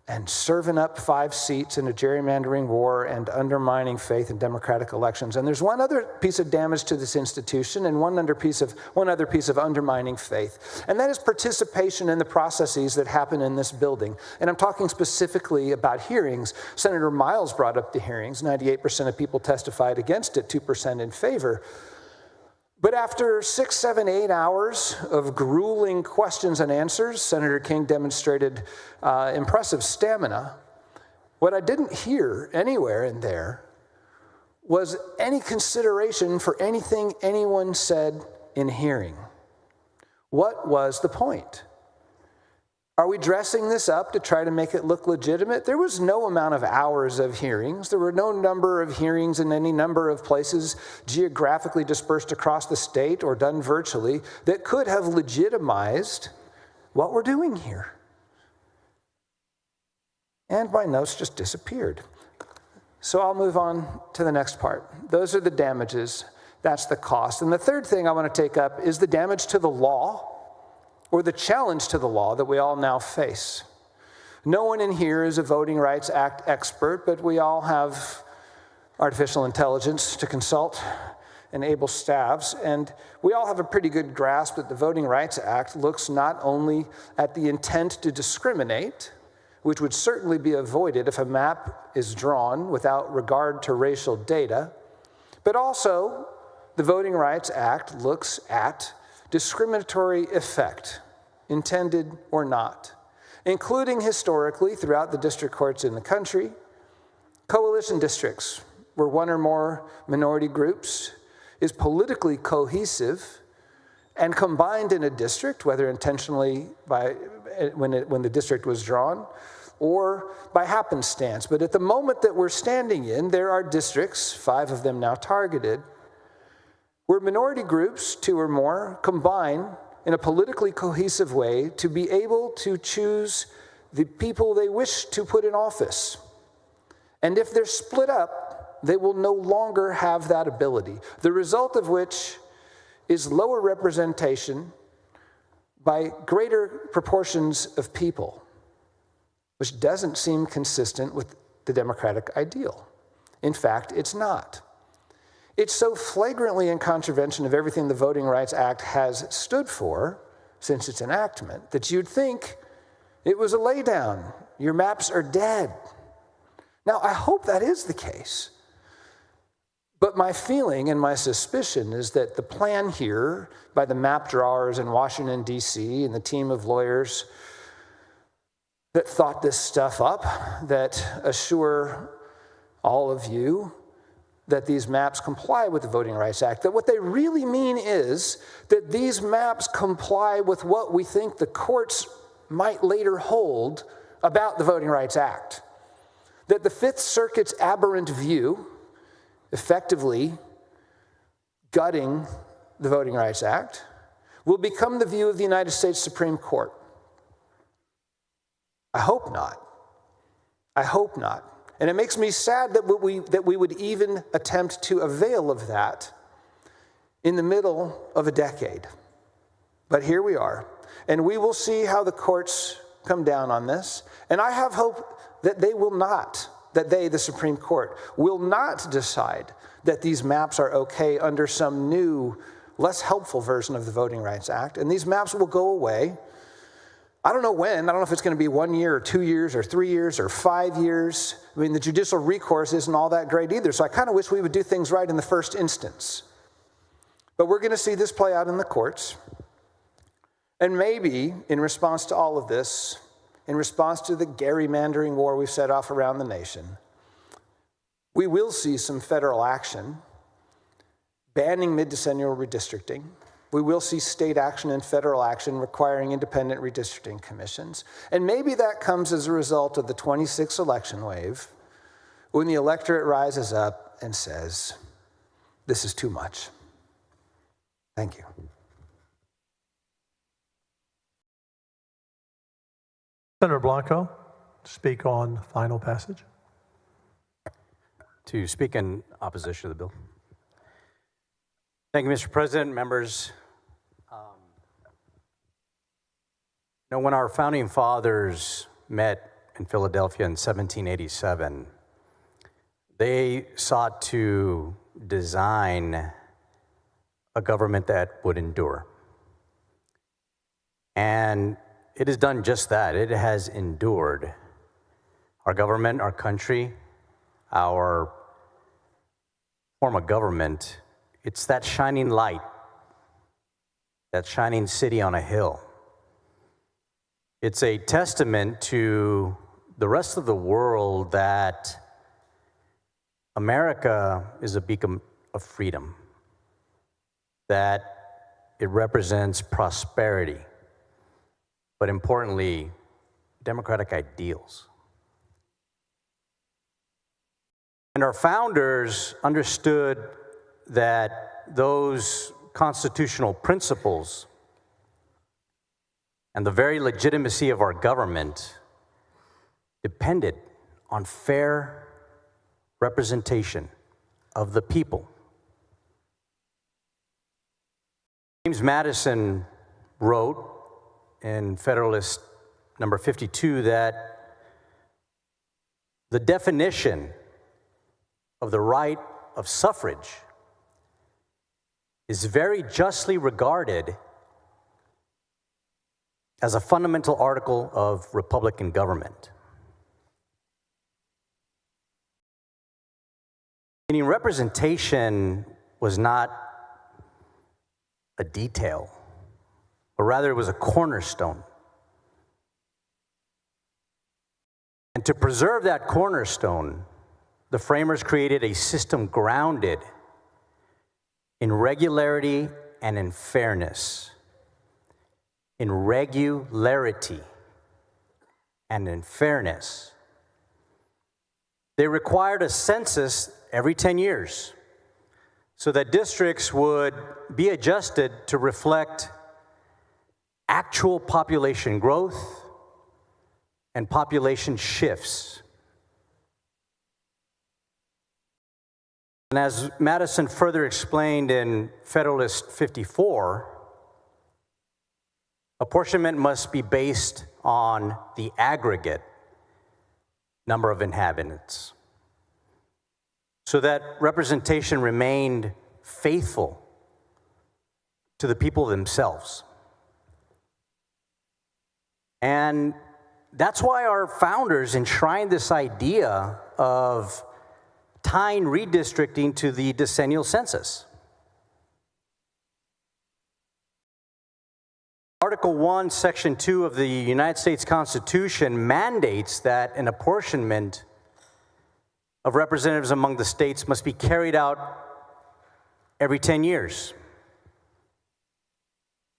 and serving up 5 seats in a gerrymandering war and undermining faith in democratic elections. And there's one other piece of damage to this institution and one other piece of undermining faith, and that is participation in the processes that happen in this building. And I'm talking specifically about hearings. Senator Miles brought up the hearings. 98% of people testified against it, 2% in favor. But after 6, 7, 8 hours of grueling questions and answers, Senator King demonstrated impressive stamina. What I didn't hear anywhere in there was any consideration for anything anyone said in hearing. What was the point? Are we dressing this up to try to make it look legitimate? There was no amount of hours of hearings. There were no number of hearings in any number of places geographically dispersed across the state or done virtually that could have legitimized what we're doing here. And my notes just disappeared. So I'll move on to the next part. Those are the damages. That's the cost. And the third thing I want to take up is the damage to the law, or the challenge to the law that we all now face. No one in here is a Voting Rights Act expert, but we all have artificial intelligence to consult and able staffs, and we all have a pretty good grasp that the Voting Rights Act looks not only at the intent to discriminate, which would certainly be avoided if a map is drawn without regard to racial data, but also the Voting Rights Act looks at discriminatory effect, intended or not, including historically throughout the district courts in the country, coalition districts where one or more minority groups is politically cohesive and combined in a district, whether intentionally when the district was drawn, or by happenstance. But at the moment that we're standing in, there are districts, 5 of them now targeted, where minority groups, 2 or more, combine in a politically cohesive way to be able to choose the people they wish to put in office. And if they're split up, they will no longer have that ability, the result of which is lower representation by greater proportions of people, which doesn't seem consistent with the democratic ideal. In fact, it's not. It's so flagrantly in contravention of everything the Voting Rights Act has stood for since its enactment that you'd think it was a laydown. Your maps are dead. Now, I hope that is the case. But my feeling and my suspicion is that the plan here by the map drawers in Washington, D.C., and the team of lawyers that thought this stuff up, that assure all of you that these maps comply with the Voting Rights Act, that what they really mean is that these maps comply with what we think the courts might later hold about the Voting Rights Act. That the Fifth Circuit's aberrant view, effectively gutting the Voting Rights Act, will become the view of the United States Supreme Court. I hope not. I hope not. And it makes me sad that we would even attempt to avail of that in the middle of a decade. But here we are. And we will see how the courts come down on this. And I have hope that they will not, that they, the Supreme Court, will not decide that these maps are okay under some new, less helpful version of the Voting Rights Act. And these maps will go away. I don't know when. I don't know if it's going to be 1 year or 2 years or 3 years or 5 years. I mean, the judicial recourse isn't all that great either. So I kind of wish we would do things right in the first instance. But we're going to see this play out in the courts. And maybe in response to all of this, in response to the gerrymandering war we've set off around the nation, we will see some federal action banning mid-decennial redistricting. We will see state action and federal action requiring independent redistricting commissions. And maybe that comes as a result of the 26th election wave, when the electorate rises up and says, this is too much. Thank you. Senator Blanco, speak on final passage. To speak in opposition to the bill. Thank you, Mr. President, members. When our founding fathers met in Philadelphia in 1787, they sought to design a government that would endure. And it has done just that. It has endured. Our government, our country, our form of government, it's that shining light, that shining city on a hill. It's a testament to the rest of the world that America is a beacon of freedom, that it represents prosperity, but importantly, democratic ideals. And our founders understood that those constitutional principles and the very legitimacy of our government depended on fair representation of the people. James Madison wrote in Federalist number 52 that the definition of the right of suffrage is very justly regarded as a fundamental article of Republican government. Meaning representation was not a detail, but rather it was a cornerstone. And to preserve that cornerstone, the framers created a system grounded in regularity and in fairness, in regularity and in fairness. They required a census every 10 years so that districts would be adjusted to reflect actual population growth and population shifts. And as Madison further explained in Federalist 54, apportionment must be based on the aggregate number of inhabitants, so that representation remained faithful to the people themselves. And that's why our founders enshrined this idea of tying redistricting to the decennial census. Article 1, Section 2 of the United States Constitution mandates that an apportionment of representatives among the states must be carried out every 10 years.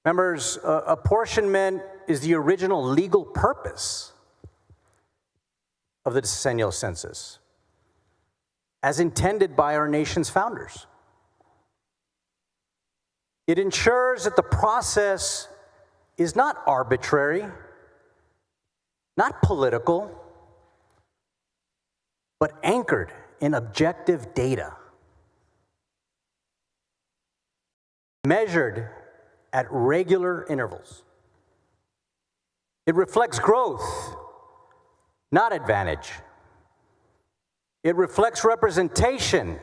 Members, apportionment is the original legal purpose of the decennial census, as intended by our nation's founders. It ensures that the process is not arbitrary, not political, but anchored in objective data, measured at regular intervals. It reflects growth, not advantage. It reflects representation,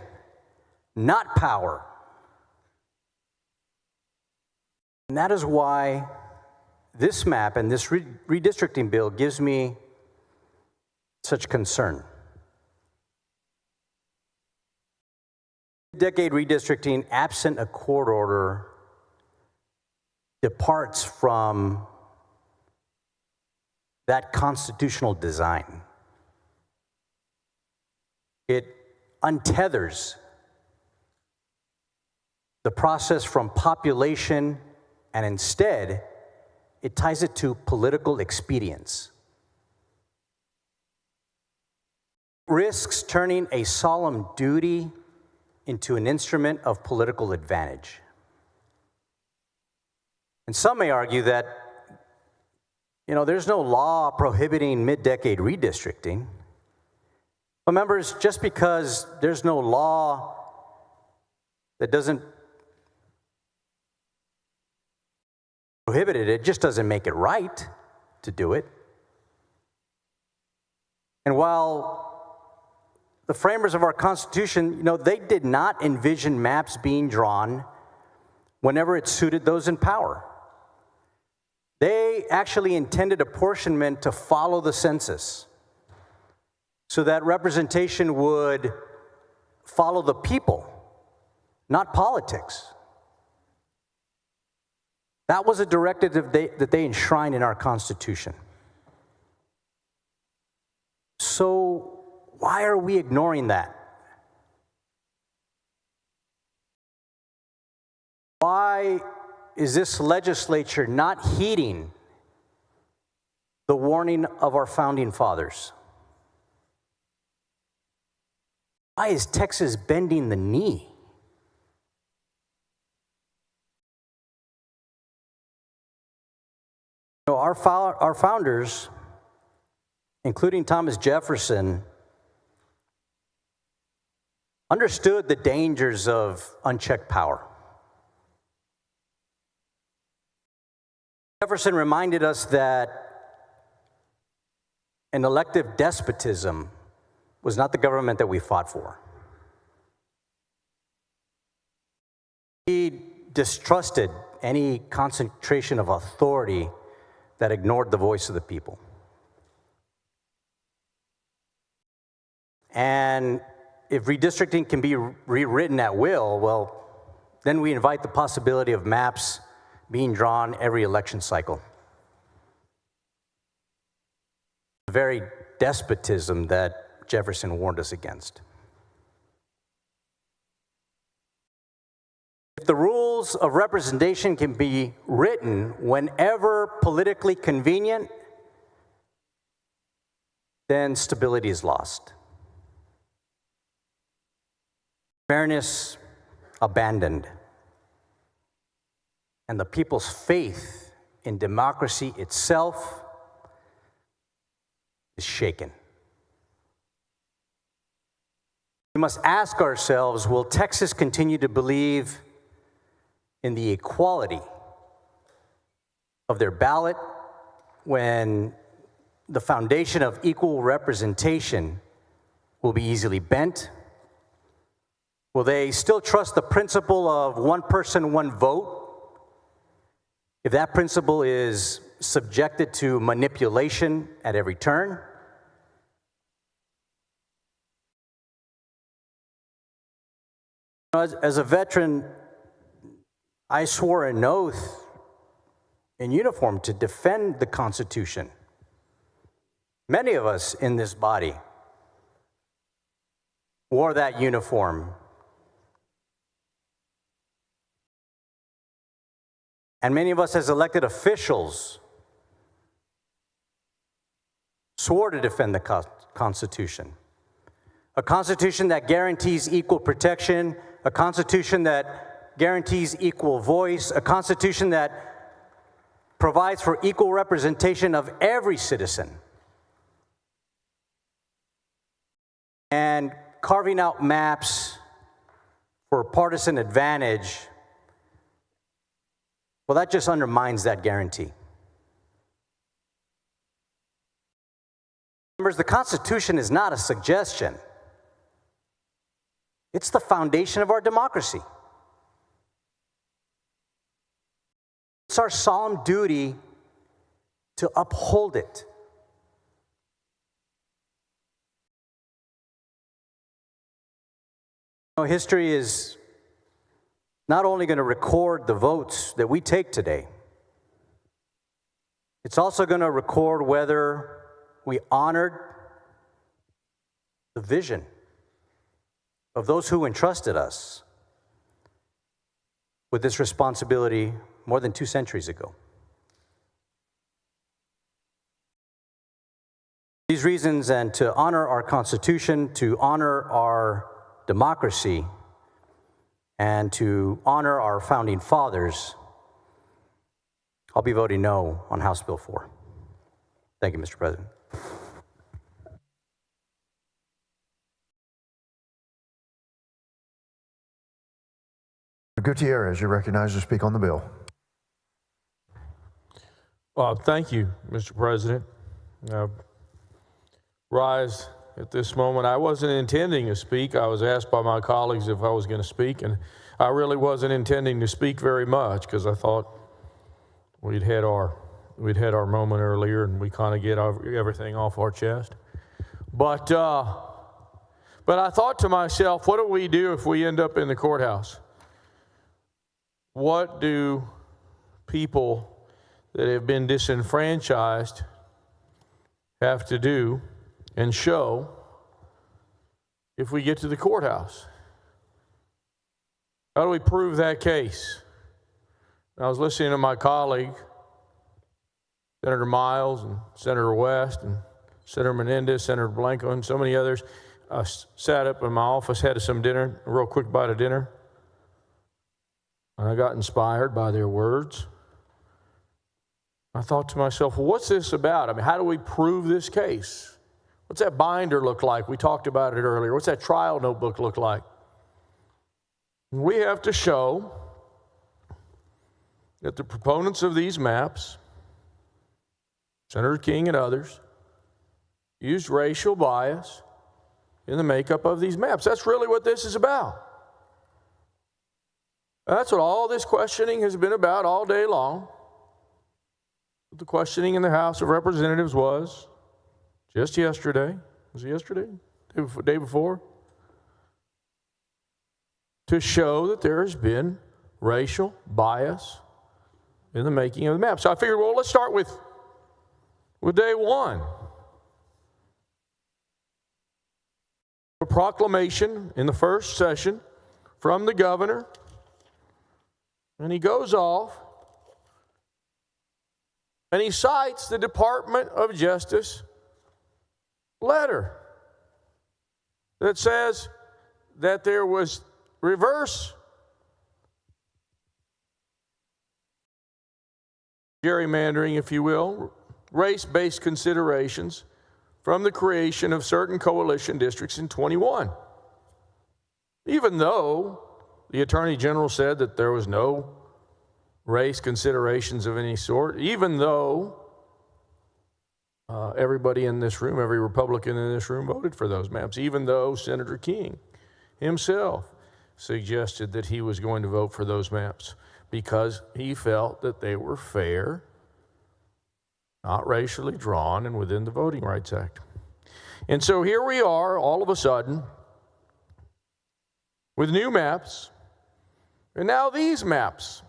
not power. And that is why this map and this redistricting bill gives me such concern. Decade redistricting, absent a court order, departs from that constitutional design. It untethers the process from population, and instead, it ties it to political expedience. Risks turning a solemn duty into an instrument of political advantage. And some may argue that, there's no law prohibiting mid-decade redistricting. But members, just because there's no law that doesn't prohibit it, it just doesn't make it right to do it. And while the framers of our Constitution, they did not envision maps being drawn whenever it suited those in power. They actually intended apportionment to follow the census, so that representation would follow the people, not politics. That was a directive that they enshrined in our Constitution. So why are we ignoring that? Why is this legislature not heeding the warning of our founding fathers? Why is Texas bending the knee? Our founders, including Thomas Jefferson, understood the dangers of unchecked power. Jefferson reminded us that an elective despotism was not the government that we fought for. He distrusted any concentration of authority that ignored the voice of the people. And if redistricting can be rewritten at will, well, then we invite the possibility of maps being drawn every election cycle. The very despotism that Jefferson warned us against. If the rules of representation can be written whenever politically convenient, then stability is lost. Fairness abandoned. And the people's faith in democracy itself is shaken. We must ask ourselves, will Texas continue to believe in the equality of their ballot when the foundation of equal representation will be easily bent? Will they still trust the principle of one person, one vote if that principle is subjected to manipulation at every turn? As a veteran, I swore an oath in uniform to defend the Constitution. Many of us in this body wore that uniform. And many of us as elected officials swore to defend the Constitution. A Constitution that guarantees equal protection, a Constitution that guarantees equal voice, a Constitution that provides for equal representation of every citizen. And carving out maps for partisan advantage, well, that just undermines that guarantee. Members, the Constitution is not a suggestion. It's the foundation of our democracy. It's our solemn duty to uphold it. History is not only going to record the votes that we take today, it's also going to record whether we honored the vision of those who entrusted us with this responsibility more than 2 centuries ago. These reasons, and to honor our Constitution, to honor our democracy, and to honor our founding fathers, I'll be voting no on House Bill 4. Thank you, Mr. President. Gutierrez, you're recognized to speak on the bill. Thank you, Mr. President. Rise at this moment. I wasn't intending to speak. I was asked by my colleagues if I was going to speak, and I really wasn't intending to speak very much because I thought we'd had our moment earlier and we kind of get everything off our chest. But I thought to myself, what do we do if we end up in the courthouse? What do people that have been disenfranchised have to do and show if we get to the courthouse? How do we prove that case? I was listening to my colleague, Senator Miles and Senator West and Senator Menendez, Senator Blanco, and so many others. I sat up in my office, had some dinner, a real quick bite of dinner, and I got inspired by their words. I thought to myself, well, what's this about? I mean, how do we prove this case? What's that binder look like? We talked about it earlier. What's that trial notebook look like? We have to show that the proponents of these maps, Senator King and others, used racial bias in the makeup of these maps. That's really what this is about. That's what all this questioning has been about all day long. The questioning in the House of Representatives was just yesterday. Was it yesterday? Day before? To show that there has been racial bias in the making of the map. So I figured, well, let's start with day one. A proclamation in the first session from the governor, and he goes off and he cites the Department of Justice letter that says that there was reverse gerrymandering, if you will, race-based considerations from the creation of certain coalition districts in 21. Even though the Attorney General said that there was no race considerations of any sort, even though everybody in this room, every Republican in this room voted for those maps, even though Senator King himself suggested that he was going to vote for those maps because he felt that they were fair, not racially drawn, and within the Voting Rights Act. And so here we are, all of a sudden, with new maps, and now these maps,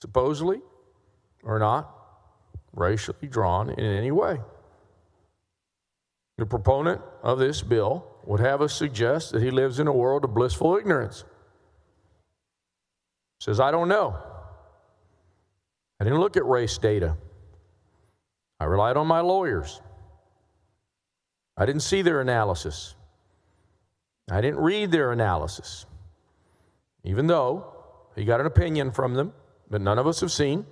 supposedly, are not racially drawn in any way. The proponent of this bill would have us suggest that he lives in a world of blissful ignorance. Says, I don't know. I didn't look at race data. I relied on my lawyers. I didn't see their analysis. I didn't read their analysis. Even though he got an opinion from them that none of us have seen.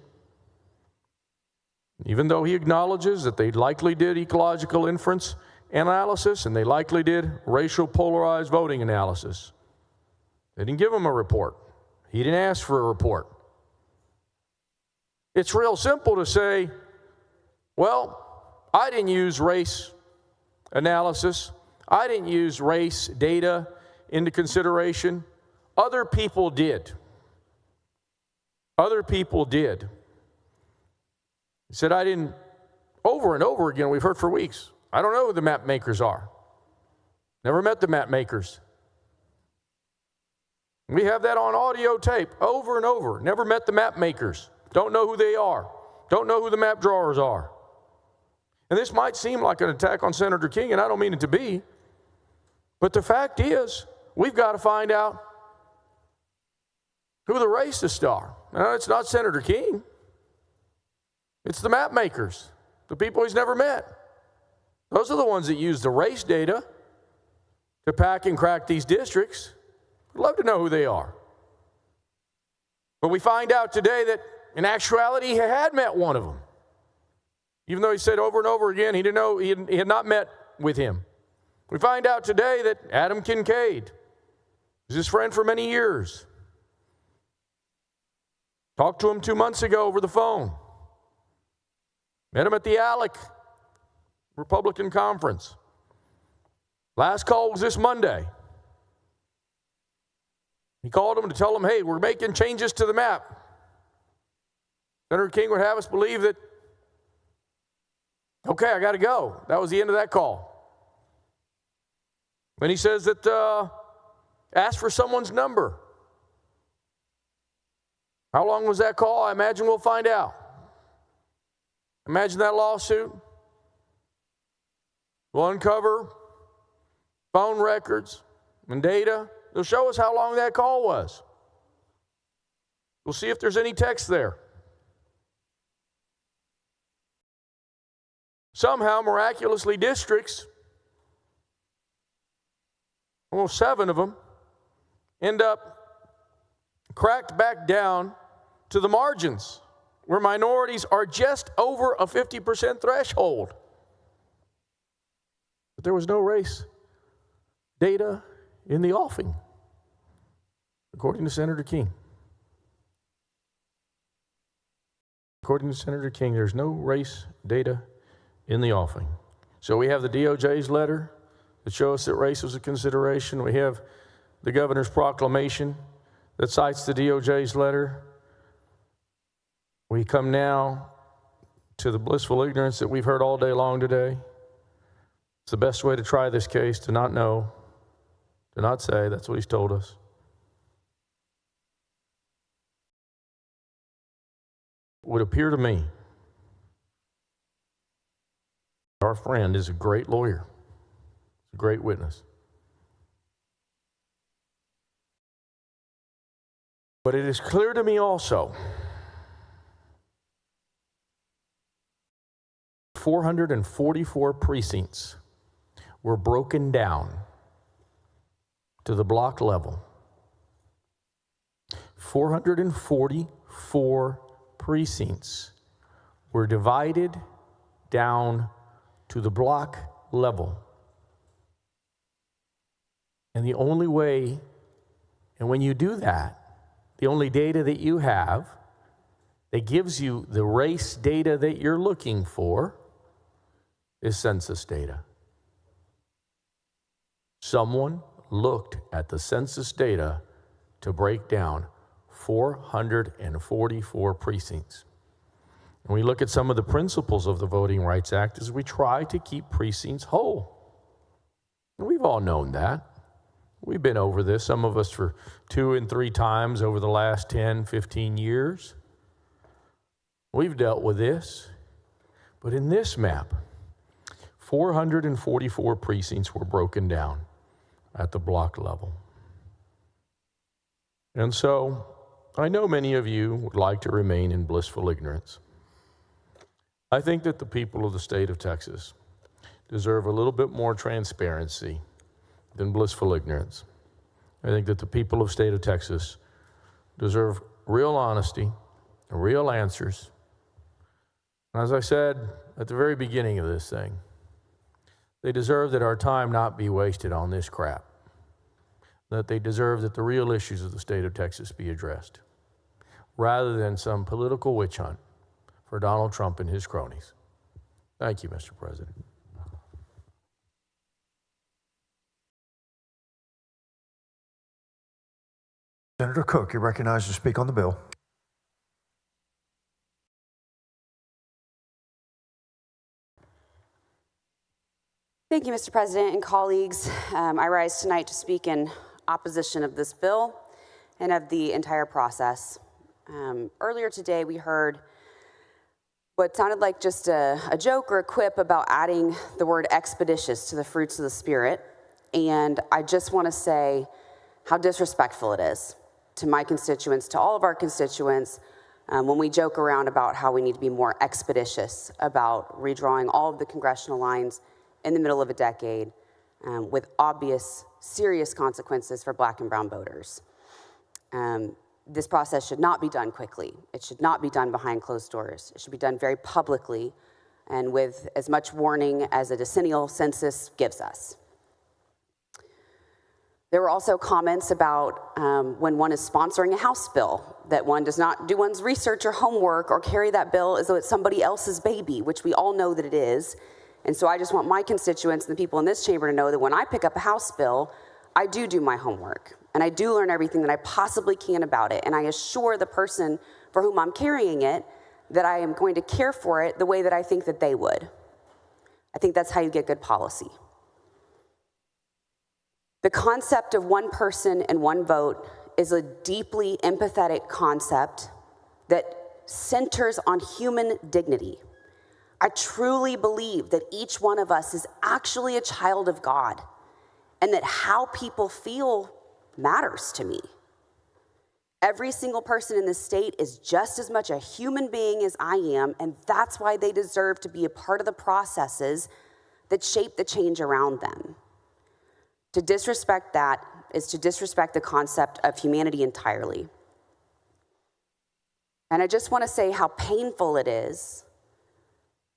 Even though he acknowledges that they likely did ecological inference analysis and they likely did racial polarized voting analysis. They didn't give him a report. He didn't ask for a report. It's real simple to say, well, I didn't use race analysis. I didn't use race data into consideration. Other people did. Other people did. He said, I didn't, over and over again, we've heard for weeks, I don't know who the map makers are. Never met the map makers. We have that on audio tape over and over. Never met the map makers. Don't know who they are. Don't know who the map drawers are. And this might seem like an attack on Senator King, and I don't mean it to be. But the fact is, we've got to find out who the racists are. Now, it's not Senator King. It's the map makers, the people he's never met. Those are the ones that use the race data to pack and crack these districts. I'd love to know who they are. But we find out today that in actuality, he had met one of them. Even though he said over and over again he didn't know, he had not met with him. We find out today that Adam Kincaid was his friend for many years. Talked to him 2 months ago over the phone. Met him at the ALEC Republican Conference. Last call was this Monday. He called him to tell him, hey, we're making changes to the map. Senator King would have us believe that, okay, I got to go. That was the end of that call. Then he says that, ask for someone's number. How long was that call? I imagine we'll find out. Imagine that lawsuit. We'll uncover phone records and data. They'll show us how long that call was. We'll see if there's any text there. Somehow, miraculously, districts, almost 7 of them, end up cracked back down to the margins, where minorities are just over a 50% threshold. But there was no race data in the offing, according to Senator King. According to Senator King, there's no race data in the offing. So we have the DOJ's letter that shows us that race was a consideration. We have the governor's proclamation that cites the DOJ's letter. We come now to the blissful ignorance that we've heard all day long today. It's the best way to try this case, to not know, to not say. That's what he's told us. It would appear to me our friend is a great lawyer, a great witness. But it is clear to me also 444 precincts were broken down to the block level. 444 precincts were divided down to the block level. And the only way, and when you do that, the only data that you have that gives you the race data that you're looking for is census data. Someone looked at the census data to break down 444 precincts. And we look at some of the principles of the Voting Rights Act as we try to keep precincts whole. And we've all known that. We've been over this, some of us for 2 and 3 times over the last 10, 15 years. We've dealt with this. But in this map, 444 precincts were broken down at the block level. And so I know many of you would like to remain in blissful ignorance. I think that the people of the state of Texas deserve a little bit more transparency than blissful ignorance. I think that the people of the state of Texas deserve real honesty and real answers. And as I said at the very beginning of this thing, they deserve that our time not be wasted on this crap. That they deserve that the real issues of the state of Texas be addressed, rather than some political witch hunt for Donald Trump and his cronies. Thank you, Mr. President. Senator Cook, you're recognized to speak on the bill. Thank you, Mr. President and colleagues. I rise tonight to speak in opposition of this bill and of the entire process. Earlier today, we heard what sounded like just a joke or a quip about adding the word expeditious to the fruits of the Spirit. And I just want to say how disrespectful it is to my constituents, to all of our constituents, when we joke around about how we need to be more expeditious about redrawing all of the congressional lines in the middle of a decade with obvious, serious consequences for Black and brown voters. This process should not be done quickly. It should not be done behind closed doors. It should be done very publicly and with as much warning as a decennial census gives us. There were also comments about when one is sponsoring a House bill, that one does not do one's research or homework or carry that bill as though it's somebody else's baby, which we all know that it is. And so I just want my constituents and the people in this chamber to know that when I pick up a House bill, I do my homework. And I do learn everything that I possibly can about it. And I assure the person for whom I'm carrying it that I am going to care for it the way that I think that they would. I think that's how you get good policy. The concept of one person and one vote is a deeply empathetic concept that centers on human dignity. I truly believe that each one of us is actually a child of God, and that how people feel matters to me. Every single person in this state is just as much a human being as I am, and that's why they deserve to be a part of the processes that shape the change around them. To disrespect that is to disrespect the concept of humanity entirely. And I just want to say how painful it is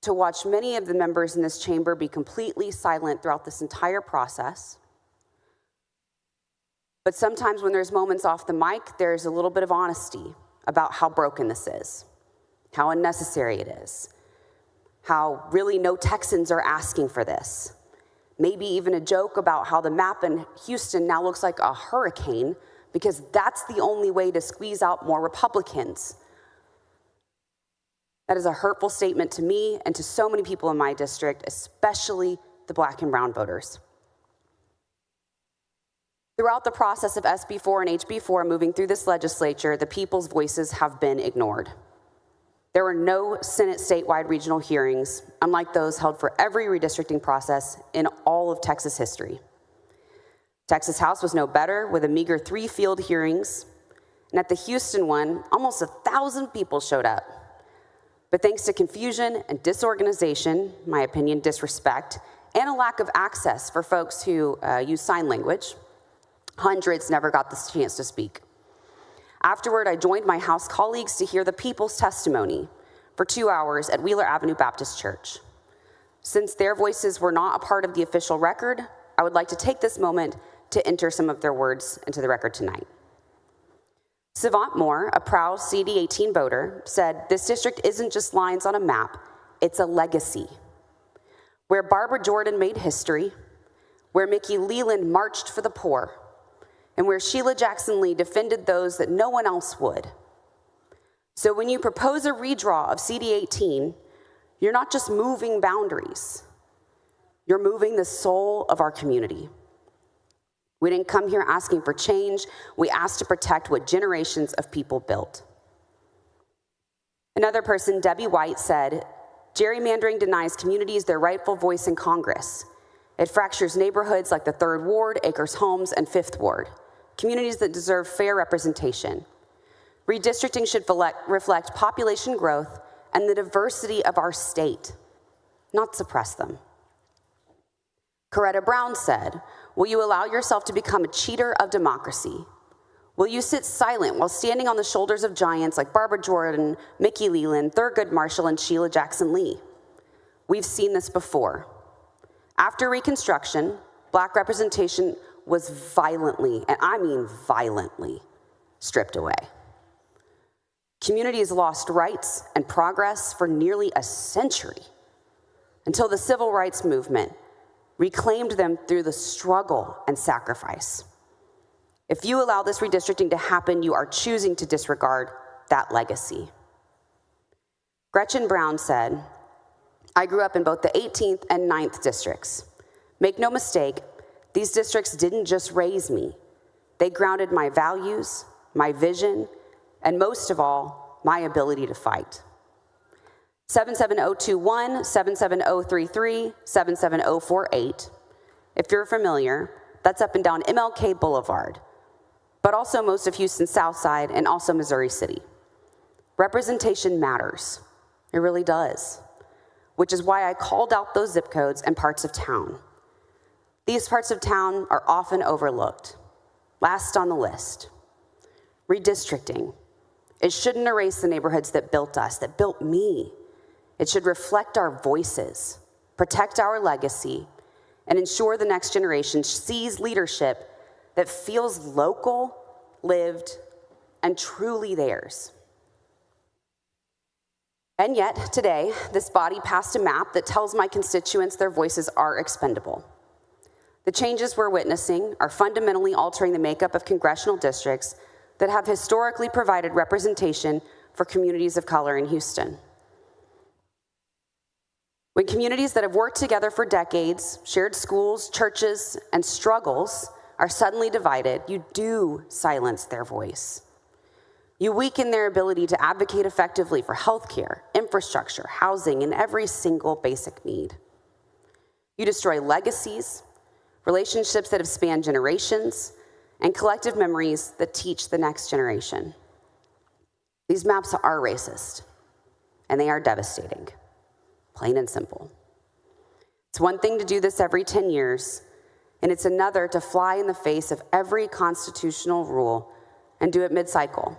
to watch many of the members in this chamber be completely silent throughout this entire process. But sometimes when there's moments off the mic, there's a little bit of honesty about how broken this is, how unnecessary it is, how really no Texans are asking for this. Maybe even a joke about how the map in Houston now looks like a hurricane because that's the only way to squeeze out more Republicans. That is a hurtful statement to me and to so many people in my district, especially the Black and brown voters. Throughout the process of SB 4 and HB 4 moving through this legislature, the people's voices have been ignored. There were no Senate statewide regional hearings, unlike those held for every redistricting process in all of Texas history. Texas House was no better, with a meager 3 field hearings, and at the Houston one, almost 1,000 people showed up. But thanks to confusion and disorganization, my opinion, disrespect, and a lack of access for folks who use sign language. Hundreds never got the chance to speak. Afterward, I joined my House colleagues to hear the people's testimony for 2 hours at Wheeler Avenue Baptist Church. Since their voices were not a part of the official record, I would like to take this moment to enter some of their words into the record tonight. Savant Moore, a proud CD18 voter, said, "This district isn't just lines on a map, it's a legacy. Where Barbara Jordan made history, where Mickey Leland marched for the poor, and where Sheila Jackson Lee defended those that no one else would. So when you propose a redraw of CD18, you're not just moving boundaries, you're moving the soul of our community. We didn't come here asking for change, we asked to protect what generations of people built." Another person, Debbie White, said, "Gerrymandering denies communities their rightful voice in Congress. It fractures neighborhoods like the 3rd Ward, Acres Homes, and 5th Ward, communities that deserve fair representation. Redistricting should reflect population growth and the diversity of our state, not suppress them." Coretta Brown said, "Will you allow yourself to become a cheater of democracy? Will you sit silent while standing on the shoulders of giants like Barbara Jordan, Mickey Leland, Thurgood Marshall, and Sheila Jackson Lee? We've seen this before. After Reconstruction, Black representation was violently, and I mean violently, stripped away. Communities lost rights and progress for nearly a century until the Civil Rights Movement reclaimed them through the struggle and sacrifice. If you allow this redistricting to happen, you are choosing to disregard that legacy." Gretchen Brown said, "I grew up in both the 18th and 9th districts. Make no mistake, these districts didn't just raise me. They grounded my values, my vision, and most of all, my ability to fight." 77021, 77033, 77048. If you're familiar, that's up and down MLK Boulevard, but also most of Houston's South Side and also Missouri City. Representation matters. It really does, which is why I called out those zip codes and parts of town. These parts of town are often overlooked. Last on the list, redistricting. It shouldn't erase the neighborhoods that built us, that built me. It should reflect our voices, protect our legacy, and ensure the next generation sees leadership that feels local, lived, and truly theirs. And yet, today, this body passed a map that tells my constituents their voices are expendable. The changes we're witnessing are fundamentally altering the makeup of congressional districts that have historically provided representation for communities of color in Houston. When communities that have worked together for decades, shared schools, churches, and struggles are suddenly divided, you do silence their voice. You weaken their ability to advocate effectively for healthcare, infrastructure, housing, and every single basic need. You destroy legacies, relationships that have spanned generations, and collective memories that teach the next generation. These maps are racist, and they are devastating, plain and simple. It's one thing to do this every 10 years, and it's another to fly in the face of every constitutional rule and do it mid-cycle.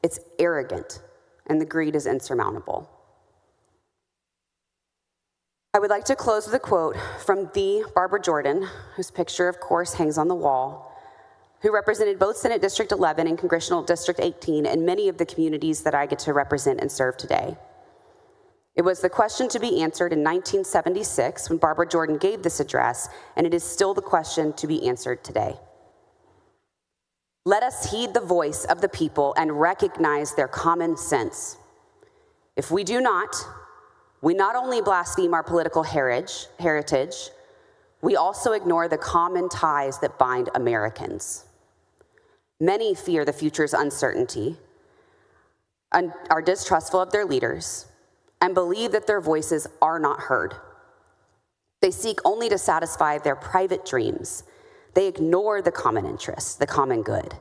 It's arrogant, and the greed is insurmountable. I would like to close with a quote from the Barbara Jordan, whose picture, of course, hangs on the wall, who represented both Senate District 11 and Congressional District 18 and many of the communities that I get to represent and serve today. It was the question to be answered in 1976 when Barbara Jordan gave this address, and it is still the question to be answered today. Let us heed the voice of the people and recognize their common sense. If we do not, we not only blaspheme our political heritage, we also ignore the common ties that bind Americans. Many fear the future's uncertainty and are distrustful of their leaders and believe that their voices are not heard. They seek only to satisfy their private dreams. They ignore the common interest, the common good.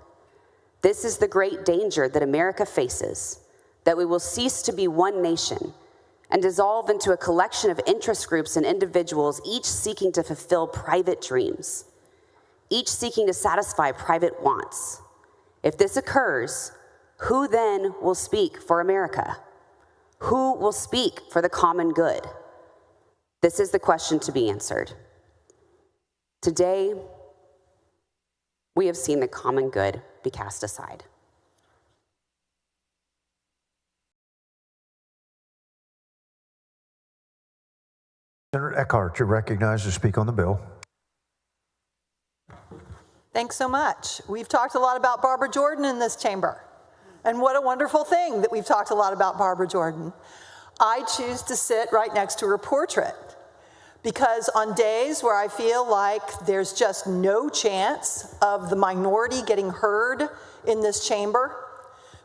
This is the great danger that America faces, that we will cease to be one nation and dissolve into a collection of interest groups and individuals, each seeking to fulfill private dreams, each seeking to satisfy private wants. If this occurs, who then will speak for America? Who will speak for the common good? This is the question to be answered. Today, we have seen the common good be cast aside. Senator Eckhart, you're recognized to speak on the bill. Thanks so much. We've talked a lot about Barbara Jordan in this chamber. And what a wonderful thing that we've talked a lot about Barbara Jordan. I choose to sit right next to her portrait because on days where I feel like there's just no chance of the minority getting heard in this chamber,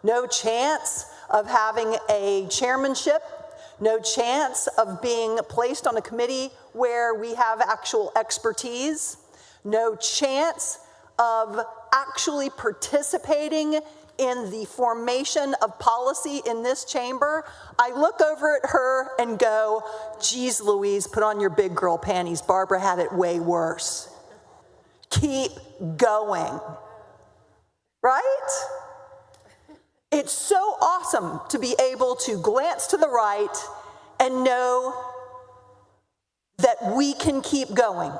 no chance of having a chairmanship, no chance of being placed on a committee where we have actual expertise, no chance of actually participating in the formation of policy in this chamber, I look over at her and go, geez Louise, put on your big girl panties. Barbara had it way worse. Keep going. Right? It's so awesome to be able to glance to the right and know that we can keep going.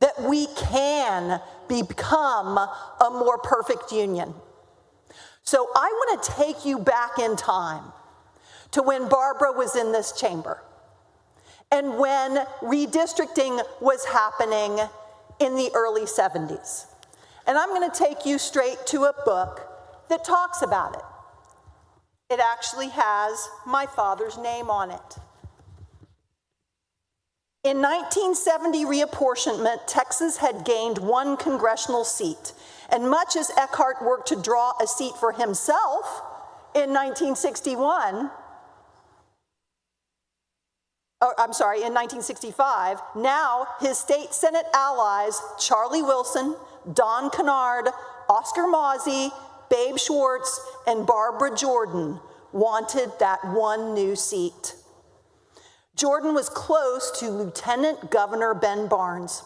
That we can become a more perfect union. So I want to take you back in time to when Barbara was in this chamber and when redistricting was happening in the early 70s. And I'm going to take you straight to a book that talks about it. It actually has my father's name on it. In 1970 reapportionment, Texas had gained 1 congressional seat. And much as Eckhart worked to draw a seat for himself in 1965, now his state Senate allies, Charlie Wilson, Don Kennard, Oscar Mauzey, Babe Schwartz, and Barbara Jordan wanted that 1 new seat. Jordan was close to Lieutenant Governor Ben Barnes,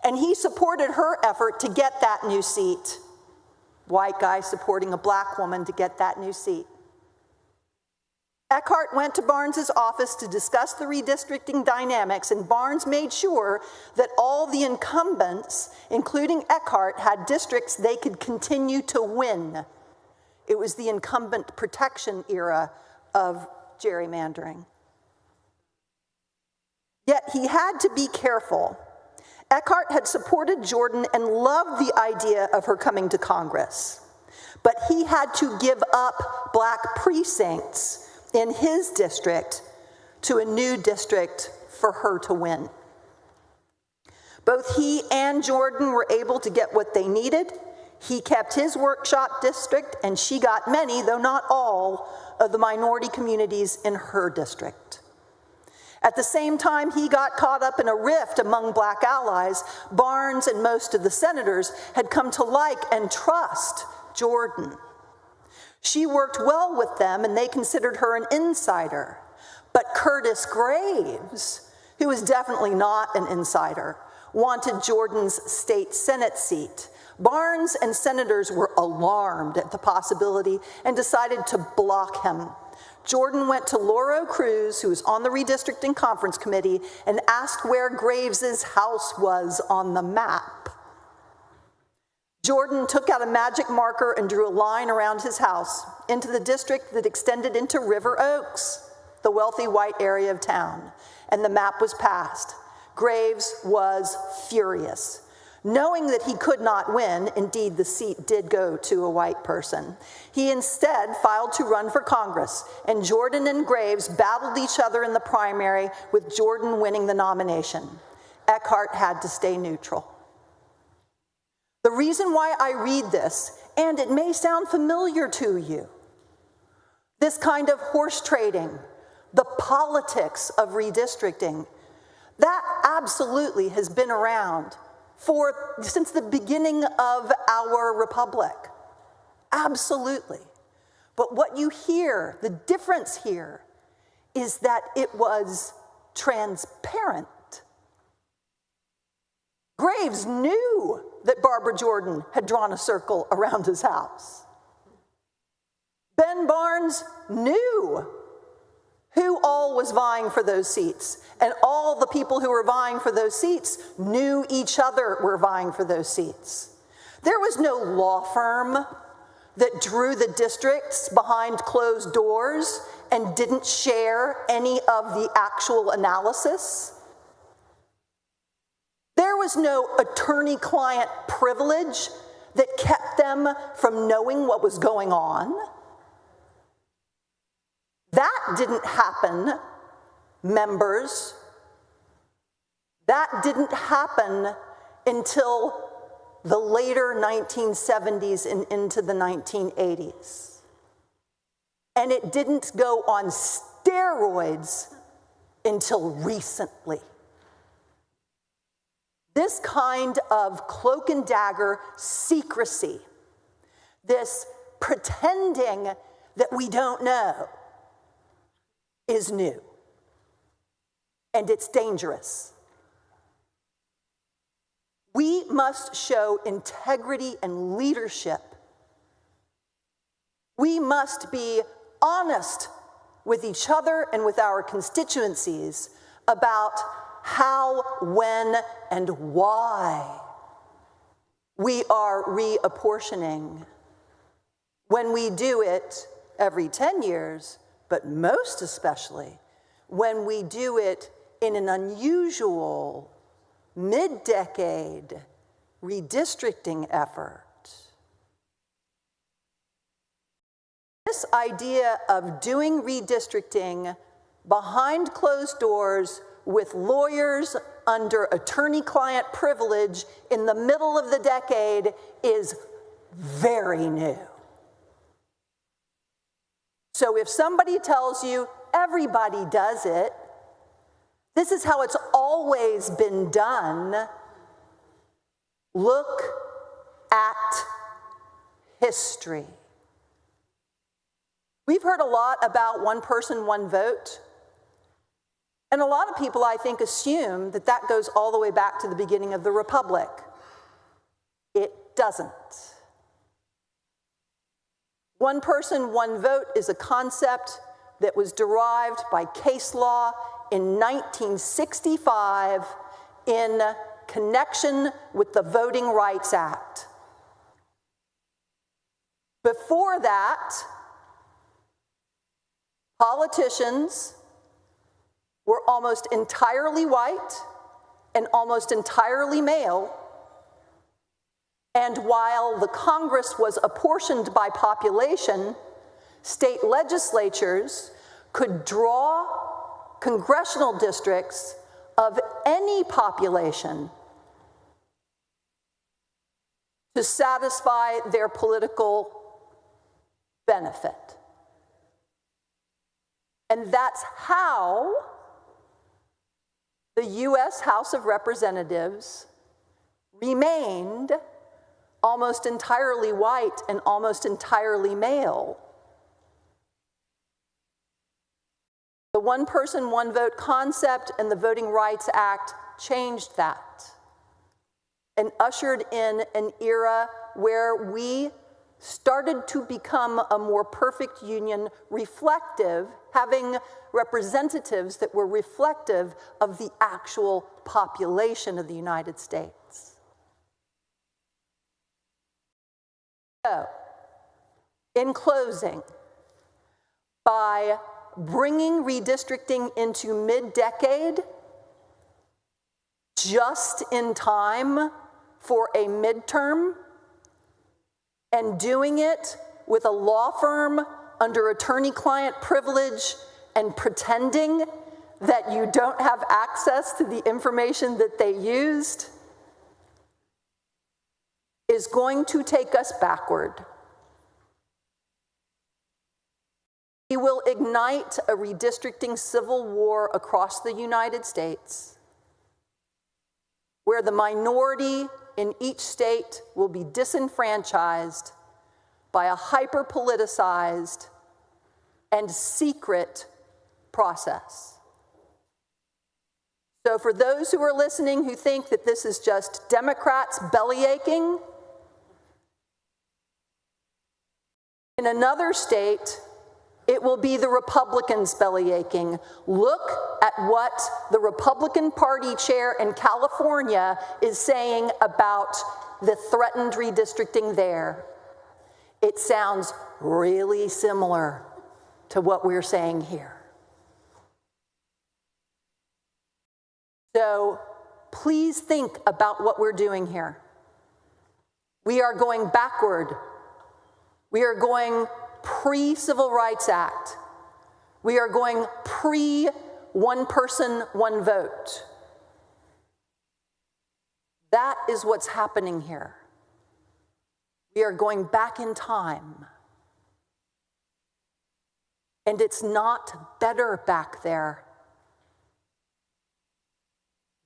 and he supported her effort to get that new seat. White guy supporting a black woman to get that new seat. Eckhart went to Barnes's office to discuss the redistricting dynamics, and Barnes made sure that all the incumbents, including Eckhart, had districts they could continue to win. It was the incumbent protection era of gerrymandering. Yet he had to be careful. Eckhart had supported Jordan and loved the idea of her coming to Congress. But he had to give up black precincts in his district to a new district for her to win. Both he and Jordan were able to get what they needed. He kept his workshop district, and she got many, though not all, of the minority communities in her district. At the same time he got caught up in a rift among black allies, Barnes and most of the senators had come to like and trust Jordan. She worked well with them and they considered her an insider. But Curtis Graves, who was definitely not an insider, wanted Jordan's state Senate seat. Barnes and senators were alarmed at the possibility and decided to block him. Jordan went to Lauro Cruz, who was on the redistricting conference committee, and asked where Graves's house was on the map. Jordan took out a magic marker and drew a line around his house into the district that extended into River Oaks, the wealthy white area of town, and the map was passed. Graves was furious. Knowing that he could not win, indeed the seat did go to a white person, he instead filed to run for Congress, and Jordan and Graves battled each other in the primary, with Jordan winning the nomination. Eckhart had to stay neutral. The reason why I read this, and it may sound familiar to you, this kind of horse trading, the politics of redistricting, that absolutely has been around since the beginning of our republic. Absolutely. But what you hear, the difference here, is that it was transparent. Graves knew that Barbara Jordan had drawn a circle around his house. Ben Barnes knew who all was vying for those seats, and all the people who were vying for those seats knew each other were vying for those seats. There was no law firm that drew the districts behind closed doors and didn't share any of the actual analysis. There was no attorney-client privilege that kept them from knowing what was going on. That didn't happen, members. That didn't happen until the later 1970s and into the 1980s. And it didn't go on steroids until recently. This kind of cloak and dagger secrecy, this pretending that we don't know, is new. And it's dangerous. We must show integrity and leadership. We must be honest with each other and with our constituencies about how, when, and why we are reapportioning. When we do it every 10 years, but most especially when we do it in an unusual mid-decade redistricting effort. This idea of doing redistricting behind closed doors with lawyers under attorney-client privilege in the middle of the decade is very new. So if somebody tells you everybody does it, this is how it's always been done, look at history. We've heard a lot about one person, one vote. And a lot of people, I think, assume that that goes all the way back to the beginning of the Republic. It doesn't. One person, one vote is a concept that was derived by case law in 1965 in connection with the Voting Rights Act. Before that, politicians were almost entirely white and almost entirely male. And while the Congress was apportioned by population, state legislatures could draw congressional districts of any population to satisfy their political benefit. And that's how the U.S. House of Representatives remained almost entirely white and almost entirely male. The one person, one vote concept and the Voting Rights Act changed that and ushered in an era where we started to become a more perfect union, reflective, having representatives that were reflective of the actual population of the United States. So, in closing, by bringing redistricting into mid-decade, just in time for a midterm, and doing it with a law firm under attorney-client privilege and pretending that you don't have access to the information that they used, is going to take us backward. He will ignite a redistricting civil war across the United States, where the minority in each state will be disenfranchised by a hyper-politicized and secret process. So for those who are listening who think that this is just Democrats bellyaching, in another state, it will be the Republicans bellyaching. Look at what the Republican Party chair in California is saying about the threatened redistricting there. It sounds really similar to what we're saying here. So please think about what we're doing here. We are going backward. We are going pre-Civil Rights Act. We are going pre-one person, one vote. That is what's happening here. We are going back in time. And it's not better back there.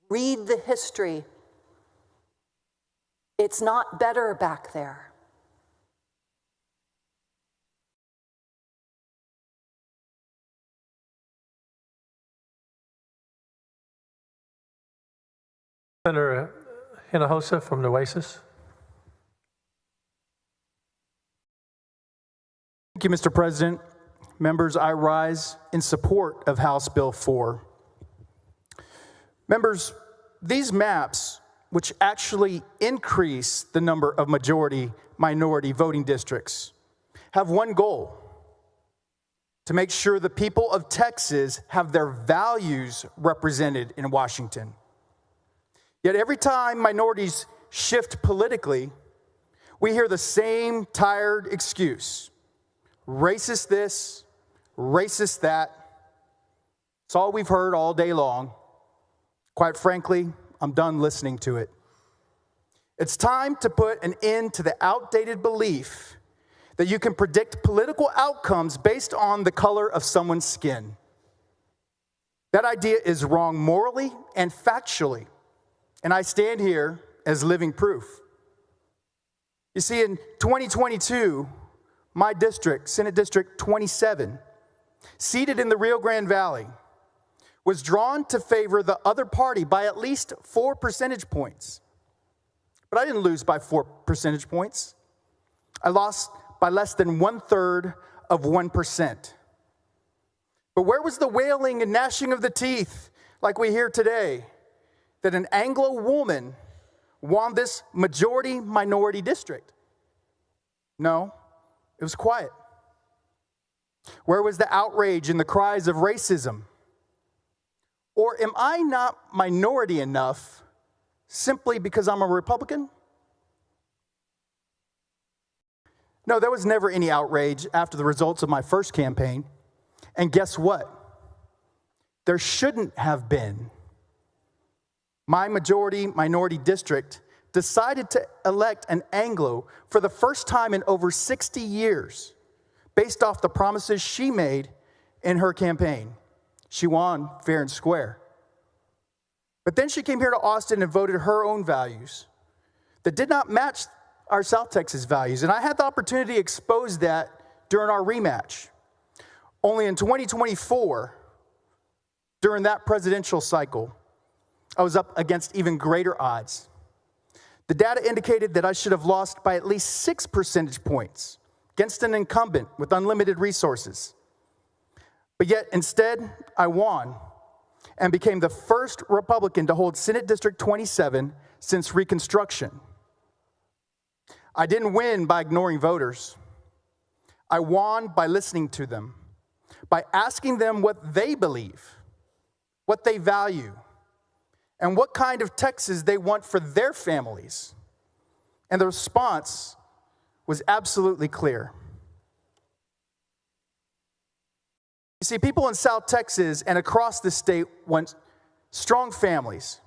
Read the history. It's not better back there. Senator Hinojosa from Nueces. Thank you, Mr. President. Members, I rise in support of House Bill 4. Members, these maps, which actually increase the number of majority-minority voting districts, have one goal: to make sure the people of Texas have their values represented in Washington. Yet every time minorities shift politically, we hear the same tired excuse: racist this, racist that. It's all we've heard all day long. Quite frankly, I'm done listening to it. It's time to put an end to the outdated belief that you can predict political outcomes based on the color of someone's skin. That idea is wrong morally and factually, and I stand here as living proof. You see, in 2022, my district, Senate District 27, seated in the Rio Grande Valley, was drawn to favor the other party by at least 4 percentage points. But I didn't lose by 4 percentage points. I lost by less than 1/3 of 1%. But where was the wailing and gnashing of the teeth like we hear today that an Anglo woman won this majority-minority district? No, it was quiet. Where was the outrage and the cries of racism? Or am I not minority enough simply because I'm a Republican? No, there was never any outrage after the results of my first campaign. And guess what? There shouldn't have been. My majority-minority district decided to elect an Anglo for the first time in over 60 years based off the promises she made in her campaign. She won fair and square. But then she came here to Austin and voted her own values that did not match our South Texas values. And I had the opportunity to expose that during our rematch. Only in 2024, during that presidential cycle, I was up against even greater odds. The data indicated that I should have lost by at least 6 percentage points against an incumbent with unlimited resources. But yet, instead, I won and became the first Republican to hold Senate District 27 since Reconstruction. I didn't win by ignoring voters. I won by listening to them, by asking them what they believe, what they value, and what kind of Texas they want for their families. And the response was absolutely clear. You see, people in South Texas and across the state want strong families,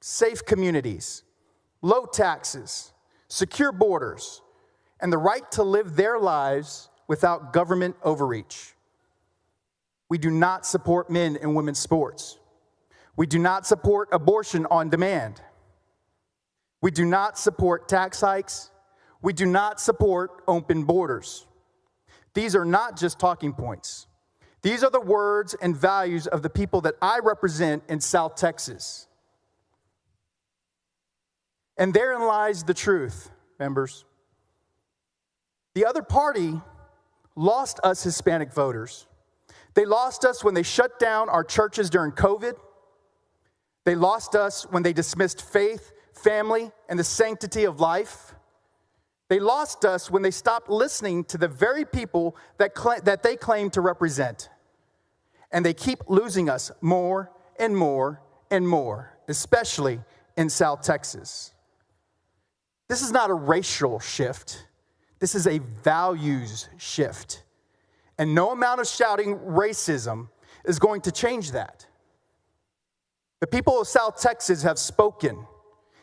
safe communities, low taxes, secure borders, and the right to live their lives without government overreach. We do not support men and women's sports. We do not support abortion on demand. We do not support tax hikes. We do not support open borders. These are not just talking points. These are the words and values of the people that I represent in South Texas. And therein lies the truth, members. The other party lost us Hispanic voters. They lost us when they shut down our churches during COVID. They lost us when they dismissed faith, family, and the sanctity of life. They lost us when they stopped listening to the very people that they claim to represent. And they keep losing us more and more and more, especially in South Texas. This is not a racial shift. This is a values shift. And no amount of shouting racism is going to change that. The people of South Texas have spoken,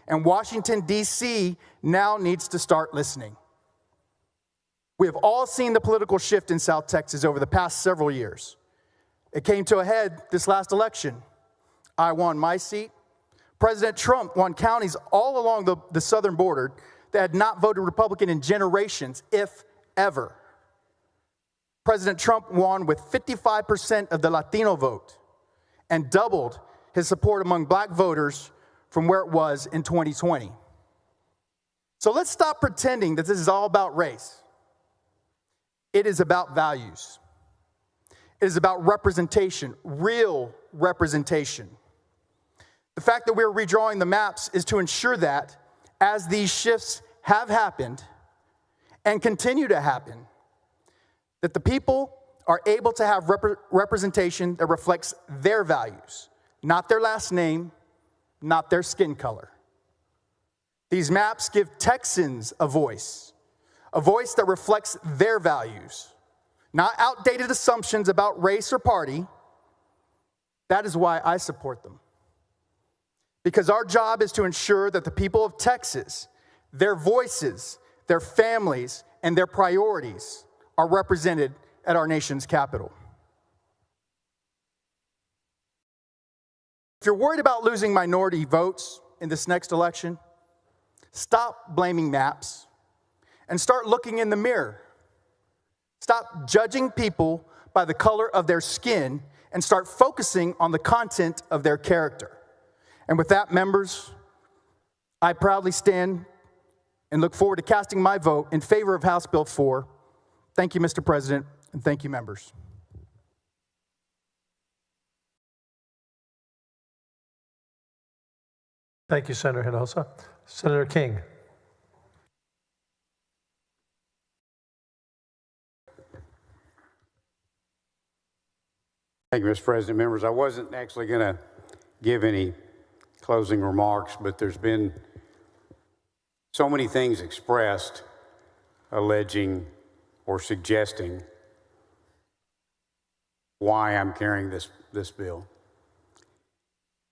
and Washington, D.C. now needs to start listening. We have all seen the political shift in South Texas over the past several years. It came to a head this last election. I won my seat. President Trump won counties all along the southern border that had not voted Republican in generations, if ever. President Trump won with 55% of the Latino vote and doubled his support among black voters from where it was in 2020. So let's stop pretending that this is all about race. It is about values. It is about representation, real representation. The fact that we're redrawing the maps is to ensure that as these shifts have happened and continue to happen, that the people are able to have representation that reflects their values, not their last name, not their skin color. These maps give Texans a voice that reflects their values, not outdated assumptions about race or party. That is why I support them. Because our job is to ensure that the people of Texas, their voices, their families, and their priorities are represented at our nation's capital. If you're worried about losing minority votes in this next election, stop blaming maps and start looking in the mirror. Stop judging people by the color of their skin and start focusing on the content of their character. And with that, members, I proudly stand and look forward to casting my vote in favor of House Bill 4. Thank you, Mr. President, and thank you, members. Thank you, Senator Hinojosa. Senator King. Thank you, Mr. President. Members, I wasn't actually going to give any closing remarks, but there's been so many things expressed alleging or suggesting why I'm carrying this bill.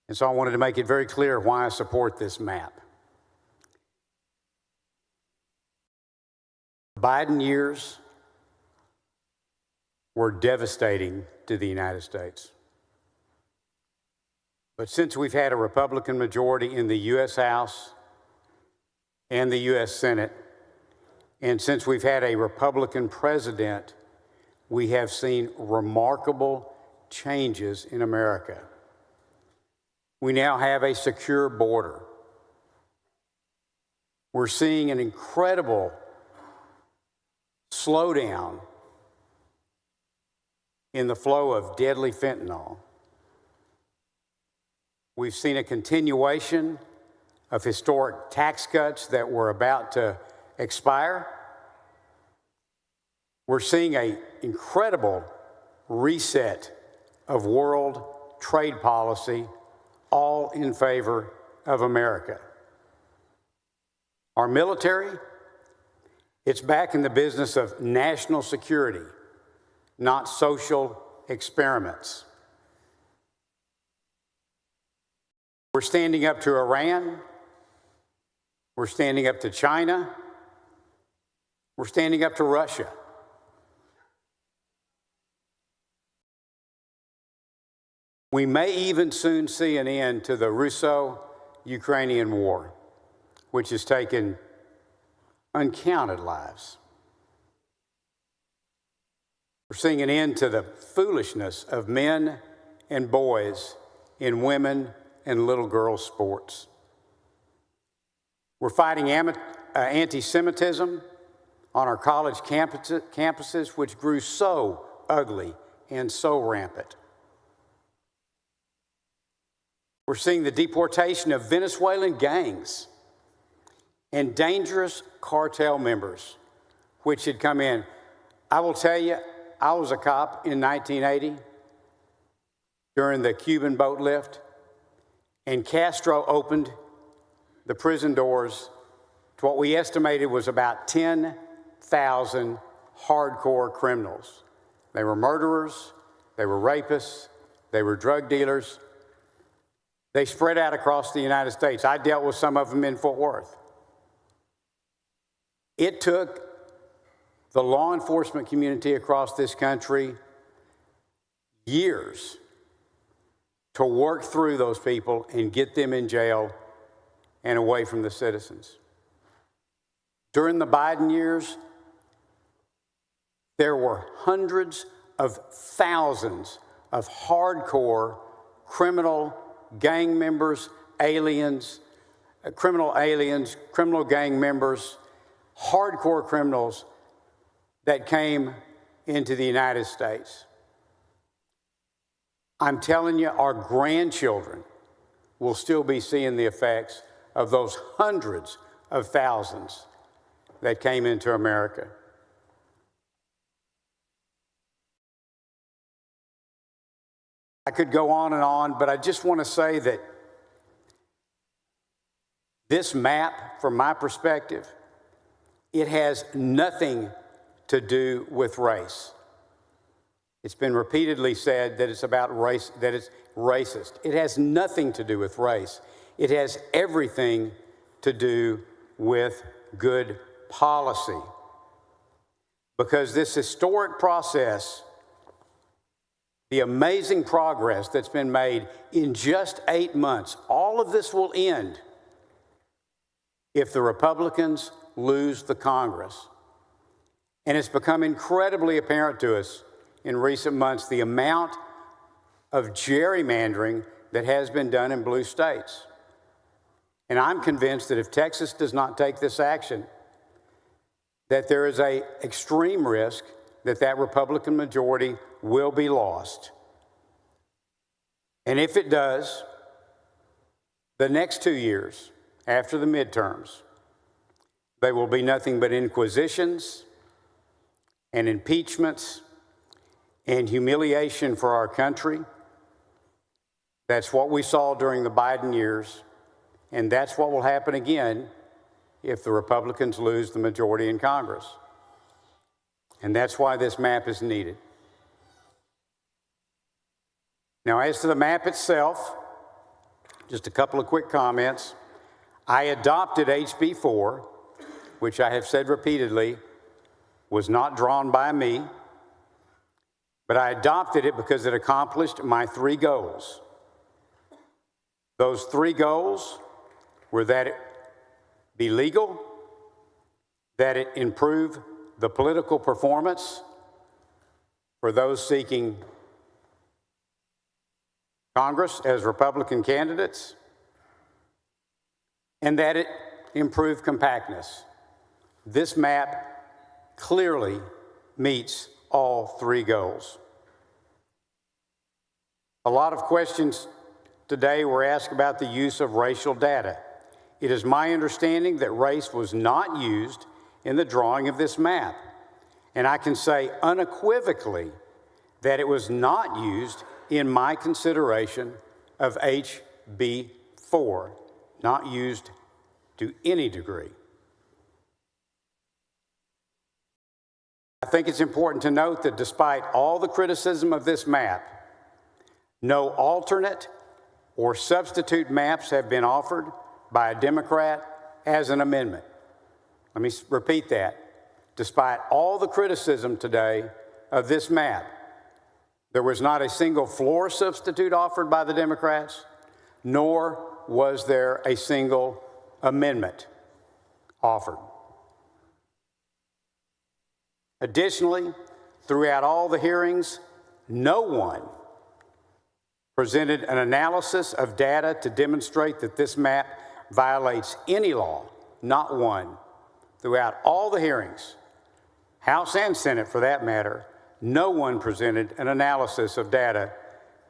And so I wanted to make it very clear why I support this map. The Biden years were devastating to the United States. But since we've had a Republican majority in the U.S. House and the U.S. Senate, and since we've had a Republican president, we have seen remarkable changes in America. We now have a secure border. We're seeing an incredible slowdown in the flow of deadly fentanyl. We've seen a continuation of historic tax cuts that were about to expire. We're seeing an incredible reset of world trade policy, all in favor of America. Our military, it's back in the business of national security, not social experiments. We're standing up to Iran. We're standing up to China. We're standing up to Russia. We may even soon see an end to the Russo-Ukrainian war, which has taken uncounted lives. We're seeing an end to the foolishness of men and boys in women and little girls' sports. We're fighting anti-Semitism on our college campuses, which grew so ugly and so rampant. We're seeing the deportation of Venezuelan gangs and dangerous cartel members, which had come in. I will tell you, I was a cop in 1980 during the Cuban boat lift, and Castro opened the prison doors to what we estimated was about 10,000 hardcore criminals. They were murderers, they were rapists, they were drug dealers. They spread out across the United States. I dealt with some of them in Fort Worth. It took the law enforcement community across this country years to work through those people and get them in jail and away from the citizens. During the Biden years, there were hundreds of thousands of hardcore criminal gang members, criminal gang members, hardcore criminals that came into the United States. I'm telling you, our grandchildren will still be seeing the effects of those hundreds of thousands that came into America. I could go on, but I just want to say that this map, from my perspective, it has nothing to do with race. It's been repeatedly said that it's about race, that it's racist. It has nothing to do with race. It has everything to do with good policy. Because this historic process, the amazing progress that's been made in just 8 months, all of this will end if the Republicans lose the Congress. And it's become incredibly apparent to us in recent months the amount of gerrymandering that has been done in blue states. And I'm convinced that if Texas does not take this action, that there is an extreme risk that that Republican majority will be lost. And if it does, the next 2 years after the midterms, they will be nothing but inquisitions and impeachments and humiliation for our country. That's what we saw during the Biden years, and that's what will happen again if the Republicans lose the majority in Congress. And that's why this map is needed. Now, as to the map itself, just a couple of quick comments. I adopted HB 4, which I have said repeatedly was not drawn by me, but I adopted it because it accomplished my 3 goals. Those 3 goals were that it be legal, that it improve the political performance for those seeking Congress as Republican candidates, and that it improve compactness. This map clearly meets all 3 goals. A lot of questions today were asked about the use of racial data. It is my understanding that race was not used in the drawing of this map, and I can say unequivocally that it was not used in my consideration of HB 4, not used to any degree. I think it's important to note that despite all the criticism of this map, no alternate or substitute maps have been offered by a Democrat as an amendment. Let me repeat that. Despite all the criticism today of this map, there was not a single floor substitute offered by the Democrats, nor was there a single amendment offered. Additionally, throughout all the hearings, no one presented an analysis of data to demonstrate that this map violates any law, not one. Throughout all the hearings, House and Senate for that matter, no one presented an analysis of data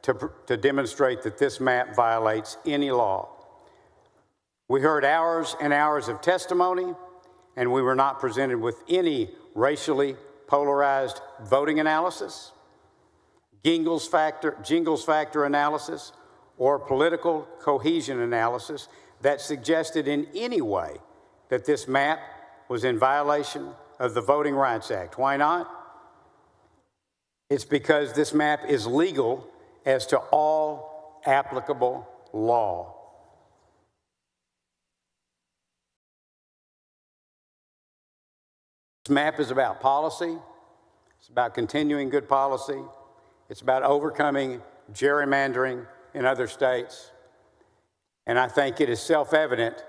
to demonstrate that this map violates any law. We heard hours and hours of testimony, and we were not presented with any racially polarized voting analysis, Jingles factor analysis, or political cohesion analysis that suggested in any way that this map was in violation of the Voting Rights Act. Why not? It's because this map is legal as to all applicable law. This map is about policy. It's about continuing good policy. It's about overcoming gerrymandering in other states. And I think it is self-evident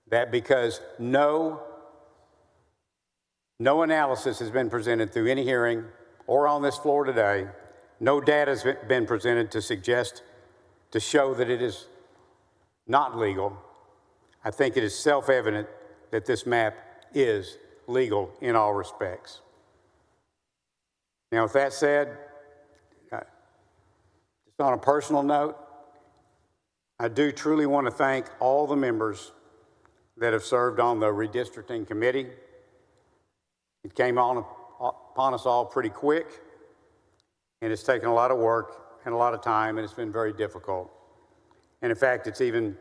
that because no analysis has been presented through any hearing or on this floor today, no data has been presented to show that it is not legal. I think it is self-evident that this map is legal in all respects. Now, with that said, just on a personal note, I do truly want to thank all the members that have served on the redistricting committee. It came upon us all pretty quick, and it's taken a lot of work and a lot of time, and it's been very difficult. And in fact, it's even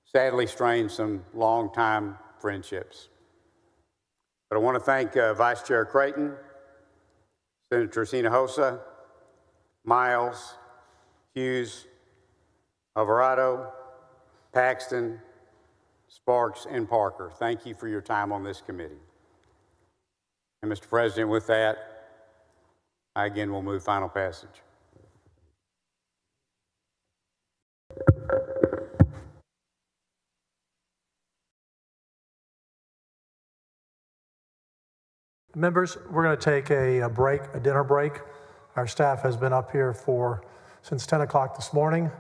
sadly strained some long-time friendships. But I want to thank Vice Chair Creighton, Senator Hinojosa, Miles, Hughes, Alvarado, Paxton, Sparks, and Parker. Thank you for your time on this committee. And Mr. President, with that, I again will move final passage. Members, we're going to take a break, a dinner break. Our staff has been up here since 10 o'clock this morning.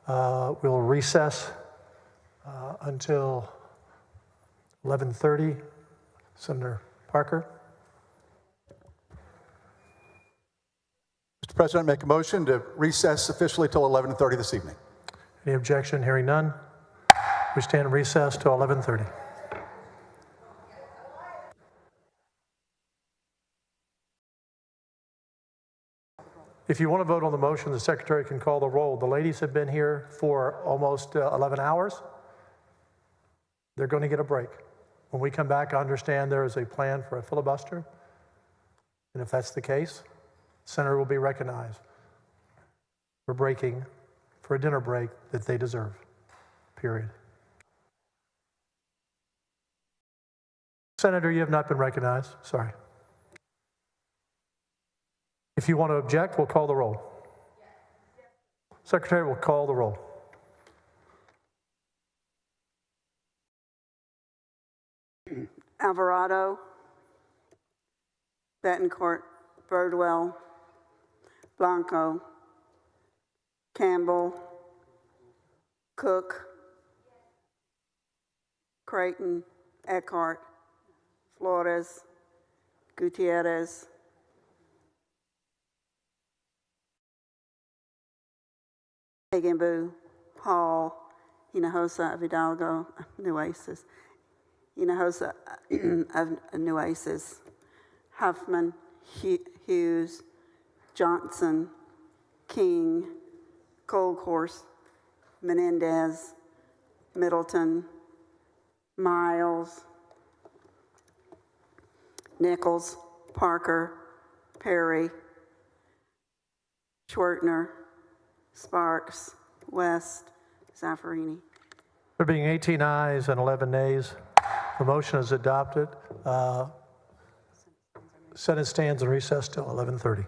We'll recess until 11:30. Senator Parker. Mr. President, I make a motion to recess officially till 11:30 this evening. Any objection? Hearing none. We stand in recess till 11:30. If you want to vote on the motion, the secretary can call the roll. The ladies have been here for almost 11 hours. They're going to get a break. When we come back, I understand there is a plan for a filibuster. And if that's the case, the senator will be recognized for breaking for a dinner break that they deserve, period. Senator, you have not been recognized. Sorry. If you want to object, we'll call the roll. Secretary will call the roll. Alvarado, Betancourt, Birdwell, Blanco, Campbell, Cook, Creighton, Eckhart, Flores, Gutierrez, Hagenbu, Hall, Hinojosa of Hidalgo, Nueces, Hinojosa of Nueces, Huffman, Hughes, Johnson, King, Colcourse, Menendez, Middleton, Miles, Nichols, Parker, Perry, Schwertner, Sparks, West, Zaffarini. There being 18 ayes and 11 nays, the motion is adopted. Senate stands in recess till 11:30.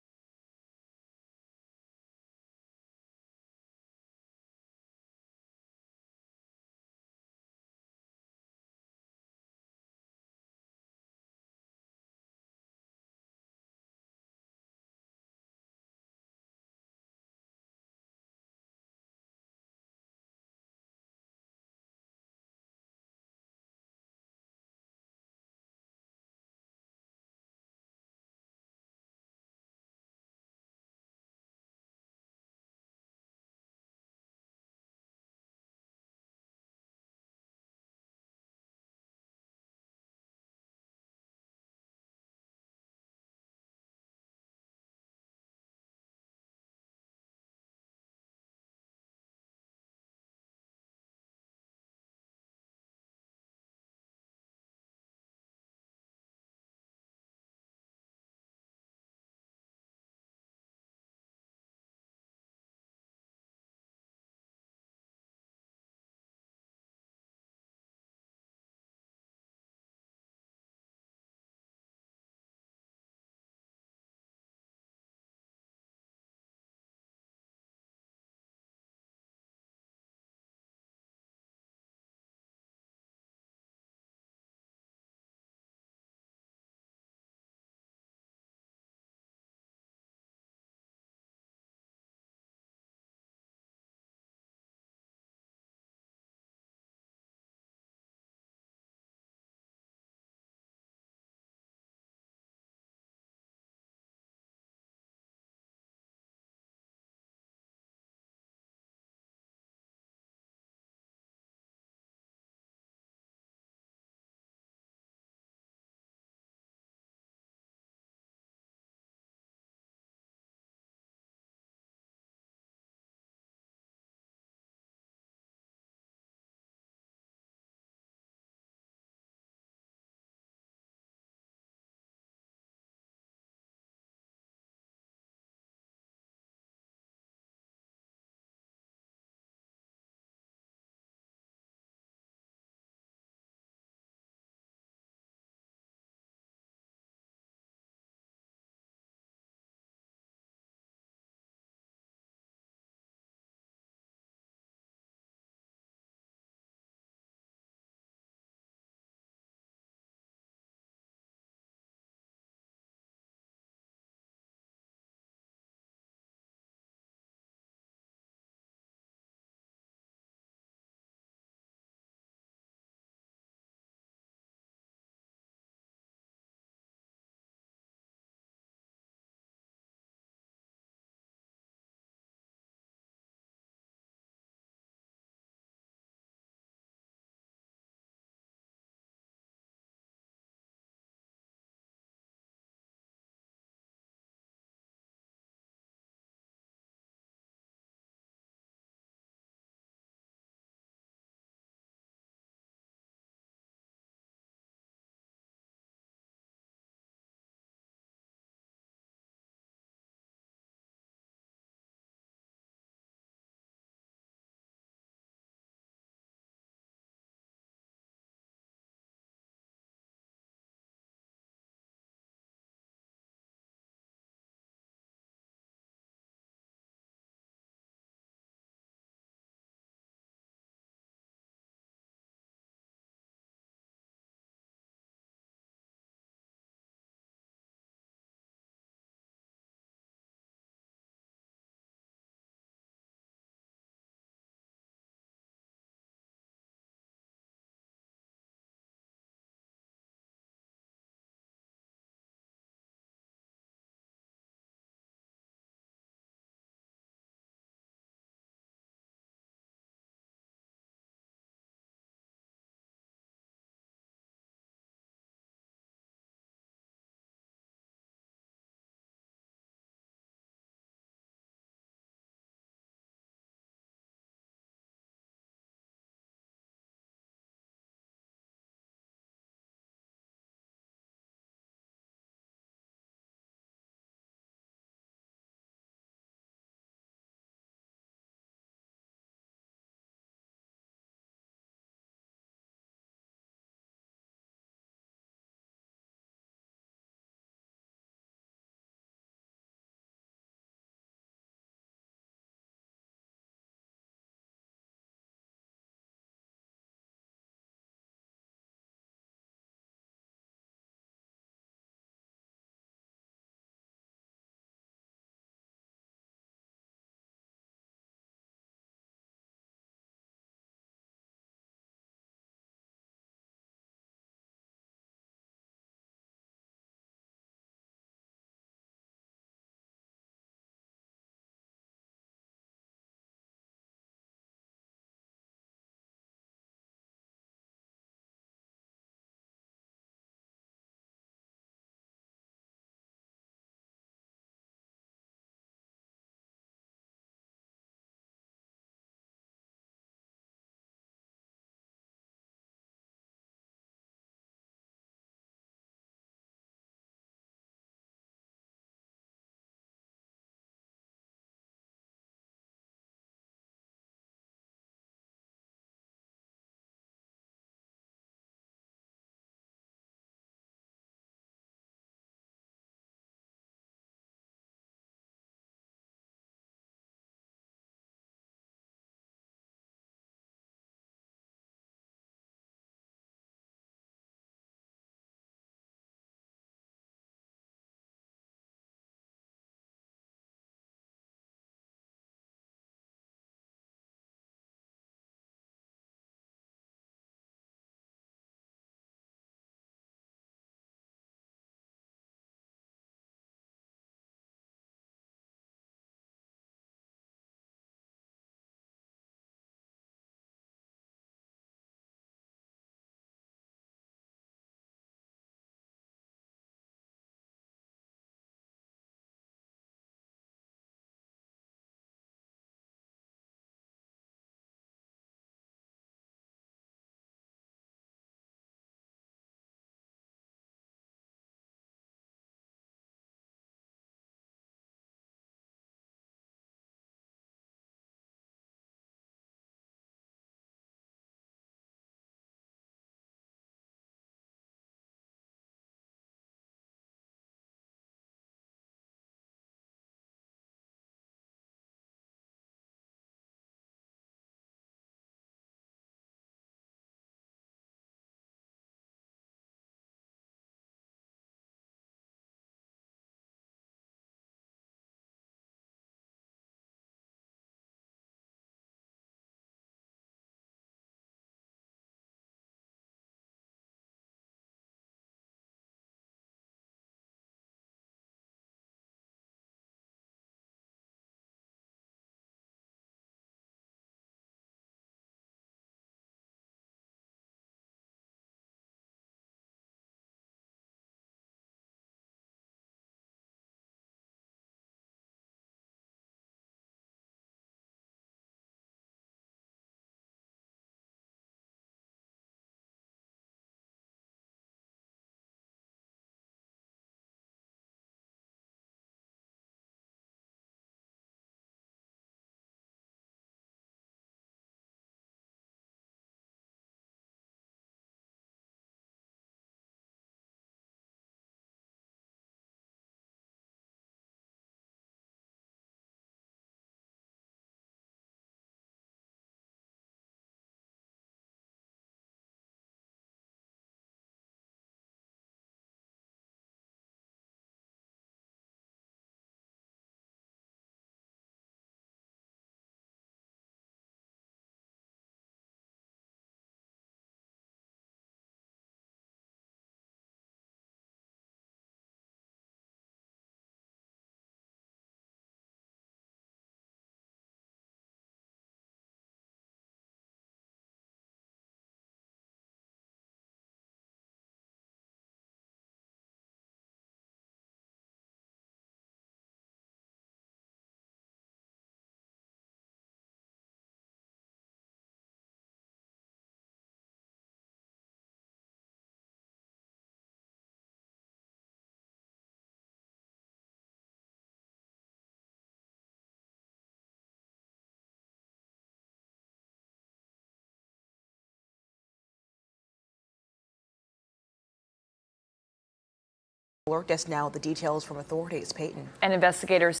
Alert Desk now, the details from authorities. Peyton. And investigators.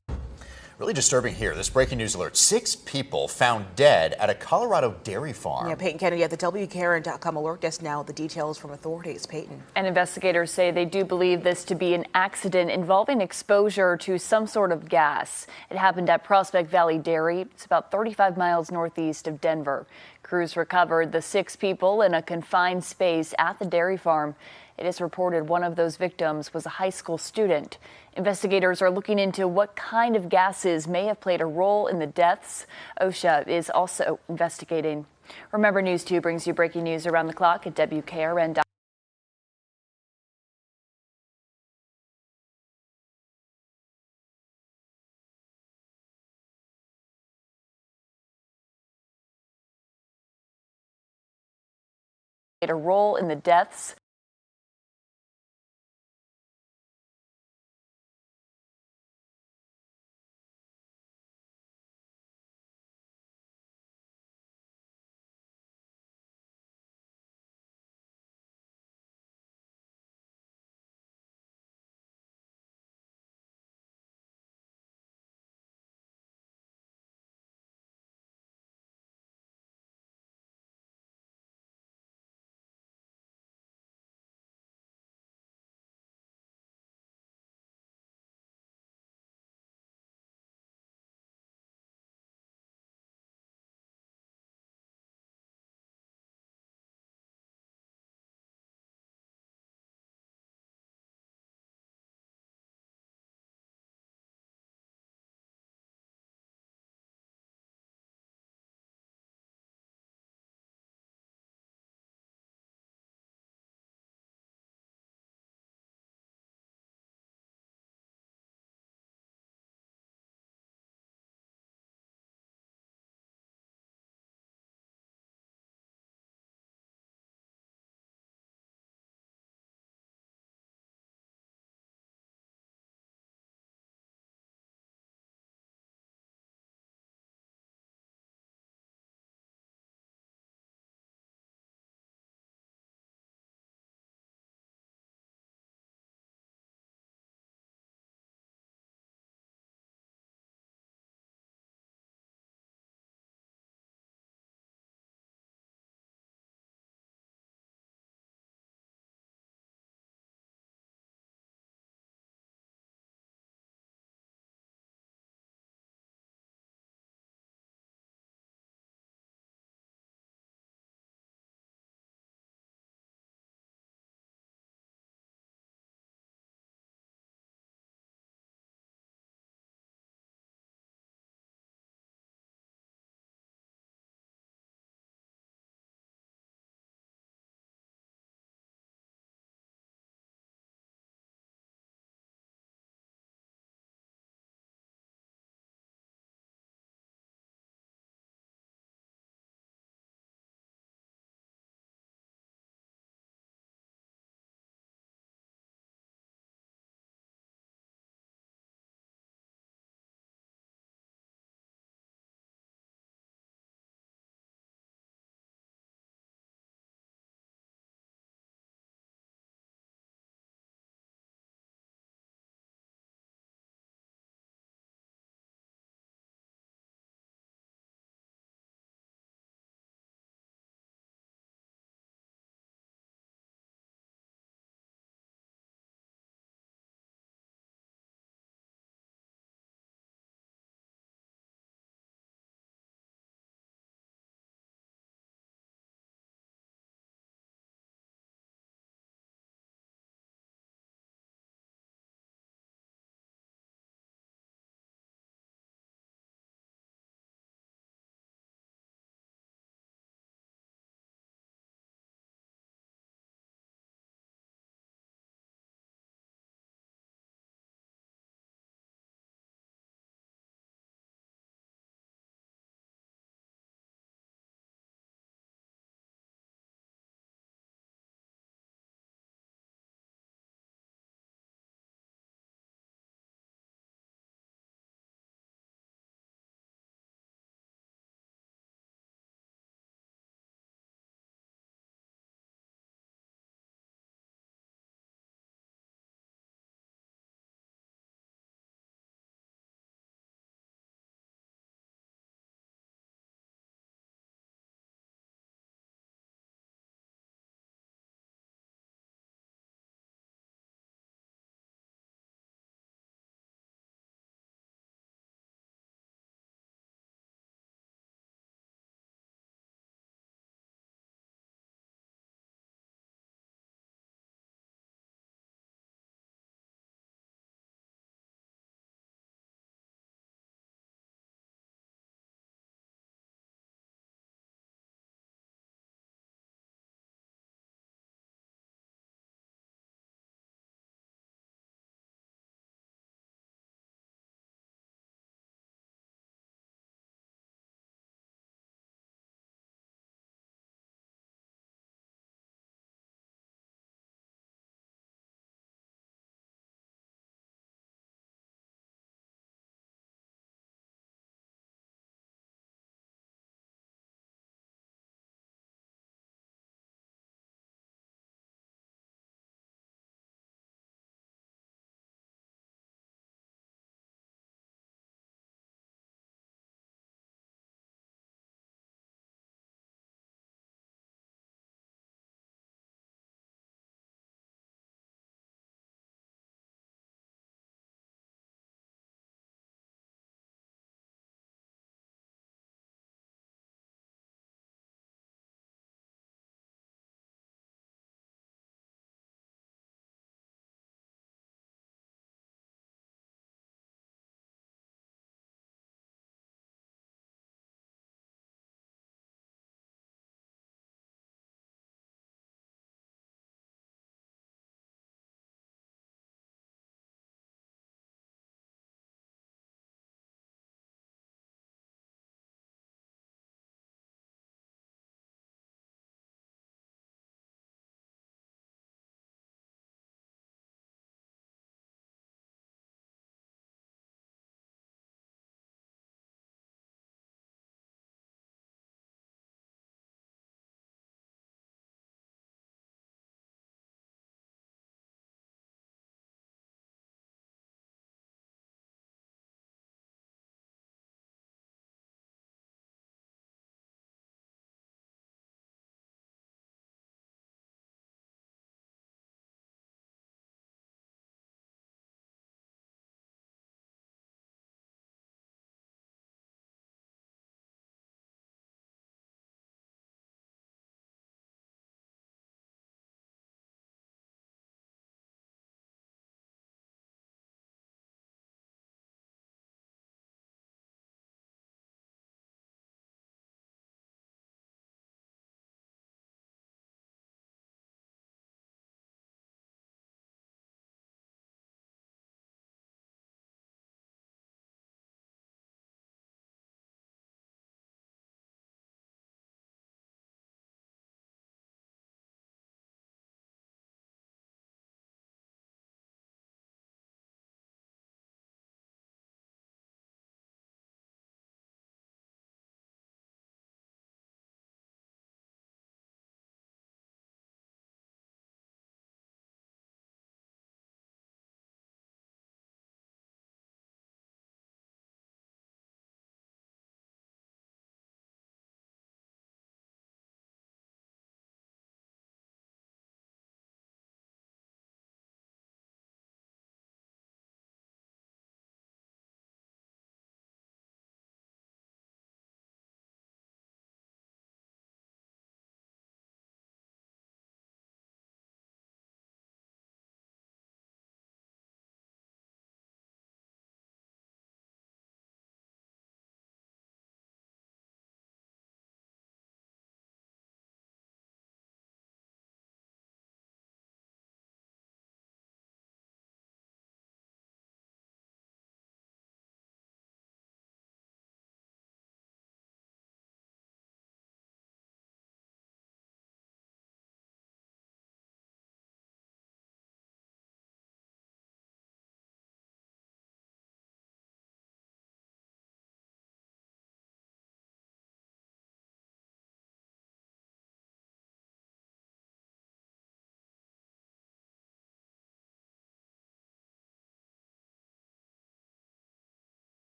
Really disturbing here. This breaking news alert. 6 people found dead at a Colorado dairy farm. Yeah, Peyton Kennedy at the WKRN.com Alert Desk now, the details from authorities. Peyton. And investigators say they do believe this to be an accident involving exposure to some sort of gas. It happened at Prospect Valley Dairy. It's about 35 miles northeast of Denver. Crews recovered the 6 people in a confined space at the dairy farm. It is reported one of those victims was a high school student. Investigators are looking into what kind of gases may have played a role in the deaths. OSHA is also investigating. Remember, News 2 brings you breaking news around the clock at WKRN.com. A role in the deaths.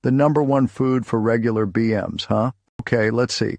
The number one food for regular BMs, huh? Okay, let's see.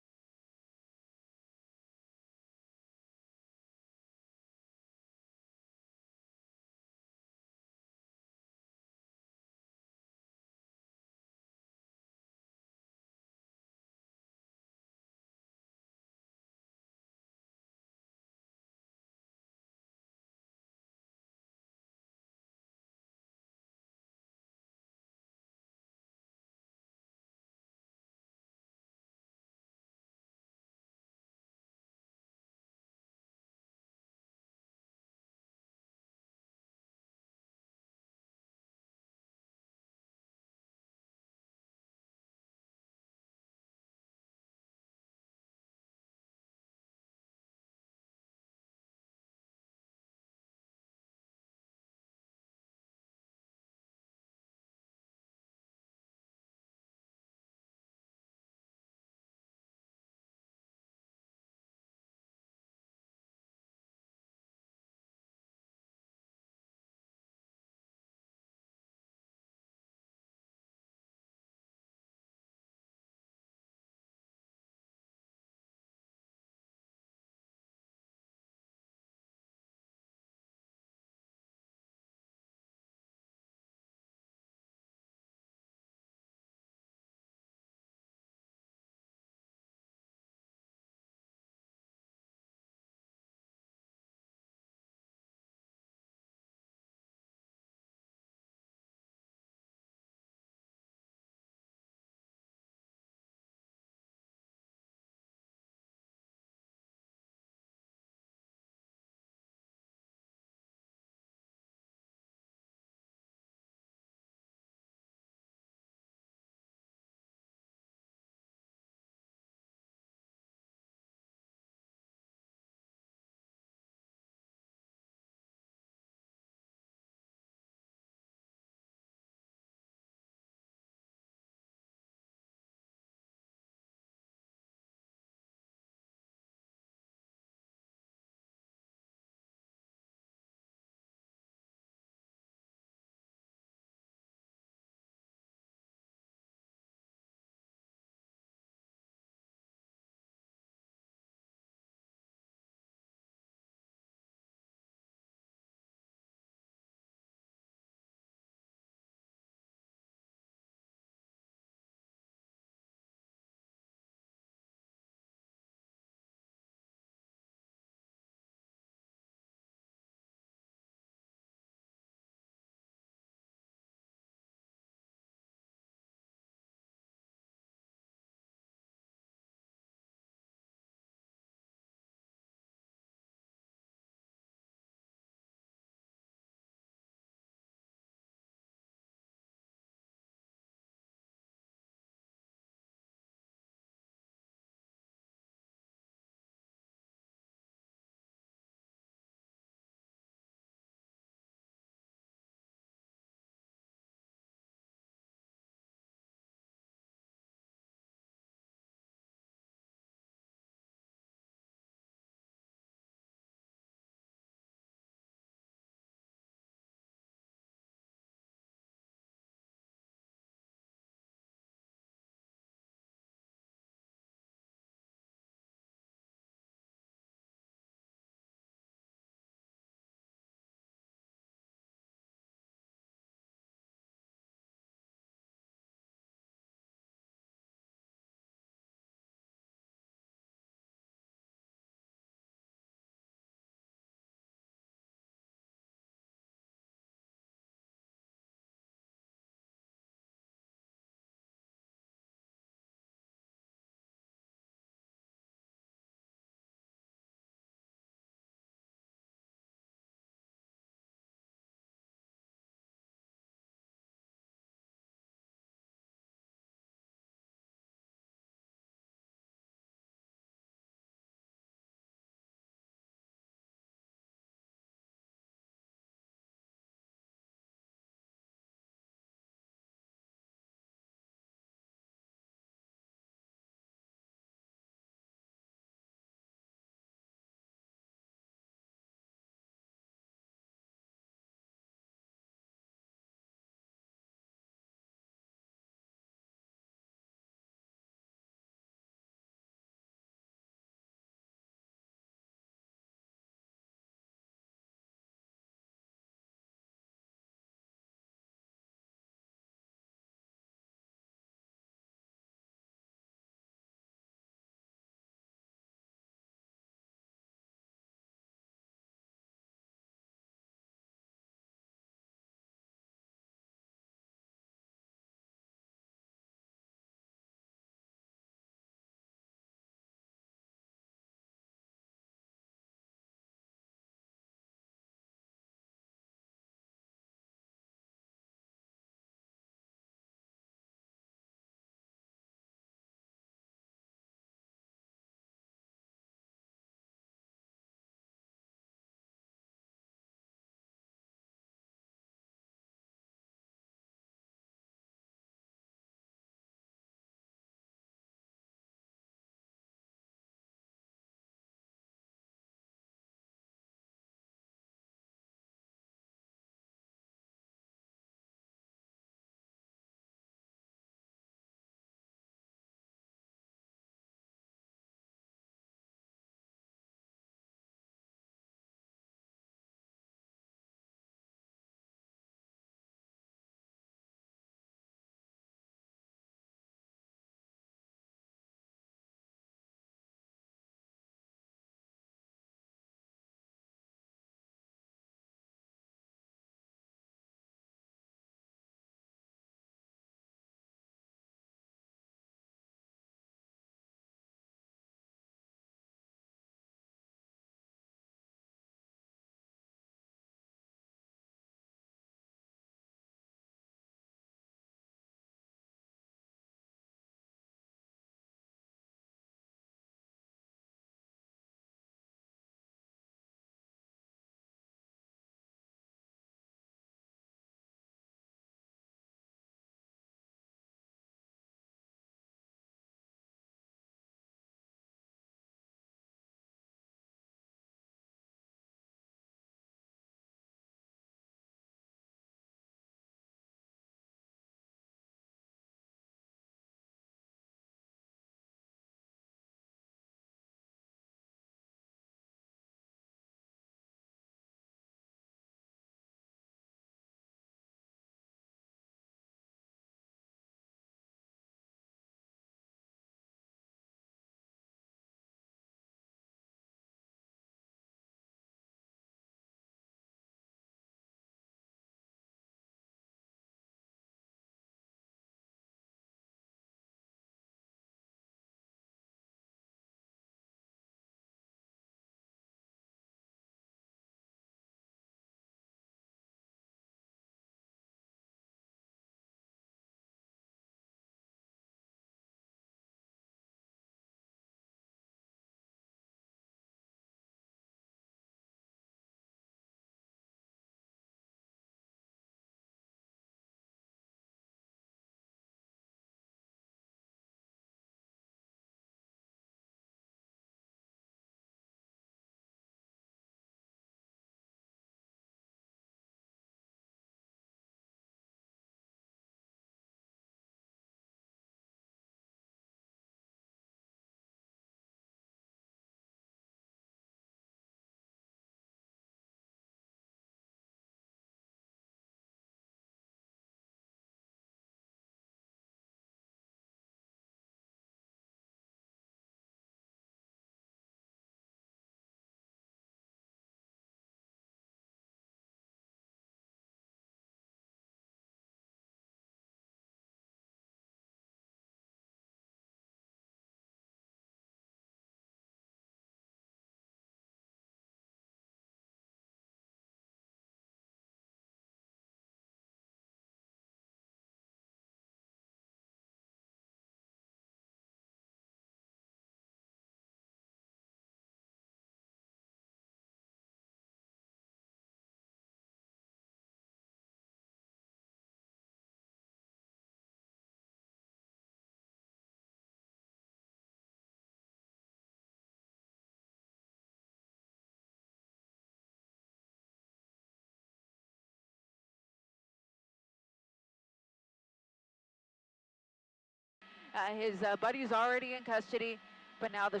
His buddy's already in custody, but now the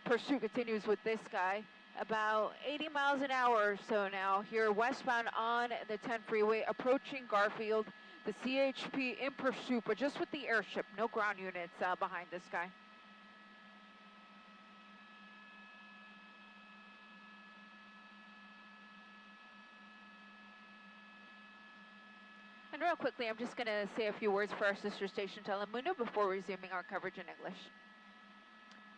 pursuit continues with this guy. About 80 miles an hour or so now here westbound on the 10 freeway approaching Garfield. The CHP in pursuit, but just with the airship, no ground units behind this guy. And real quickly, I'm just going to say a few words for our sister station Telemundo before resuming our coverage in English.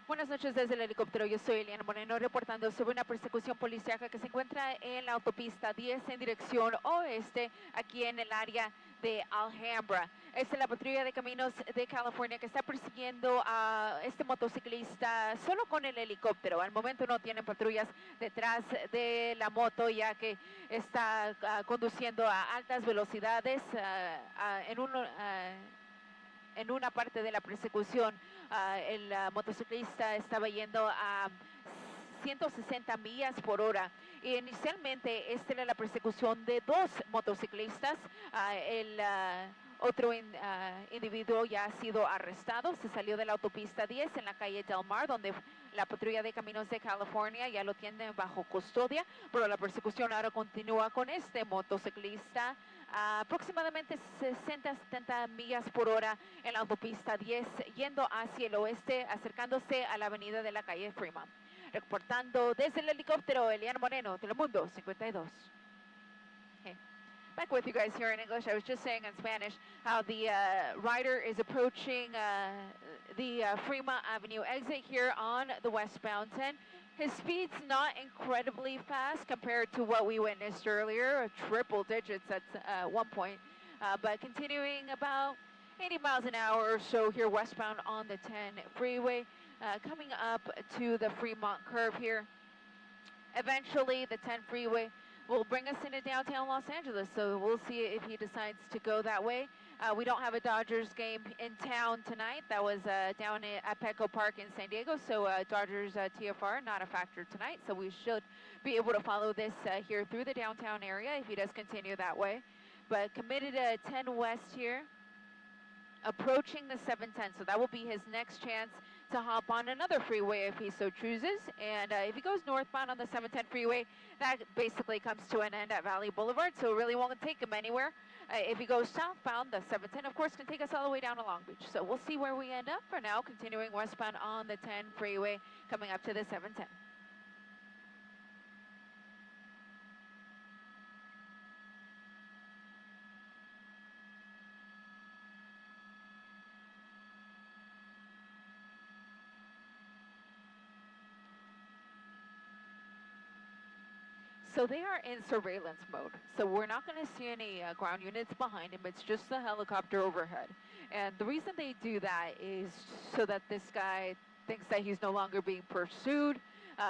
Buenas noches desde el helicóptero, yo soy Eliana Moreno reportando sobre una persecución policíaca que se encuentra en la autopista 10 en dirección oeste, aquí en el área de Alhambra. Esta es la patrulla de caminos de California que está persiguiendo a este motociclista solo con el helicóptero. Al momento no tienen patrullas detrás de la moto ya que está conduciendo a altas velocidades en una parte de la persecución. El motociclista estaba yendo a 160 millas por hora. Inicialmente, esta era la persecución de dos motociclistas. El otro individuo ya ha sido arrestado. Se salió de la autopista 10 en la calle Del Mar, donde la patrulla de caminos de California ya lo tiene bajo custodia. Pero la persecución ahora continúa con este motociclista. Aproximadamente 60-70 millas por hora en la autopista 10, yendo hacia el oeste, acercándose a la avenida de la calle Fremont. Reportando desde el helicóptero, Eliana Moreno, Telemundo 52. Okay. Back with you guys here in English. I was just saying in Spanish how the rider is approaching the Fremont Avenue exit here on the westbound 10. His speed's not incredibly fast compared to what we witnessed earlier, triple digits at one point, but continuing about 80 miles an hour or so here westbound on the 10 freeway, coming up to the Fremont curve here. Eventually, the 10 freeway will bring us into downtown Los Angeles, so we'll see if he decides to go that way. We don't have a Dodgers game in town tonight. That was down at Petco Park in San Diego, so Dodgers TFR not a factor tonight, so we should be able to follow this here through the downtown area if he does continue that way. But committed to 10 West here, approaching the 710, so that will be his next chance to hop on another freeway if he so chooses. And if he goes northbound on the 710 freeway, that basically comes to an end at Valley Boulevard, so it really won't take him anywhere. If he goes southbound, the 710, of course, can take us all the way down to Long Beach. So we'll see where we end up. For now, continuing westbound on the 10 freeway, coming up to the 710. So they are in surveillance mode. So we're not going to see any ground units behind him. It's just the helicopter overhead. And the reason they do that is so that this guy thinks that he's no longer being pursued.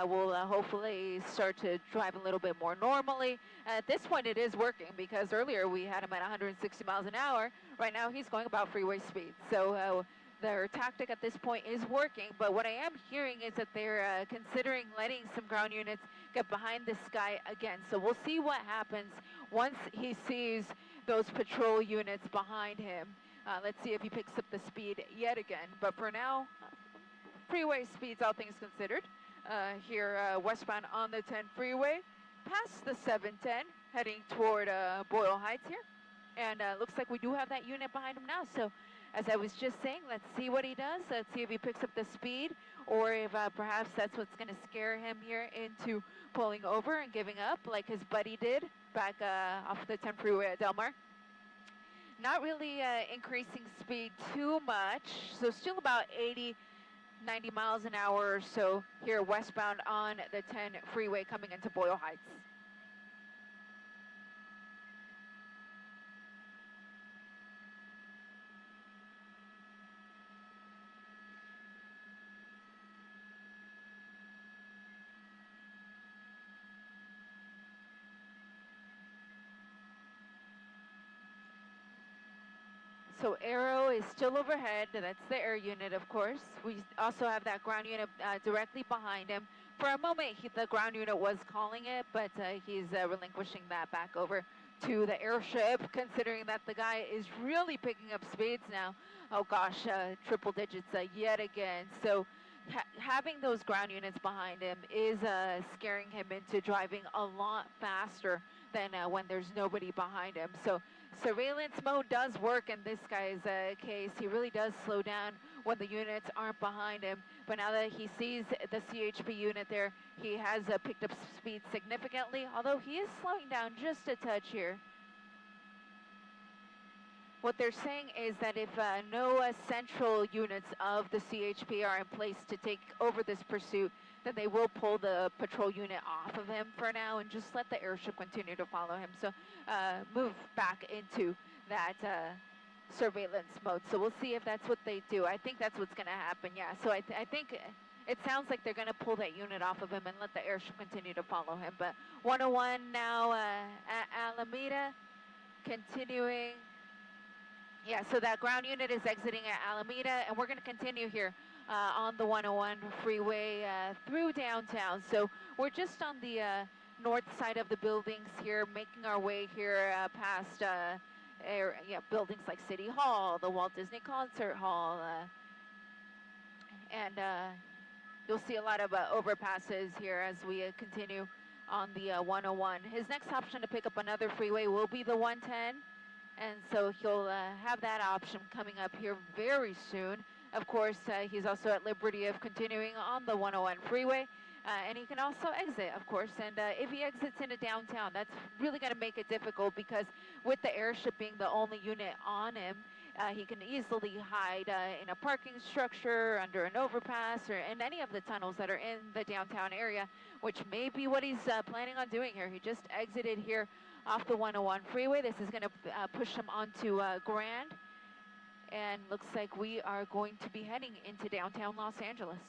Will hopefully start to drive a little bit more normally. At this point, it is working because earlier we had him at 160 miles an hour. Right now, he's going about freeway speed. So their tactic at this point is working, but what I am hearing is that they're considering letting some ground units get behind this guy again. So we'll see what happens once he sees those patrol units behind him. Let's see if he picks up the speed yet again. But for now, freeway speeds, all things considered, here westbound on the 10 freeway, past the 710, heading toward Boyle Heights here. And looks like we do have that unit behind him now. So as I was just saying, let's see what he does. Let's see if he picks up the speed or if perhaps that's what's going to scare him here into pulling over and giving up like his buddy did back off the 10 freeway at Del Mar. Not really increasing speed too much. So still about 80, 90 miles an hour or so here westbound on the 10 freeway coming into Boyle Heights. So Arrow is still overhead. That's the air unit, of course. We also have that ground unit directly behind him. For a moment, the ground unit was calling it, but he's relinquishing that back over to the airship, considering that the guy is really picking up speeds now. Oh gosh, triple digits yet again. So having those ground units behind him is scaring him into driving a lot faster than when there's nobody behind him. So surveillance mode does work in this guy's case. He really does slow down when the units aren't behind him. But now that he sees the CHP unit there, he has picked up speed significantly, although he is slowing down just a touch here. What they're saying is that if no central units of the CHP are in place to take over this pursuit, then they will pull the patrol unit off of him for now and just let the airship continue to follow him. So move back into that surveillance mode. So we'll see if that's what they do. I think that's what's going to happen, yeah. So I think it sounds like they're going to pull that unit off of him and let the airship continue to follow him. But 101 now at Alameda, continuing. Yeah, so that ground unit is exiting at Alameda, and we're going to continue here on the 101 freeway through downtown. So we're just on the north side of the buildings here, making our way here past buildings like City Hall, the Walt Disney Concert Hall, and you'll see a lot of overpasses here as we continue on the 101. His next option to pick up another freeway will be the 110. And so he'll have that option coming up here very soon. Of course, he's also at liberty of continuing on the 101 freeway. And he can also exit, of course. And if he exits into downtown, that's really going to make it difficult because with the airship being the only unit on him, he can easily hide in a parking structure, under an overpass, or in any of the tunnels that are in the downtown area, which may be what he's planning on doing here. He just exited here off the 101 freeway. This is going to push him onto Grand. And looks like we are going to be heading into downtown Los Angeles.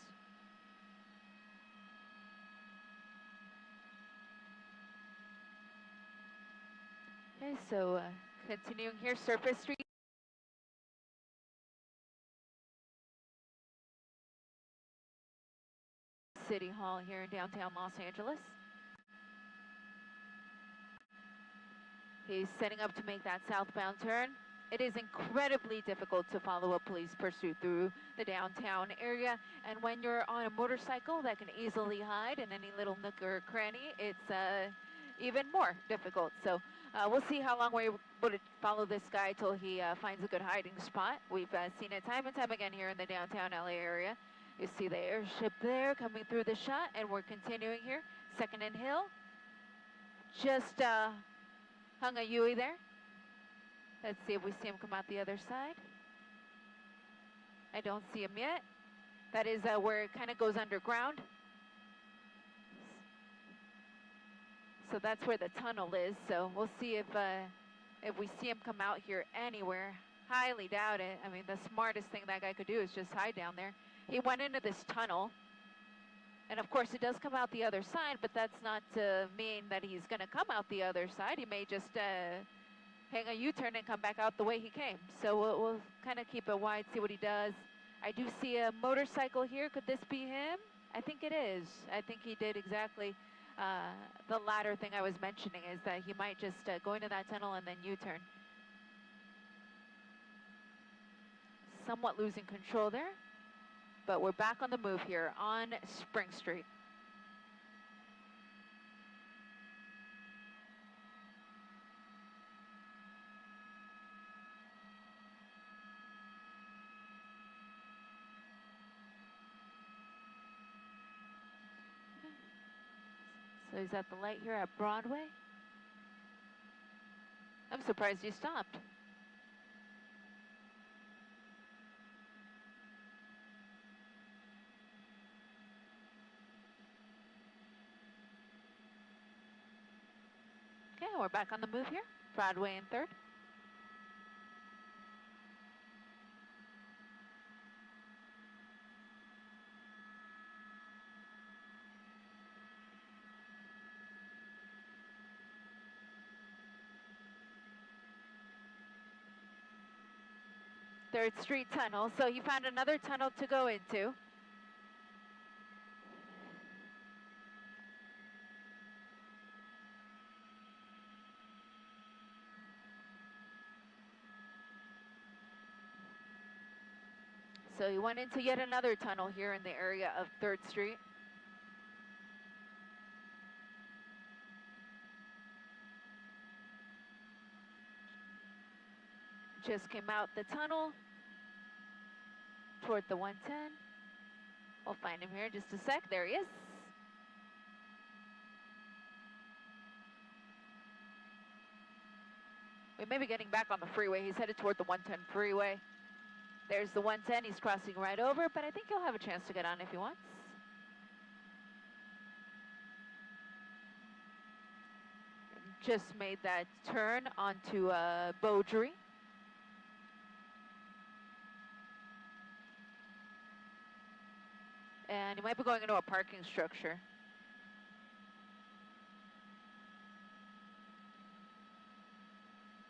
Okay, so continuing here, Surface Street. City Hall here in downtown Los Angeles. He's setting up to make that southbound turn. It is incredibly difficult to follow a police pursuit through the downtown area. And when you're on a motorcycle that can easily hide in any little nook or cranny, it's even more difficult. So we'll see how long we're able to follow this guy till he finds a good hiding spot. We've seen it time and time again here in the downtown LA area. You see the airship there coming through the shot, and we're continuing here. 2nd and Hill. Just hung a Yui there. Let's see if we see him come out the other side. I don't see him yet. That is where it kind of goes underground. So that's where the tunnel is. So we'll see if we see him come out here anywhere. Highly doubt it. I mean, the smartest thing that guy could do is just hide down there. He went into this tunnel. And of course, it does come out the other side, but that's not to mean that he's going to come out the other side. He may just hang a U-turn and come back out the way he came. So we'll kind of keep it wide, see what he does. I do see a motorcycle here. Could this be him? I think it is. I think he did exactly the latter thing I was mentioning, is that he might just go into that tunnel and then U-turn. Somewhat losing control there. But we're back on the move here on Spring Street. So he's at the light here at Broadway. I'm surprised you stopped. Okay, we're back on the move here. Broadway and 3rd. Third Street Tunnel. So you found another tunnel to go into. So he went into yet another tunnel here in the area of 3rd Street. Just came out the tunnel toward the 110. We'll find him here in just a sec. There he is. We may be getting back on the freeway. He's headed toward the 110 freeway. There's the 110. He's crossing right over, but I think he'll have a chance to get on if he wants. Just made that turn onto Beaudry. And he might be going into a parking structure.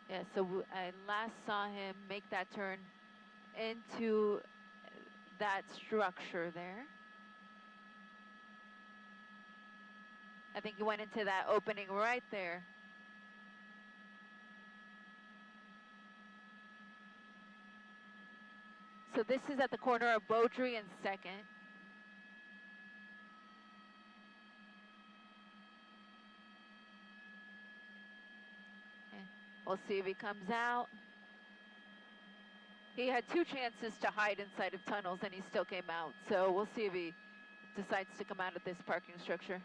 Yeah, so I last saw him make that turn into that structure there. I think he went into that opening right there. So this is at the corner of Beaudry and 2nd. We'll see if he comes out. He had 2 chances to hide inside of tunnels and he still came out. So we'll see if he decides to come out of this parking structure.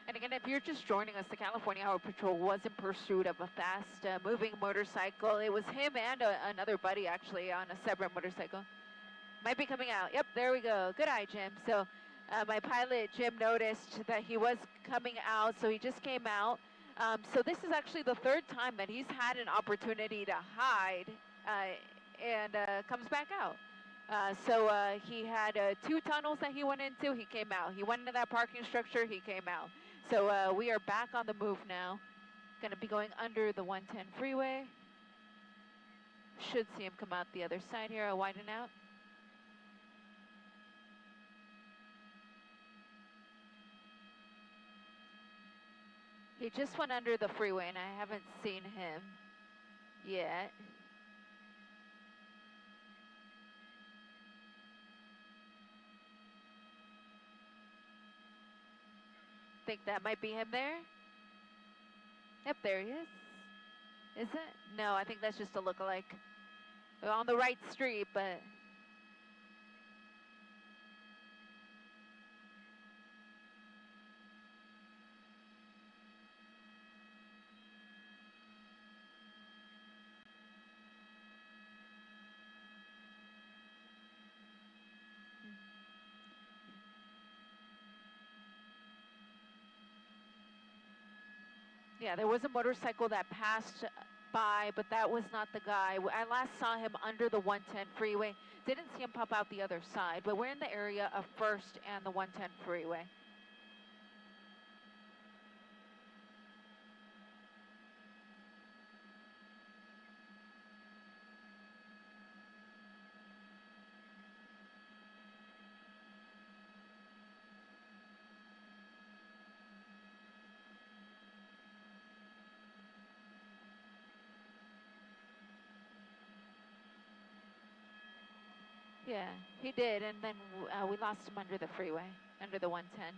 And again, if you're just joining us, the California Highway Patrol was in pursuit of a fast-moving motorcycle. It was him and another buddy, actually, on a separate motorcycle. Might be coming out. Yep, there we go. Good eye, Jim. So my pilot, Jim, noticed that he was coming out, so he just came out. So this is actually the 3rd time that he's had an opportunity to hide and comes back out. So he had 2 tunnels that he went into, he came out. He went into that parking structure, he came out. So we are back on the move now. Gonna be going under the 110 freeway. Should see him come out the other side here. I'll widen out. He just went under the freeway and I haven't seen him yet. Think that might be him there. Yep, there he is. Is it? No, I think that's just a lookalike. We're on the right street, but yeah, there was a motorcycle that passed by, but that was not the guy. I last saw him under the 110 freeway. Didn't see him pop out the other side, but we're in the area of 1st and the 110 freeway. Yeah, he did, and then we lost him under the freeway, under the 110.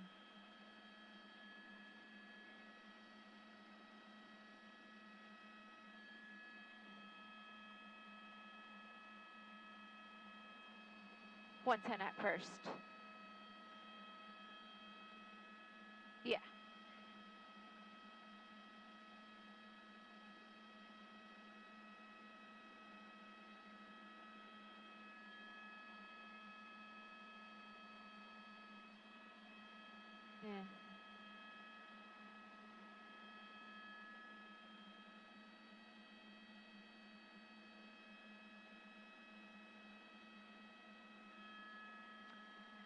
at 1st. Yeah. Yeah.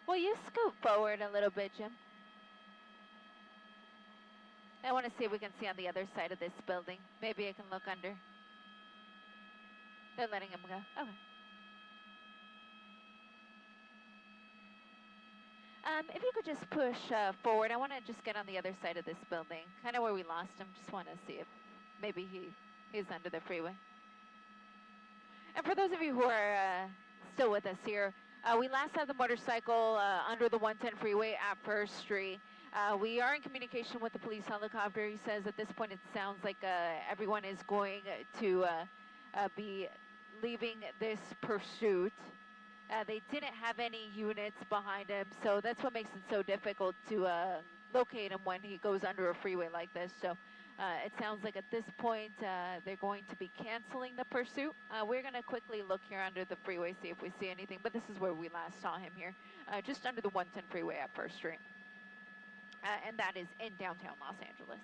Will you scoot forward a little bit, Jim? I want to see if we can see on the other side of this building. Maybe I can look under. They're letting him go. Okay. If you could just push forward, I want to just get on the other side of this building, kind of where we lost him. Just want to see if maybe he's under the freeway. And for those of you who are still with us here, we last had the motorcycle under the 110 freeway at First Street. We are in communication with the police helicopter. He says at this point it sounds like everyone is going to be leaving this pursuit. They didn't have any units behind him, so that's what makes it so difficult to locate him when he goes under a freeway like this. So it sounds like at this point they're going to be canceling the pursuit. We're going to quickly look here under the freeway, see if we see anything, but this is where we last saw him here, just under the 110 freeway at First Street. And that is in downtown Los Angeles.